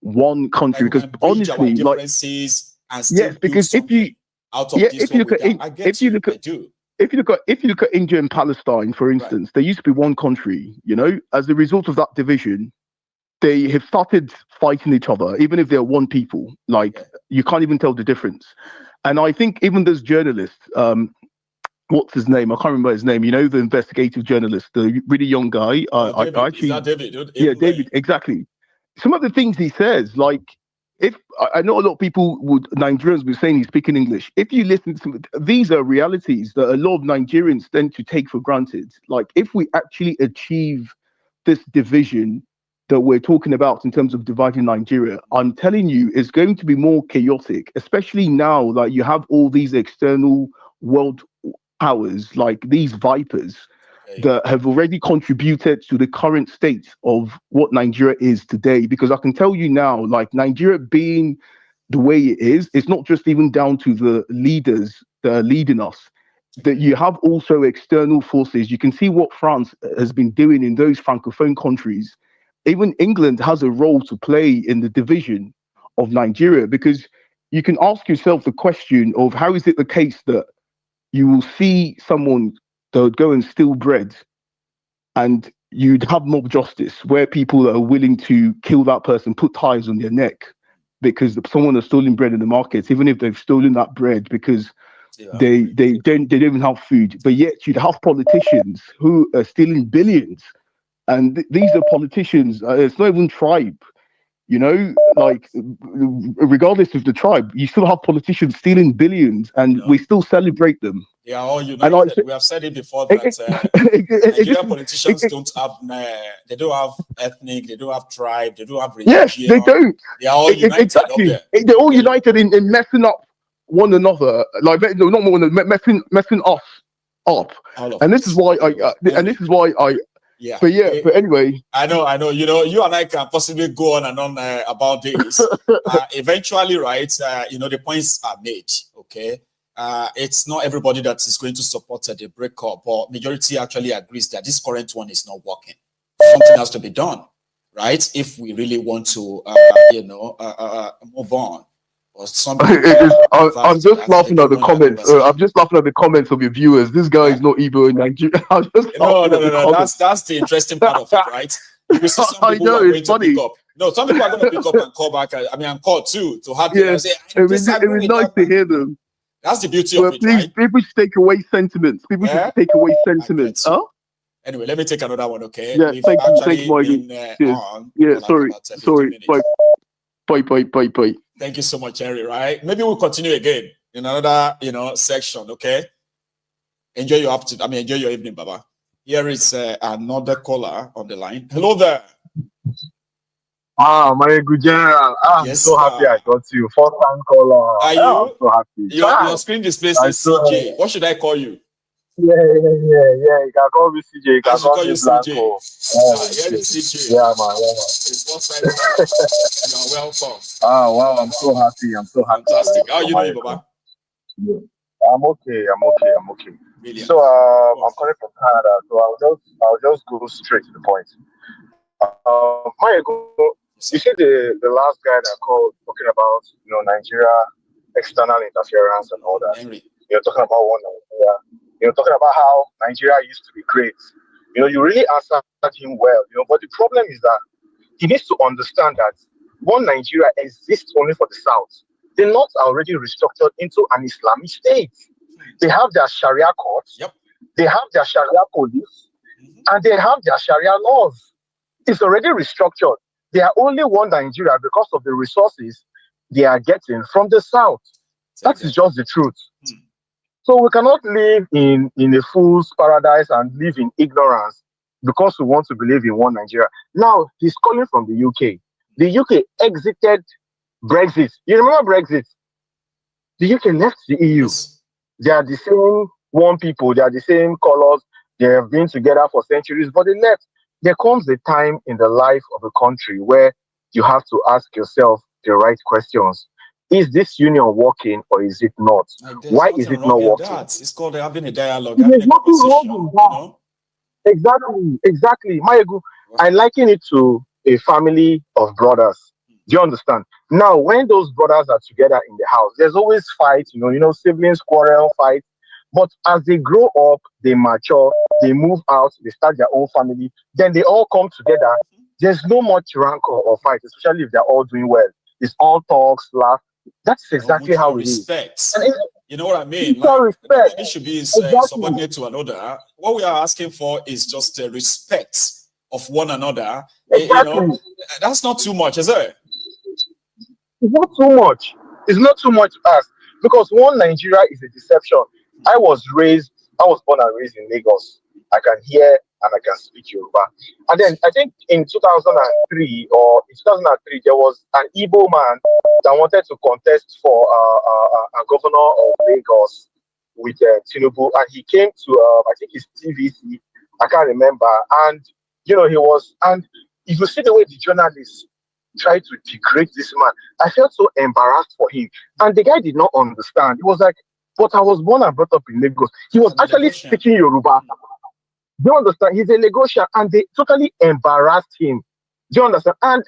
one country. Because honestly, because if you look at India and Palestine, for instance, there used to be one country. As a result of that division, they have started fighting each other, even if they're one people. You can't even tell the difference. And I think even those journalists, what's his name? I can't remember his name. The investigative journalist, the really young guy. David. Is that David? David, exactly. Some of the things he says, if I know a lot of people Nigerians would be saying he's speaking English. If you listen to these are realities that a lot of Nigerians tend to take for granted. If we actually achieve this division that we're talking about in terms of dividing Nigeria, I'm telling you, it's going to be more chaotic, especially now that you have all these external world powers, like these vipers, that have already contributed to the current state of what Nigeria is today. Because I can tell you now, Nigeria being the way it is, it's not just even down to the leaders that are leading us, that you have also external forces. You can see what France has been doing in those Francophone countries. Even England has a role to play in the division of Nigeria, because you can ask yourself the question of how is it the case that you will see someone that would go and steal bread and you'd have mob justice where people are willing to kill that person, put ties on their neck because someone has stolen bread in the markets, even if they've stolen that bread because they don't even have food. But yet you'd have politicians who are stealing billions. And these are politicians, it's not even tribe, regardless of the tribe, you still have politicians stealing billions and we still celebrate them. They are all united. We have said it before that Nigerian politicians don't have ethnic, they don't have tribe, they don't have religion. Yes, they don't. They are all united. Exactly. They're all united in messing up one another, messing us up. And this is why but anyway, I know. You and I can possibly go on and on about this. Eventually, right? The points are made. Okay, it's not everybody that is going to support the breakup, but majority actually agrees that this current one is not working. Something has to be done, right? If we really want to, move on. I'm just laughing at the comments. I'm just laughing at the comments of your viewers. This guy is not Igbo in Nigeria. No. That's the interesting part of it, right? Because some people are going to pick up. No, some people are going to pick up and call back. And call too to have it was nice to hear them. That's the beauty of it, please, right? people should take away sentiments. People should take away sentiments. Huh? Anyway, let me take another one, okay? Yeah, We've thank you, actually Morgan. been on Yeah, for like sorry, about 15 minutes. Bye. Thank you so much, Henry, right? Maybe we'll continue again in another, section, okay? Enjoy your afternoon. Enjoy your evening, Baba. Here is another caller on the line. Hello there. My good general. I'm Yes, so happy I got you. First time caller. Are you? I'm so happy. Your screen displays says CJ. What should I call you? Yeah. You can call me CJ. You can call me Blanco. Here is CJ. Yeah, man. It's first time caller. You are welcome. Wow. I'm so happy. Fantastic. How are you doing, Baba? Yeah. I'm okay. Brilliant. So I'm calling from Canada. So I'll just go straight to the point. You see the last guy that called talking about Nigeria external interference and all that. Henry. You're talking about one Nigeria. You're talking about how Nigeria used to be great. You really answered him well. But the problem is that he needs to understand that one Nigeria exists only for the South. The North are already restructured into an Islamic state. They have their Sharia courts. Yep. They have their Sharia police, and they have their Sharia laws. It's already restructured. They are only one Nigeria because of the resources they are getting from the South. That is just the truth. So we cannot live in a fool's paradise and live in ignorance because we want to believe in one Nigeria. Now, he's calling from the UK. The UK exited Brexit. You remember Brexit? The UK left the EU. Yes. They are the same one people. They are the same colors. They have been together for centuries, but they left. There comes a time in the life of a country where you have to ask yourself the right questions. Is this union working or is it not? Why is it not working? It's called having a dialogue. There's nothing wrong with that. Exactly. Mayegu, I liken it to a family of brothers. Do you understand? Now, when those brothers are together in the house, there's always fight, siblings quarrel, fight. But as they grow up, they mature, they move out, they start their own family, then they all come together. There's no much rancor or fight, especially if they're all doing well. It's all talks, laugh. That's exactly how it is. You know what I mean? Respect. It should be subordinate to another. What we are asking for is just respect of one another. Exactly. That's not too much, is it? It's not too much. It's not too much to ask because one Nigeria is a deception. I was born and raised in Lagos. I can hear and I can speak Yoruba. And then I think in 2003 there was an Igbo man that wanted to contest for a governor of Lagos with Tinubu, and he came to I think it's TVC. I can't remember. And and if you see the way the journalists tried to degrade this man, I felt so embarrassed for him. And the guy did not understand. He was like, but I was born and brought up in Lagos. He was actually speaking Yoruba. Do you understand? He's a Lagosian, and they totally embarrassed him. Do you understand? And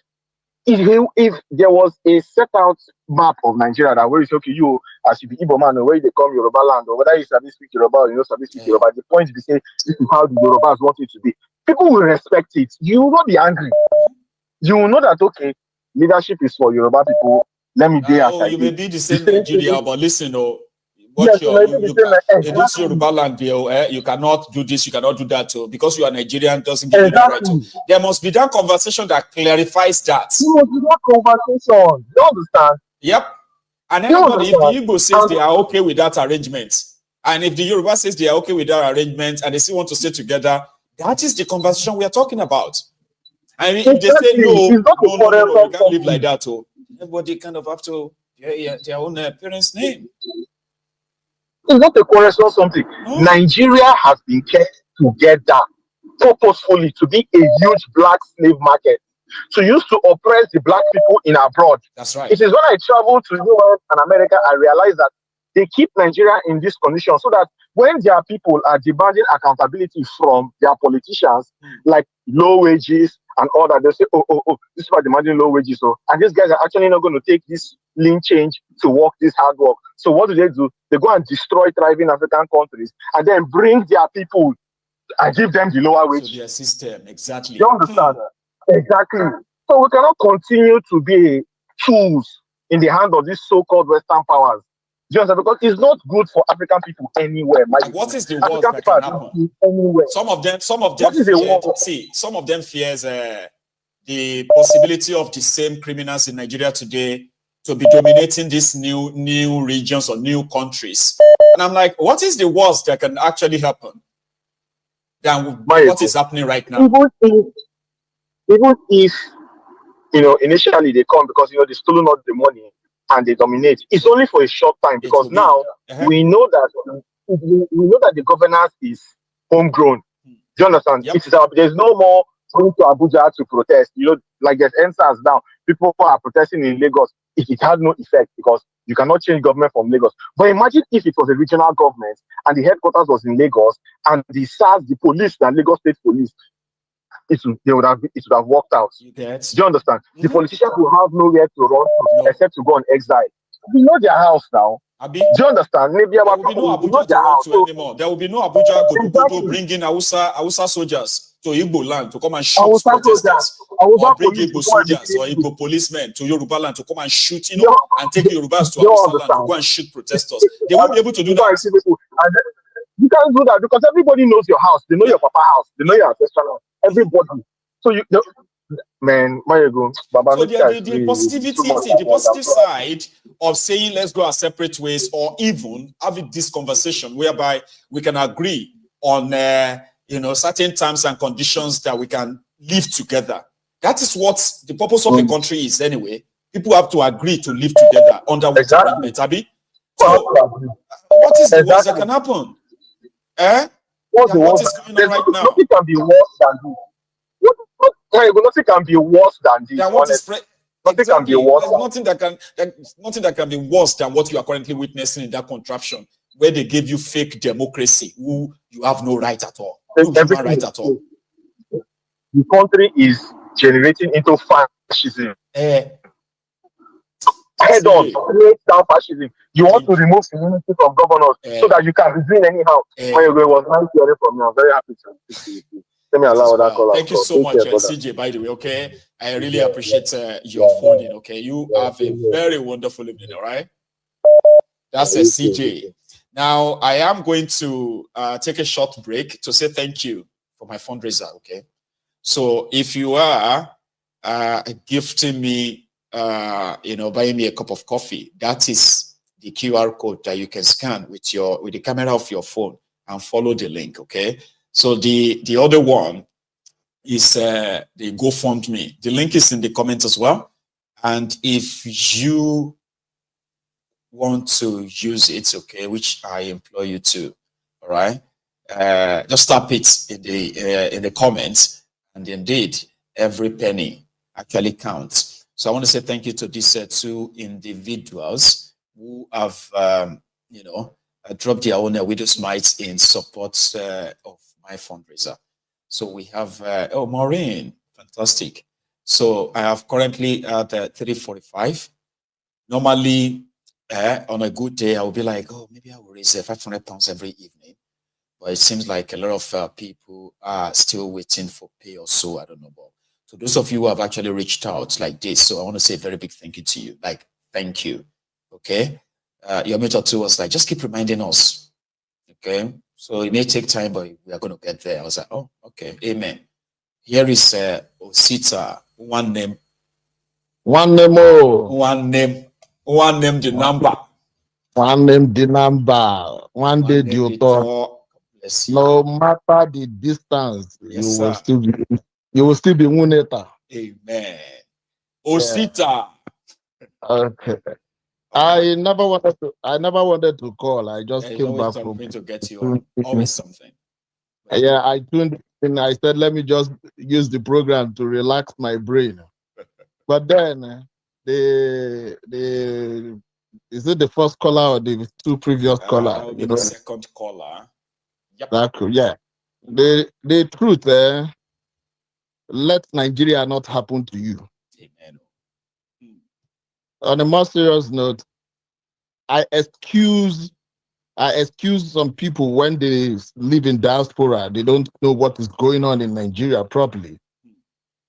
if there was a set out map of Nigeria that where you say, okay, you as you be Igbo man, or where they come Yoruba land, or whether you speak Yoruba or you don't speak Yoruba, the point is say this is how the Yorubas want it to be. People will respect it. You will not be angry. You will know that okay, leadership is for Yoruba people. Let me be as I you may be the same Nigeria, but listen, Yes, in this Yoruba land, you cannot do this, you cannot do that, because you are Nigerian doesn't give you the right. There must be that conversation that clarifies that. There must be that conversation. You understand? Yep. And anybody, if the Igbo says they are okay with that arrangement, and if the Yoruba says they are okay with that arrangement, and they still want to stay together, that is the conversation we are talking about. I mean, if they say no, you can't live like that. Everybody kind of have to their own parents' name. It's not a quarrel or something. No. Nigeria has been kept together purposefully to be a huge black slave market, to use to oppress the black people in abroad. That's right. It is when I traveled to Europe and America, I realized that they keep Nigeria in this condition so that when their people are demanding accountability from their politicians, like low wages and all that, they say, oh, this is about demanding low wages. And these guys are actually not going to take this lean change to work this hard work. So what do? They go and destroy thriving African countries and then bring their people and give them the lower wage. So their system, exactly. You understand? Exactly. So we cannot continue to be tools in the hand of these so-called Western powers. you understand? Because it's not good for African people anywhere. What is the worst African that people can are not happen? good anywhere. Some of them What is the feared, worst? see, some of them fears the possibility of the same criminals in Nigeria today to be dominating these new regions or new countries. And I'm like, what is the worst that can actually happen than what is happening right now? Even if initially they come because they stolen all the money and they dominate, it's only for a short time, because now we know that the governance is homegrown. Do you understand? It is there's no more going to Abuja to protest. Like there's NSAS now. People are protesting in Lagos. It has no effect because you cannot change government from Lagos. But imagine if it was a regional government and the headquarters was in Lagos, and the SARS, the police, and Lagos State Police, it would have worked out. Do you understand? The politicians will have nowhere to run to except to go on exile. We know their house now. Do you understand? Maybe there will be no Abuja to run to anymore. There will be no Abuja Dokubo bringing Hausa soldiers to Igbo land to come and shoot protesters, or bring Igbo soldiers or Igbo policemen to Yoruba land to come and shoot, and take Yorubas to Hausa land to go and shoot protesters. They won't be able to do that. You can't do that because everybody knows your house. They know your papa house. They know your ancestral house. Everybody. So man, Baba, so the positive side of saying let's go our separate ways, or even having this conversation whereby we can agree on certain terms and conditions that we can live together. That is what the purpose of a country is anyway. People have to agree to live together under one agreement, Abi. So what is the worst that can happen? What is going on right now? Nothing can be worse than this. Nothing can be worse than this. Nothing can be worse. There's nothing that can be worse than what you are currently witnessing in that contraption, where they gave you fake democracy, who you have no right at all. No right at all. The country is generating into fascism. Head on, straight down fascism. You want to remove immunity from governors so that you can resign anyhow. When you was nice hearing from me, I'm very happy to speak to you. Let me allow that call. Thank you so much, CJ, by the way, okay? I really appreciate your phoning, okay? You have a very wonderful evening, all right? That's a CJ. Now, I am going to take a short break to say thank you for my fundraiser, okay? So if you are gifting me, buying me a cup of coffee, that is the QR code that you can scan with the camera of your phone and follow the link, okay? So the other one is the GoFundMe. The link is in the comments as well. And if you want to use it, okay, which I implore you to, all right, just tap it in the comments, and indeed every penny actually counts. So I want to say thank you to these two individuals who have dropped their own widow's mites in support of my fundraiser. So we have Maureen, fantastic. So I have currently at 345. Normally, on a good day, I will be like, oh, maybe I will raise 500 pounds every evening. But it seems like a lot of people are still waiting for pay or so. I don't know. But so those of you who have actually reached out like this, so I want to say a very big thank you to you. Like, thank you. Okay. Your mentor too was like, just keep reminding us. Okay. So it may take time, but we are going to get there. I was like, oh, okay. Amen. Here is Osita. One name, the number. One name, the number. One day, the author. No matter the distance, you will still be Muneta. Amen. Osita. Okay. I never wanted to call. I just came back from to get you on. Always something. Yeah, I tuned in. I said, let me just use the program to relax my brain. But then is it the first caller or the two previous caller? That will be the second caller. Yep. Yeah. The truth, let Nigeria not happen to you. Amen. On a more serious note, I excuse some people when they live in diaspora. They don't know what is going on in Nigeria properly.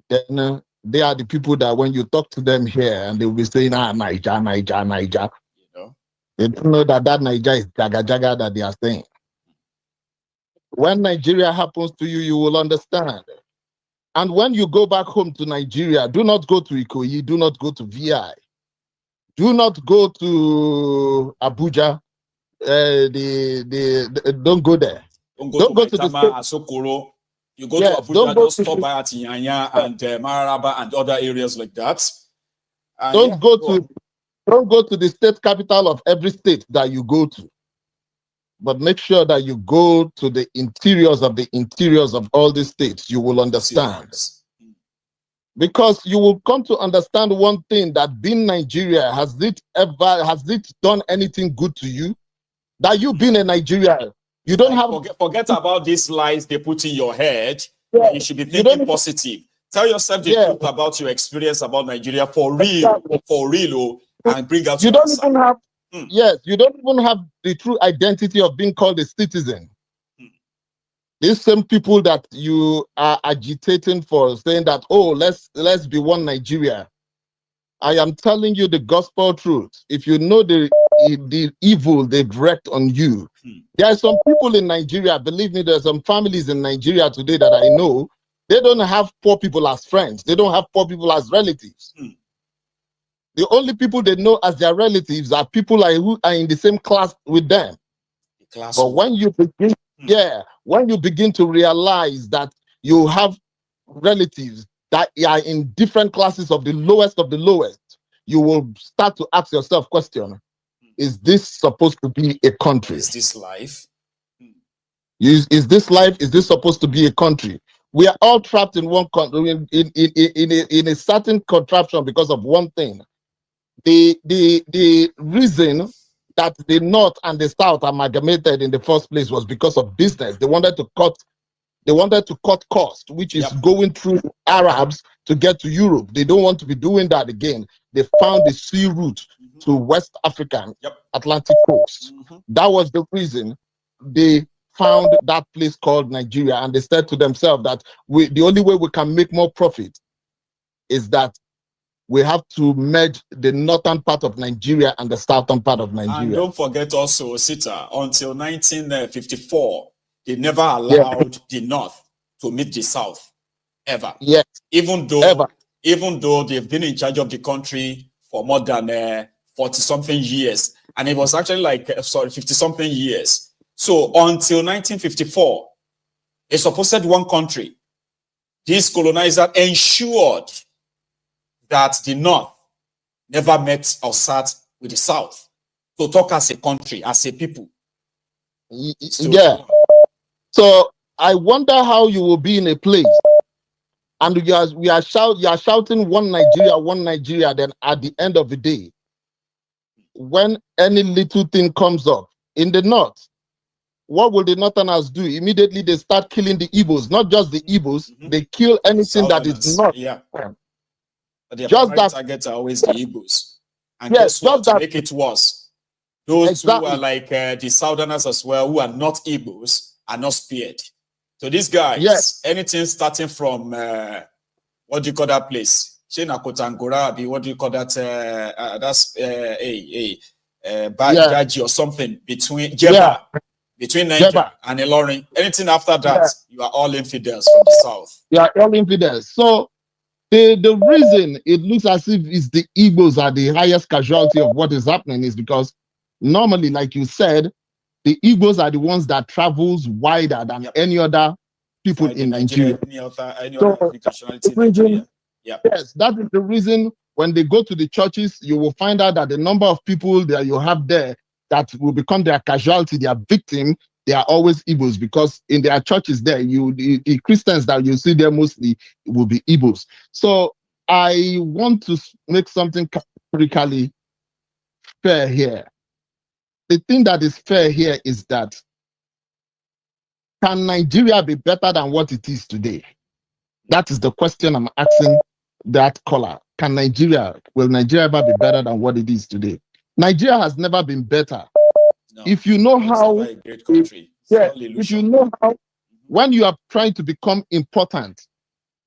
Then they are the people that when you talk to them here and they will be saying, Niger. You know? They don't know that Nigeria is jaga jaga that they are saying. When Nigeria happens to you, you will understand. And when you go back home to Nigeria, do not go to Ikoyi, do not go to VI, do not go to Abuja. Don't go there. Don't go to Maitama, Asokoro. You go to Abuja, just stop by at Inyanya and Mararaba and other areas like that. And don't go to the state capital of every state that you go to. But make sure that you go to the interiors of all these states. You will understand. Because you will come to understand one thing, that being Nigeria, has it done anything good to you? That you being a Nigerian, you don't have... Forget about these lies they put in your head. Yeah. You should be thinking positive. Tell yourself the truth about your experience about Nigeria for real, and bring out you don't even have... Yes, you don't even have the true identity of being called a citizen. These same people that you are agitating for, saying that, oh, let's be one Nigeria. I am telling you the gospel truth. If you know the evil they've wreaked on you, there are some people in Nigeria, believe me, there are some families in Nigeria today that I know, they don't have poor people as friends. They don't have poor people as relatives. The only people they know as their relatives are people who are in the same class with them. But when you begin, when you begin to realize that you have relatives that are in different classes of the lowest, you will start to ask yourself question: is this supposed to be a country? Is this life? Is this life? Is this supposed to be a country? We are all trapped in one country, in a certain contraption because of one thing. The reason that the North and the South amalgamated in the first place was because of business. They wanted to cut cost, which is going through Arabs to get to Europe. They don't want to be doing that again. They found the sea route to West Africa, Atlantic coast. That was the reason they found that place called Nigeria, and they said to themselves that the only way we can make more profit is that we have to merge the northern part of Nigeria and the southern part of Nigeria. And don't forget also, Sita, until 1954, they never allowed the North to meet the South, ever. Yes. Even though they've been in charge of the country for more than 40-something years, and it was actually like 50-something years. So until 1954, a supposed one country, this colonizer ensured that the North never met or sat with the South to talk as a country, as a people. So I wonder how you will be in a place and you are shouting one Nigeria, then at the end of the day, when any little thing comes up in the North, what will the Northerners do? Immediately they start killing the Igbos, not just the Igbos, they kill anything that is not. But the primary targets are always the Igbos. And guess what? To make it worse, those who are like the Southerners as well, who are not Igbos, are not spared. So these guys, anything starting from, what do you call that place? Kotangora, what do you call that? That's Bajaji or something, between Jeba, between Nigeria and Ilorin. Anything after that, you are all infidels from the South. You are all infidels. So the reason it looks as if it's the Igbos are the highest casualty of what is happening is because normally, like you said, the Igbos are the ones that travels wider than any other people in Nigeria. Yes, that is the reason when they go to the churches, you will find out that the number of people that you have there that will become their casualty, their victim, they are always Igbos, because in their churches there, the Christians that you see there mostly will be Igbos. So I want to make something categorically fair here. The thing that is fair here is that, can Nigeria be better than what it is today? That is the question I'm asking that caller. Will Nigeria ever be better than what it is today? Nigeria has never been better. No, if you know how, a great country. If you know how, when you are trying to become important,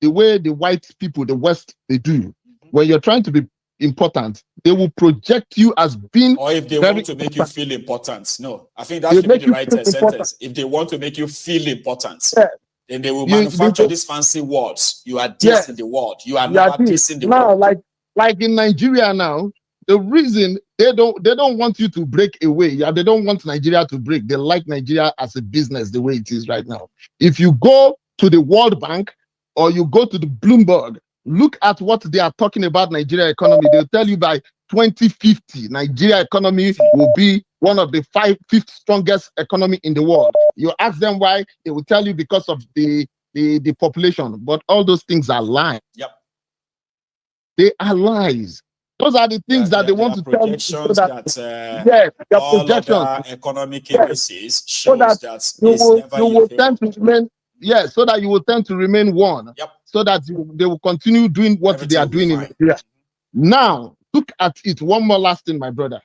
the way the white people, the West, they do, when you're trying to be important, they will project you as being or if they very want to make you feel important. No, I think that They should be make the you right feel important. sentence. If they want to make you feel important, Yeah. then they will You- manufacture they- these fancy words. You are this Yes. in the world. You are Yeah, not this in the now, world. like in Nigeria now, the reason they don't want you to break away. Yeah, they don't want Nigeria to break. They like Nigeria as a business the way it is right now. If you go to the World Bank or you go to the Bloomberg, look at what they are talking about Nigeria economy. They'll tell you by 2050, Nigeria economy will be one of the fifth strongest economy in the world. You ask them why, they will tell you because of the population. But all those things are lies. Yep. They are lies. Those are the things that they want to tell you. So that, yes, their all projections. other economic indices So shows that that you it's will, never you in will favor. tend to remain, yes, so that you will tend to remain one. Yep. So that they will continue doing what Everything they are will be doing in fine. Nigeria. Now, look at it. One more last thing, my brother.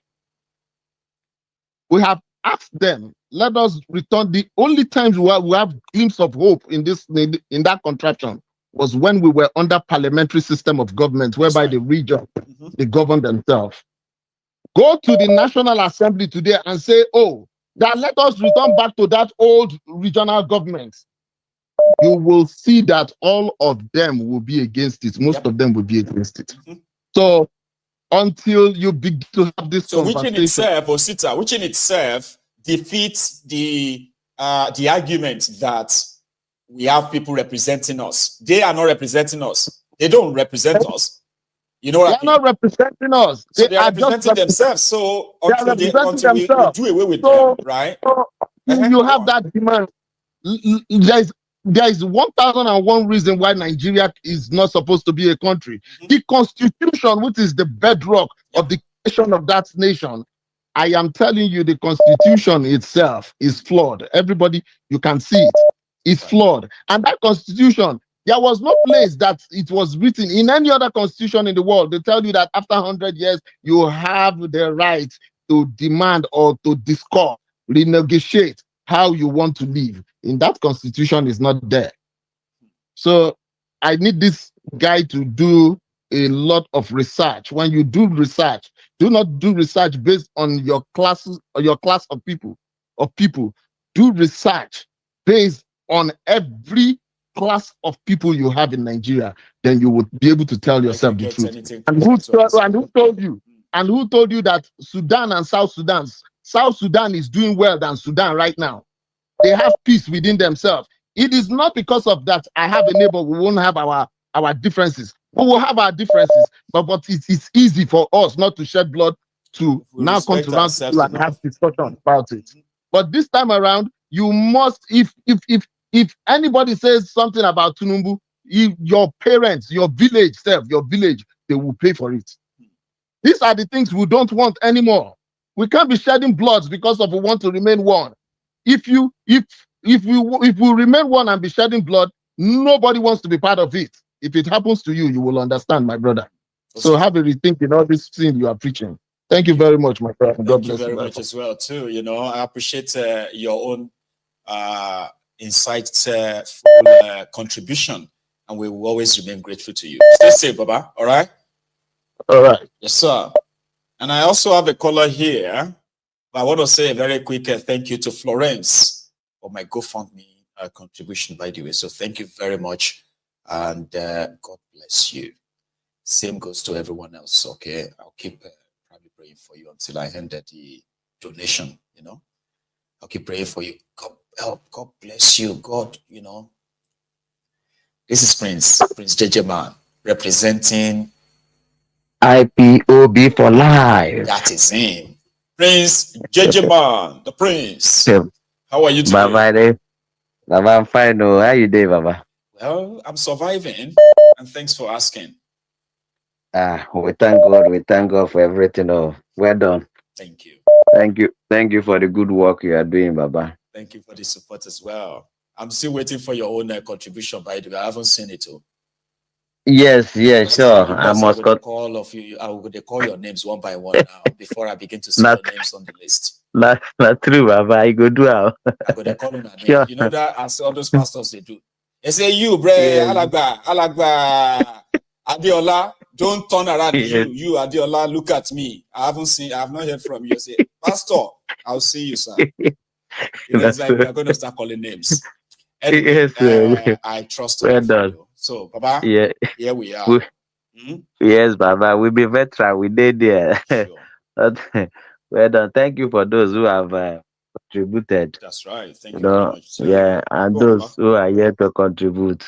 We have asked them, let us return. The only times we have glimpse of hope in that contraption was when we were under parliamentary system of government, whereby the region, they govern themselves. Go to the National Assembly today and say, oh, that let us return back to that old regional government. You will see that all of them will be against it. Most of them will be against it. So until you begin to have this So which conversation, in itself, Osita, which in itself defeats the argument that we have people representing us. They are not representing us. They don't represent us. You know what I mean? They're not representing us. So they are representing themselves. So until we do away with them, right? So you have that demand. There is 1,001 reason why Nigeria is not supposed to be a country. The constitution, which is the bedrock of the creation of that nation, I am telling you, the constitution itself is flawed. Everybody, you can see it. It's flawed. And that constitution, there was no place that it was written in any other constitution in the world. They tell you that after 100 years, you have the right to demand or to discuss, renegotiate how you want to live. In that constitution is not there. So I need this guy to do a lot of research. When you do research, do not do research based on your classes or your class of people. Do research based on every class of people you have in Nigeria. Then you would be able to tell yourself the truth. And who told you? And who told you that Sudan and South Sudan is doing well than Sudan right now? They have peace within themselves. It is not because of that I have a neighbor, we won't have our differences. We will have our differences, but it's easy for us not to shed blood to now come to round table and have discussion about it. But this time around, you must, if anybody says something about Tinubu, your parents, your village, they will pay for it. These are the things we don't want anymore. We can't be shedding bloods because we want to remain one. If we remain one and be shedding blood, nobody wants to be part of it. If it happens to you, you will understand, my brother. So have a rethink in all this thing you are preaching. Thank you very much, my brother. God bless you. Thank you very much as well, too. You know, I appreciate your own insightful contribution, and we will always remain grateful to you. Stay safe, Baba. All right? All right. Yes, sir. And I also have a caller here. But I want to say a very quick thank you to Florence for my GoFundMe contribution, by the way. So thank you very much. And God bless you. Same goes to everyone else, okay? I'll keep probably praying for you until I end the donation, you know? I'll keep praying for you. God help, God bless you, God, you know? This is Prince JJ Man, representing IPOB for life. That is him. Prince JJ Man, the Prince. How are you today? Baba, I'm fine. Oh, how you doing, Baba? Well, I'm surviving, and thanks for asking. We thank God. We thank God for everything. Oh, well done. Thank you. Thank you for the good work you are doing, Baba. Thank you for the support as well. I'm still waiting for your own contribution, by the way. I haven't seen it. Yes, sure. I must call your names one by one now before I begin to see your names on the list. Not true, Baba. I go do how. I go to call on a name. You know that as all those pastors they do. They say you, bre, Alagba, Adiola, Don't turn around. You Adiola, look at me. I have not heard from you. Say, Pastor, I'll see you, sir. It's like we are going to start calling names. Anyway, I trust in you. So, Baba, here we are. Yes, Baba, we be veteran. We did there. Sure. Well done. Thank you for those who have contributed. That's right. Thank you very much. So, yeah, and those who are yet to contribute.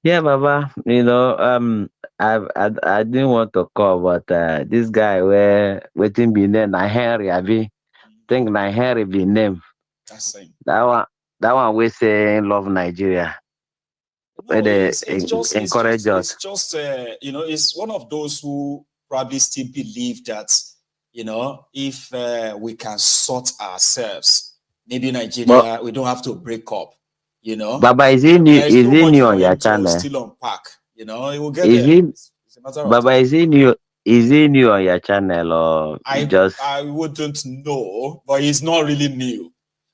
Yeah, Baba. I didn't want to call, but this guy waiting be named Henry. I think Henry be named. That's same. That one we say love Nigeria. No, it's just it's one of those who probably still believe that, if we can sort ourselves, maybe Nigeria, we don't have to break up, Baba, is he new? Is he new on your channel? Still unpack, it will get there. It's a matter of Baba, time. is he new? Is he new on your channel or I wouldn't know, but he's not really new.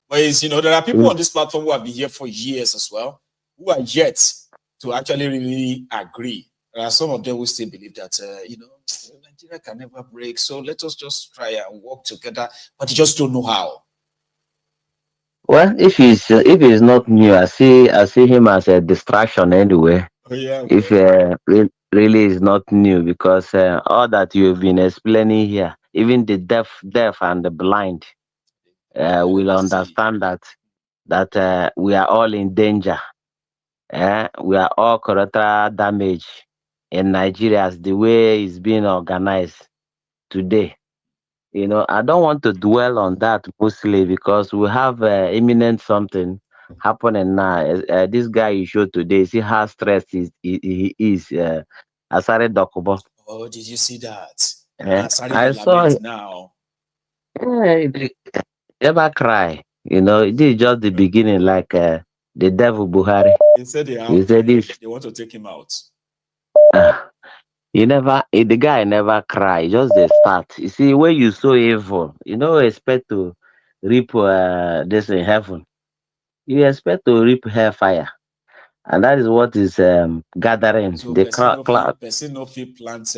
But there are people on this platform who have been here for years as well, who are yet to actually really agree. There are some of them who still believe that, Nigeria can never break. So let us just try and work together, but you just don't know how. Well, if he's not new, I see him as a distraction anyway. Oh, yeah. If really is not new, because all that you've been explaining here, even the deaf and the blind will understand that we are all in danger. We are all collateral damage in Nigeria as the way it's being organized today. I don't want to dwell on that mostly because we have imminent something happening now. This guy you showed today, see how stressed he is. Asari Dokubo. Oh, did you see that? I saw it now. Never cry. This is just the beginning, like the devil Buhari. They said they want to take him out. The guy never cry, just the start. You see, when you so evil, you don't expect to reap this in heaven. You expect to reap hellfire. And that is what is gathering. So The cloud. Person no fit plant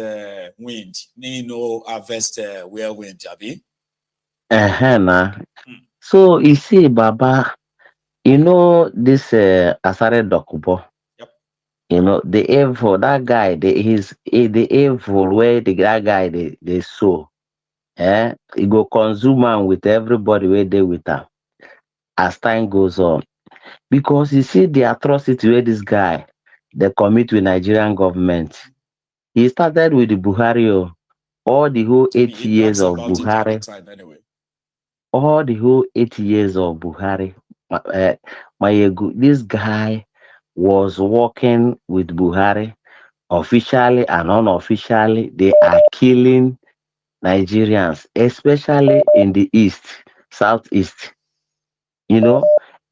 wind, no harvest whirlwind, Abi. So you see, Baba, this Asare Dokubo. The evil, that guy, the evil where that guy they sow. He go consume am with everybody where they with him as time goes on. Because you see the atrocity where this guy they commit with Nigerian government. He started with the Buhari, all the whole 8 years of Buhari. All the whole 8 years of Buhari. This guy was working with Buhari officially and unofficially. They are killing Nigerians, especially in the east, southeast.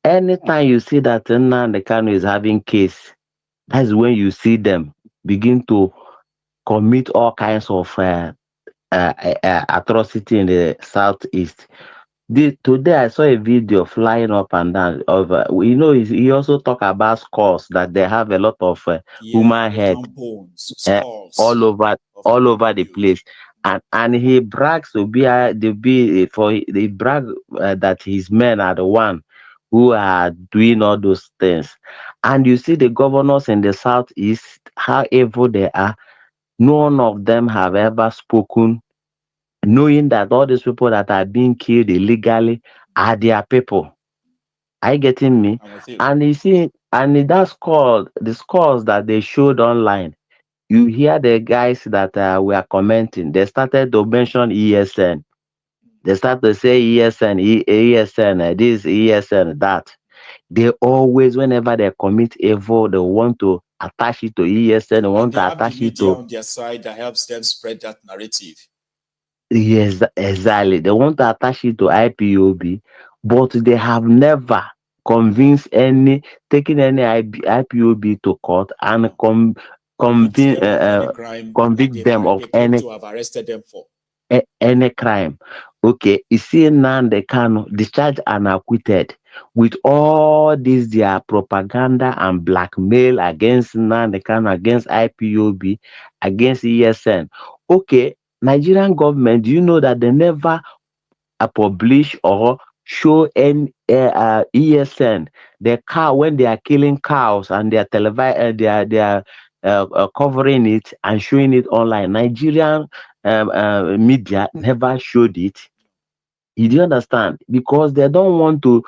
Anytime you see that Nnamdi Kanu is having case, that's when you see them begin to commit all kinds of atrocity in the southeast. Today I saw a video flying up and down of he also talk about skulls, that they have a lot of human head all over the place, and he brags that his men are the one who are doing all those things. And you see the governors in the southeast, how evil they are. None of them have ever spoken, knowing that all these people that are being killed illegally are their people. Are you getting me? And you see, and that's called the scores that they showed online. You hear the guys that were commenting, they started to mention ESN. They start to say ESN, ESN, this, ESN, that. They always, whenever they commit evil, they want to attach it to ESN, they want to attach it to on their side that helps them spread that narrative. Yes, exactly. They want to attach it to IPOB, but they have never convinced taken any IPOB to court and convict them of any to have arrested them for any crime. Okay, you see now they can discharge and acquitted. with all this their propaganda and blackmail against Nandekan, against IPOB, against ESN. Okay, Nigerian government, do you know that they never publish or show any ESN the cow when they are killing cows and they are covering it and showing it online? Nigerian media never showed it. You do understand? Because they don't want to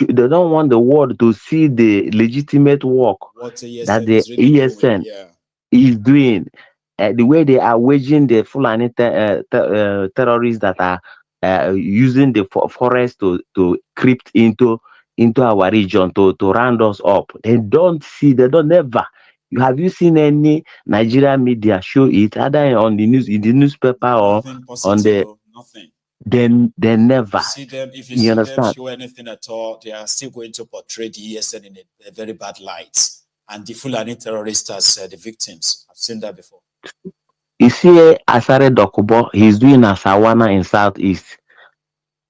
they don't want the world to see the legitimate work What that ESN the is really doing, ESN yeah. is doing. The way they are waging the Fulani terrorists that are using the forest to creep into our region to round us up. They don't see, they don't never. Have you seen any Nigerian media show it either on the news, in the newspaper, or Nothing on positive, the nothing. they never. If you You see them understand? show anything at all, they are still going to portray the ESN in a very bad light. And the Fulani terrorists as the victims. I've seen that before. You see, Asari Dokubo, he's doing Asawana in Southeast.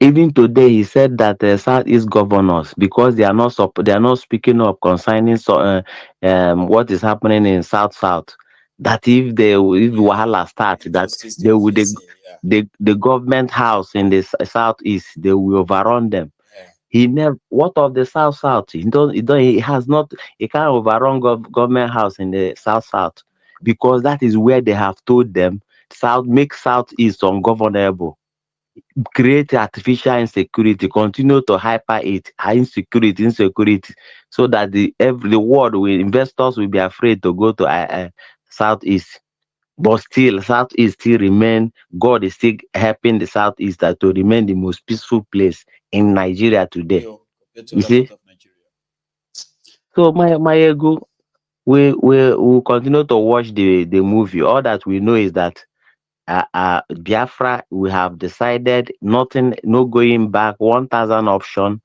Even today, he said that Southeast governors, because they are not speaking up concerning what is happening in South. That if Wahala starts, that they will the government house in the Southeast, they will overrun them. He never. What of the South? He has not. He can't overrun government house in the South, because that is where they have told them make Southeast ungovernable, create artificial insecurity, continue to hyper it, high insecurity, so that the world investors will be afraid to go to Southeast. But still, Southeast still remain. God is still helping the Southeast to remain the most peaceful place in Nigeria today. You see? So my ego, we will continue to watch the movie. All that we know is that Biafra, we have decided nothing, no going back. 1,000 option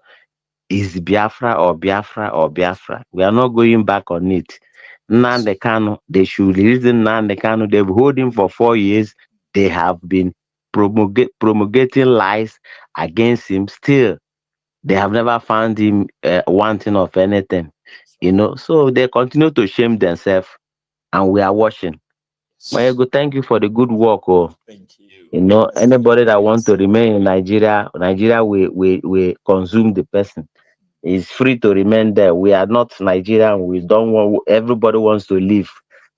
is Biafra or Biafra or Biafra. We are not going back on it. Nnamdi Kanu, they should release Nnamdi Kanu. They've held him for 4 years. They have been promulgating lies against him. Still, they have never found him wanting of anything. So they continue to shame themselves, and we are watching. Mayego, thank you for the good work. Thank you. Anybody that want to remain in Nigeria we consume the person. It's free to remain there. We are not Nigerian. We don't want. Everybody wants to live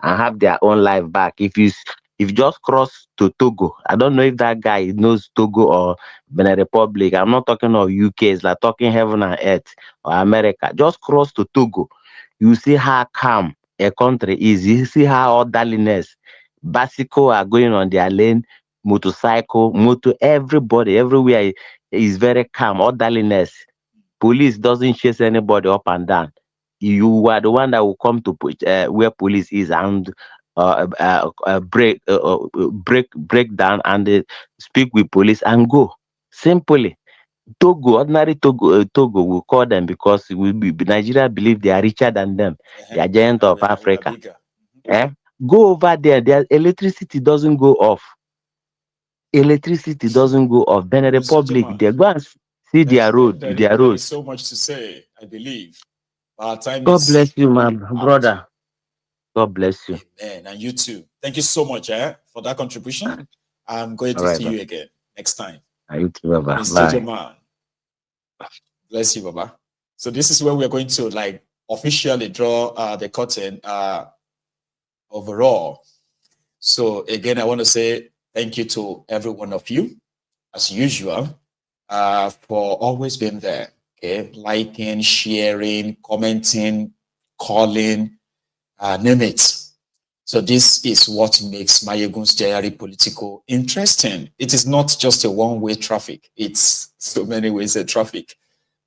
and have their own life back. If you just cross to Togo, I don't know if that guy knows Togo or Benin Republic. I'm not talking of UK. It's like talking heaven and earth, or America. Just cross to Togo. You see how calm a country is. You see how orderliness. Bicycle are going on their lane. Motorcycle, everybody, everywhere is very calm. Orderliness. Police doesn't chase anybody up and down. You are the one that will come to where police is and break down and speak with police and go. Simply, ordinary Togo will call them because Nigeria believe they are richer than them. They are giant of Africa. Go over there. Their electricity doesn't go off. Benin Republic, they go and see their road. There is so much to say, I believe. Our time God is bless you, my brother. God bless you. Amen. And you too. Thank you so much for that contribution. I'm going to see you again next time. You too, Baba. Bye. Man. Bless you, Baba. So this is where we're going to officially draw the curtain overall. So again, I want to say thank you to every one of you, as usual, for always being there. Okay, liking, sharing, commenting, calling, name it. So this is what makes Mayegun's Diary political interesting. It is not just a one-way traffic. It's so many ways of traffic.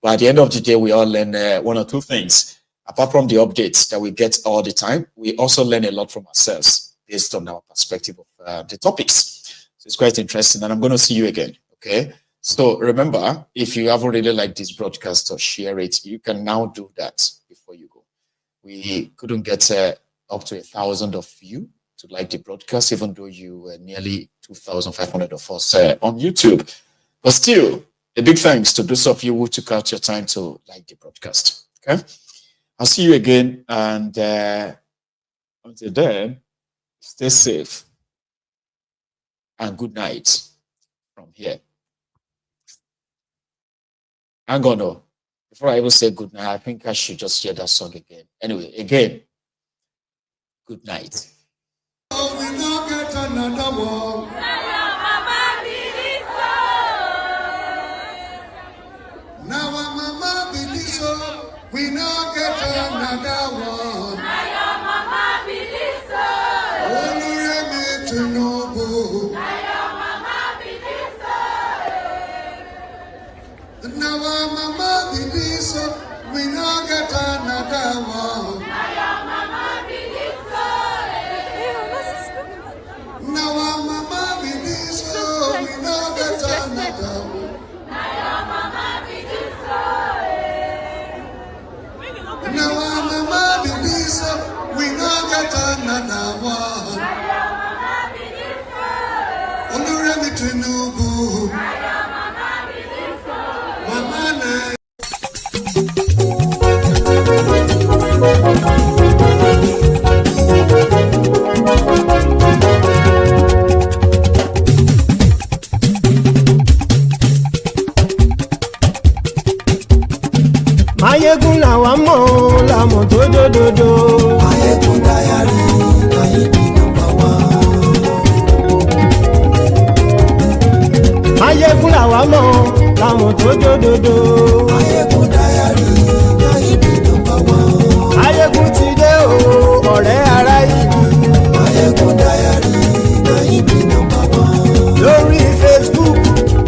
But at the end of the day, we all learn one or two things. Apart from the updates that we get all the time, we also learn a lot from ourselves based on our perspective of the topics. So it's quite interesting, and I'm going to see you again, okay? So remember, if you haven't really liked this broadcast or share it, you can now do that before you go. We couldn't get up to 1,000 of you to like the broadcast, even though you were nearly 2,500 of us on YouTube. But still, A big thanks to those of you who took out your time to like the broadcast. Okay, I'll see you again, and until then, stay safe and good night from here. Hang on, no. Before I even say good night, I think I should just hear that song again. Anyway, again, good night. We don't get another one. Now our mama believe so. We don't get another one. Now your mama believe so. Only Remi Tinubu. Now your mama believe so. Now our mama believe so. We don't get another one. Now your mama believe so. Now our mama believe so. We don't get another one. Now your mama believe so. Now our mama believe so. We don't get another one. Now your mama believe so. Only Remi Tinubu. Now your mama believe so. Mama na. Mayegun làwa mọ̀ làmọ̀ tó dòdòdò. Mayegun dayari Mayegun number one. Mayegun làwa mọ̀ làmọ̀ tó dòdòdò. Mayegun dayari Mayegun number one. Mayegun ti dé o ọ̀rẹ́ ara ìlú. Mayegun dayari Mayegun number one. Lórí Facebook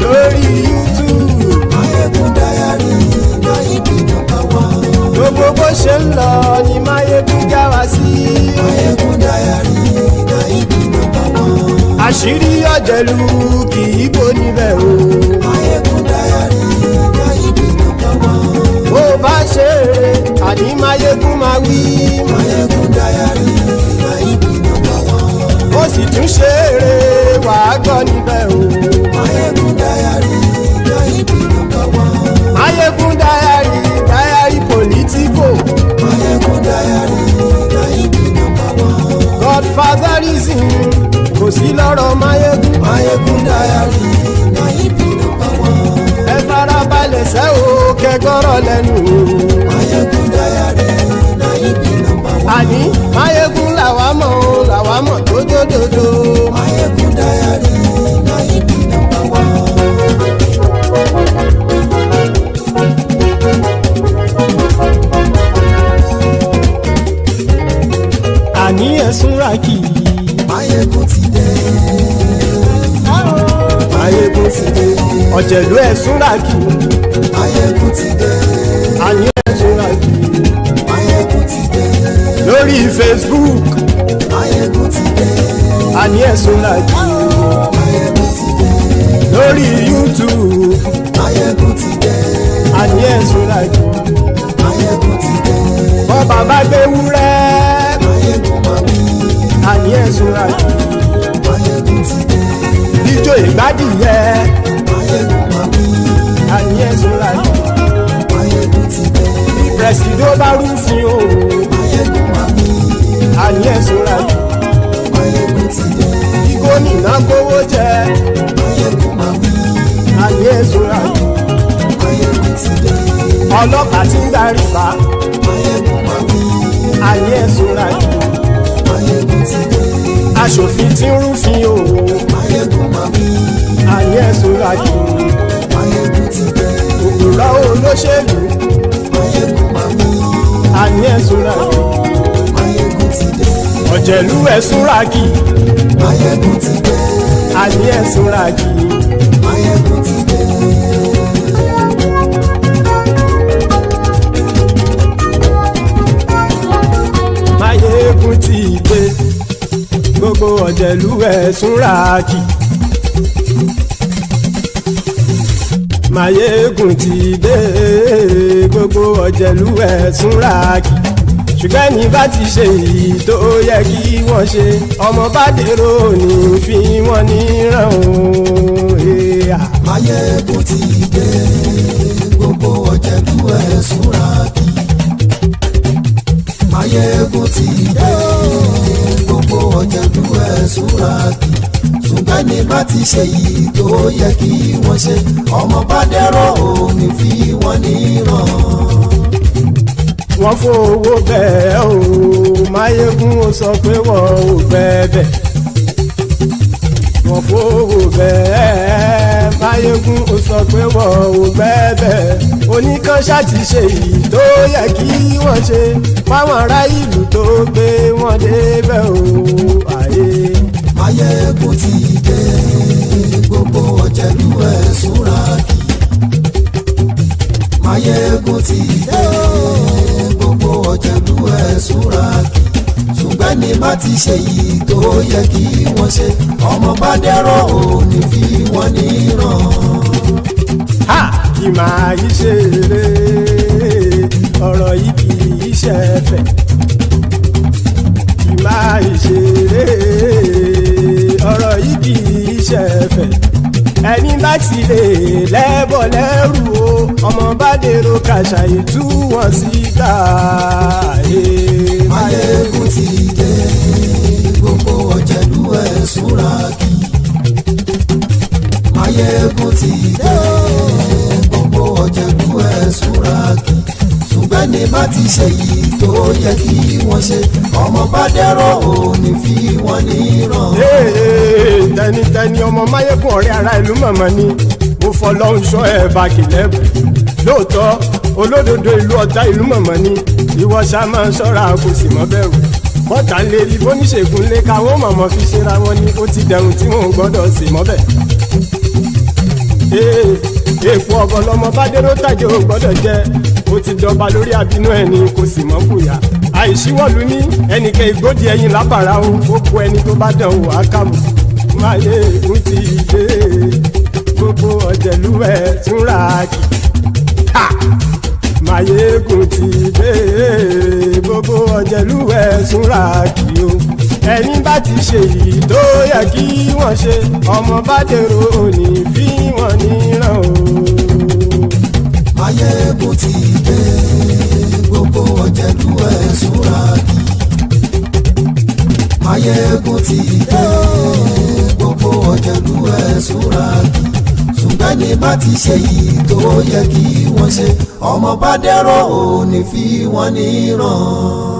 lórí YouTube. Mayegun dayari Mayegun number one. Gbogbo bó ṣe ń lọ ni Mayegun já wa sí. Mayegun dayari Mayegun number one. Àṣírí ọ̀jẹ̀lú kì í bò níbẹ̀ o. Mayegun dayari Mayegun number one. Bó bá ṣe eré àní Mayegun máa wí. Mayegun dayari Mayegun number one. Ó sì tún ṣe eré wàá gbọ́ níbẹ̀ o. Mayegun dayari Mayegun number one. Mayegun dayari politico. Mayegun dayari Mayegun number one. Godfatherism kò sí lọ́rọ̀ Mayegun. Mayegun dayari Mayegun number one. Ẹ farabalẹ̀ sẹ́ o kẹgọ́rọ̀ lẹ́nu o. Mayegun dayari Mayegun number one. Àní Mayegun làwa mọ̀ tó dòdòdò. Mayegun dayari Mayegun number one. Àní ẹ̀sùn ràkì. Mayegun ti dé. Mayegun ti dé. Ọ̀jẹ̀lú ẹ̀sùn ràkì. Mayegun ti dé. Àní ẹ̀sùn ràkì. Mayegun ti dé. Lórí Facebook. Mayegun ti dé. Àní ẹ̀sùn ràkì. Mayegun ti dé. Lórí YouTube. Mayegun ti dé. Àní ẹ̀sùn ràkì. Mayegun ti dé. Bọ́ bàbá gbé wúrẹ́. Mayegun máa wí. Àní ẹ̀sùn ràkì. Mayegun ti dé. Ijó ìgbádìyẹ. Mayegun máa wí. Àní ẹ̀sùn ràkì. Mayegun ti dé. Pẹ̀sìdó bá rúfin o. Mayegun máa wí. Àní ẹ̀sùn ràkì. Mayegun ti dé. Kí gómìnà kówó jẹ. Mayegun máa wí. Àní ẹ̀sùn ràkì. Mayegun ti dé. Ọlọ́pàá ti ń darí bá. Mayegun máa wí. Àní ẹ̀sùn ràkì. Mayegun ti dé. Aṣòfin ti ń rúfin o. Mayegun máa wí. Àní ẹ̀sùn ràkì. Mayegun ti dé. Òpùrọ́ olóṣèlú. Mayegun máa wí. Àní ẹ̀sùn ràkì. Mayegun ti dé. Ọ̀jẹ̀lú ẹ̀sùn ràkì. Mayegun ti dé. Àní ẹ̀sùn ràkì. Mayegun ti dé. Mayegun ti dé. Gbogbo ọ̀jẹ̀lú ẹ̀sùn ràkì. Mayegun ti dé. Gbogbo ọ̀jẹ̀lú ẹ̀sùn ràkì. Ṣùgbọ́n ní bá ti ṣe èyí tó yẹ kí wọ́n ṣe, ọmọ bá dèrò ní fi wọ́n níran o. Máyégún ti dé, gbogbo ọ̀jẹ̀lú ẹ̀ súnra kí. Máyégún ti dé, gbogbo ọ̀jẹ̀lú ẹ̀ súnra kí. Ṣùgbọ́n ní bá ti ṣe yìí tó yẹ kí wọ́n ṣe, ọmọ bá dẹ́rọ̀ òní fi wọ́n níran. Wọ́n fowó bẹ́ẹ̀ o, Máyégún ó sọ pé wọ́n ò bẹ́ẹ̀. Wọ́n fowó bẹ́ẹ̀, Máyégún ó sọ pé wọ́n ò bẹ́ẹ̀. Oníkanṣá ti ṣe yìí tó yẹ kí wọ́n ṣe, fáwọn ará ìlú tó gbé wọn débẹ̀ o. Máyégún ti dé, gbogbo ọ̀jẹ̀lú ẹ̀ súnra kí. Máyégún ti dé, gbogbo ọ̀jẹ̀lú ẹ̀ súnra kí. Ṣùgbọ́n ní bá ti ṣe yìí tó yẹ kí wọ́n ṣe, ọmọ bá dẹ́rọ̀ òní fi wọ́n níran. Kì máa yí ṣe eré, ọ̀rọ̀ yìí kì í ṣe ẹ̀fẹ̀. Kì máa yí ṣe eré, ọ̀rọ̀ yìí kì í ṣe ẹ̀fẹ̀. Ẹni bá ti lè lẹ́bọ̀ lẹ́rù o, ọmọ bá dèrò kàṣàyè tú wọn síta. Máyégún ti dé, gbogbo ọ̀jẹ̀lú ẹ̀ súnra kí. Máyégún ti dé, gbogbo ọ̀jẹ̀lú ẹ̀ súnra kí. Ṣùgbọ́n ní bá ti ṣe yìí tó yẹ kí wọ́n ṣe, ọmọ bá dẹ́rọ̀ òní fi wọ́n níran. Tẹnitẹni ọmọ Máyégún ọ̀rẹ́ ara ìlú mọ̀mọ́ ni mo fọlọ́hún ṣọ́ ẹ̀ bá kìlẹ́bù. Lóòótọ́ olódodo ìlú ọ̀tá ìlú mọ̀mọ́ ni ìwọ ṣá máa ń ṣọ́ra kò sì mọ́ bẹ̀rù. Bọ́tà ń lè rí bóníṣègùn lé káwọn mọ̀mọ́ fi ṣera wọn ni ó ti dẹrùn tí wọn ò gbọ́dọ̀ sì mọ́ bẹ̀. Èèpo ọ̀bọ̀ lọmọ bá dérò tàjẹ́ ò gbọ́dọ̀ jẹ́, ó ti dọba lórí àbínú ẹni kò sì mọ́ fòyà. Àìsíwọ́lu ní ẹnìkẹ́ ìgbódì ẹyin lábàrá o, ó kó ẹni tó bá dán o àkàmù. Máyégún ti dé, gbogbo ọ̀jẹ̀lú ẹ̀ túnra kì. Máyégún ti dé, gbogbo ọ̀jẹ̀lú ẹ̀ túnra kì o. Ẹni bá ti ṣe yìí tó yẹ kí wọ́n ṣe, ọmọ bá dèrò òní fi wọ́n níran o. Máyégún ti dé, gbogbo ọ̀jẹ̀lú ẹ̀ súnra kí. Máyégún ti dé, gbogbo ọ̀jẹ̀lú ẹ̀ súnra kí. Ṣùgbọ́n ní bá ti ṣe yìí tó yẹ kí wọ́n ṣe, ọmọ bá dẹ́rọ̀ òní fi wọ́n níran.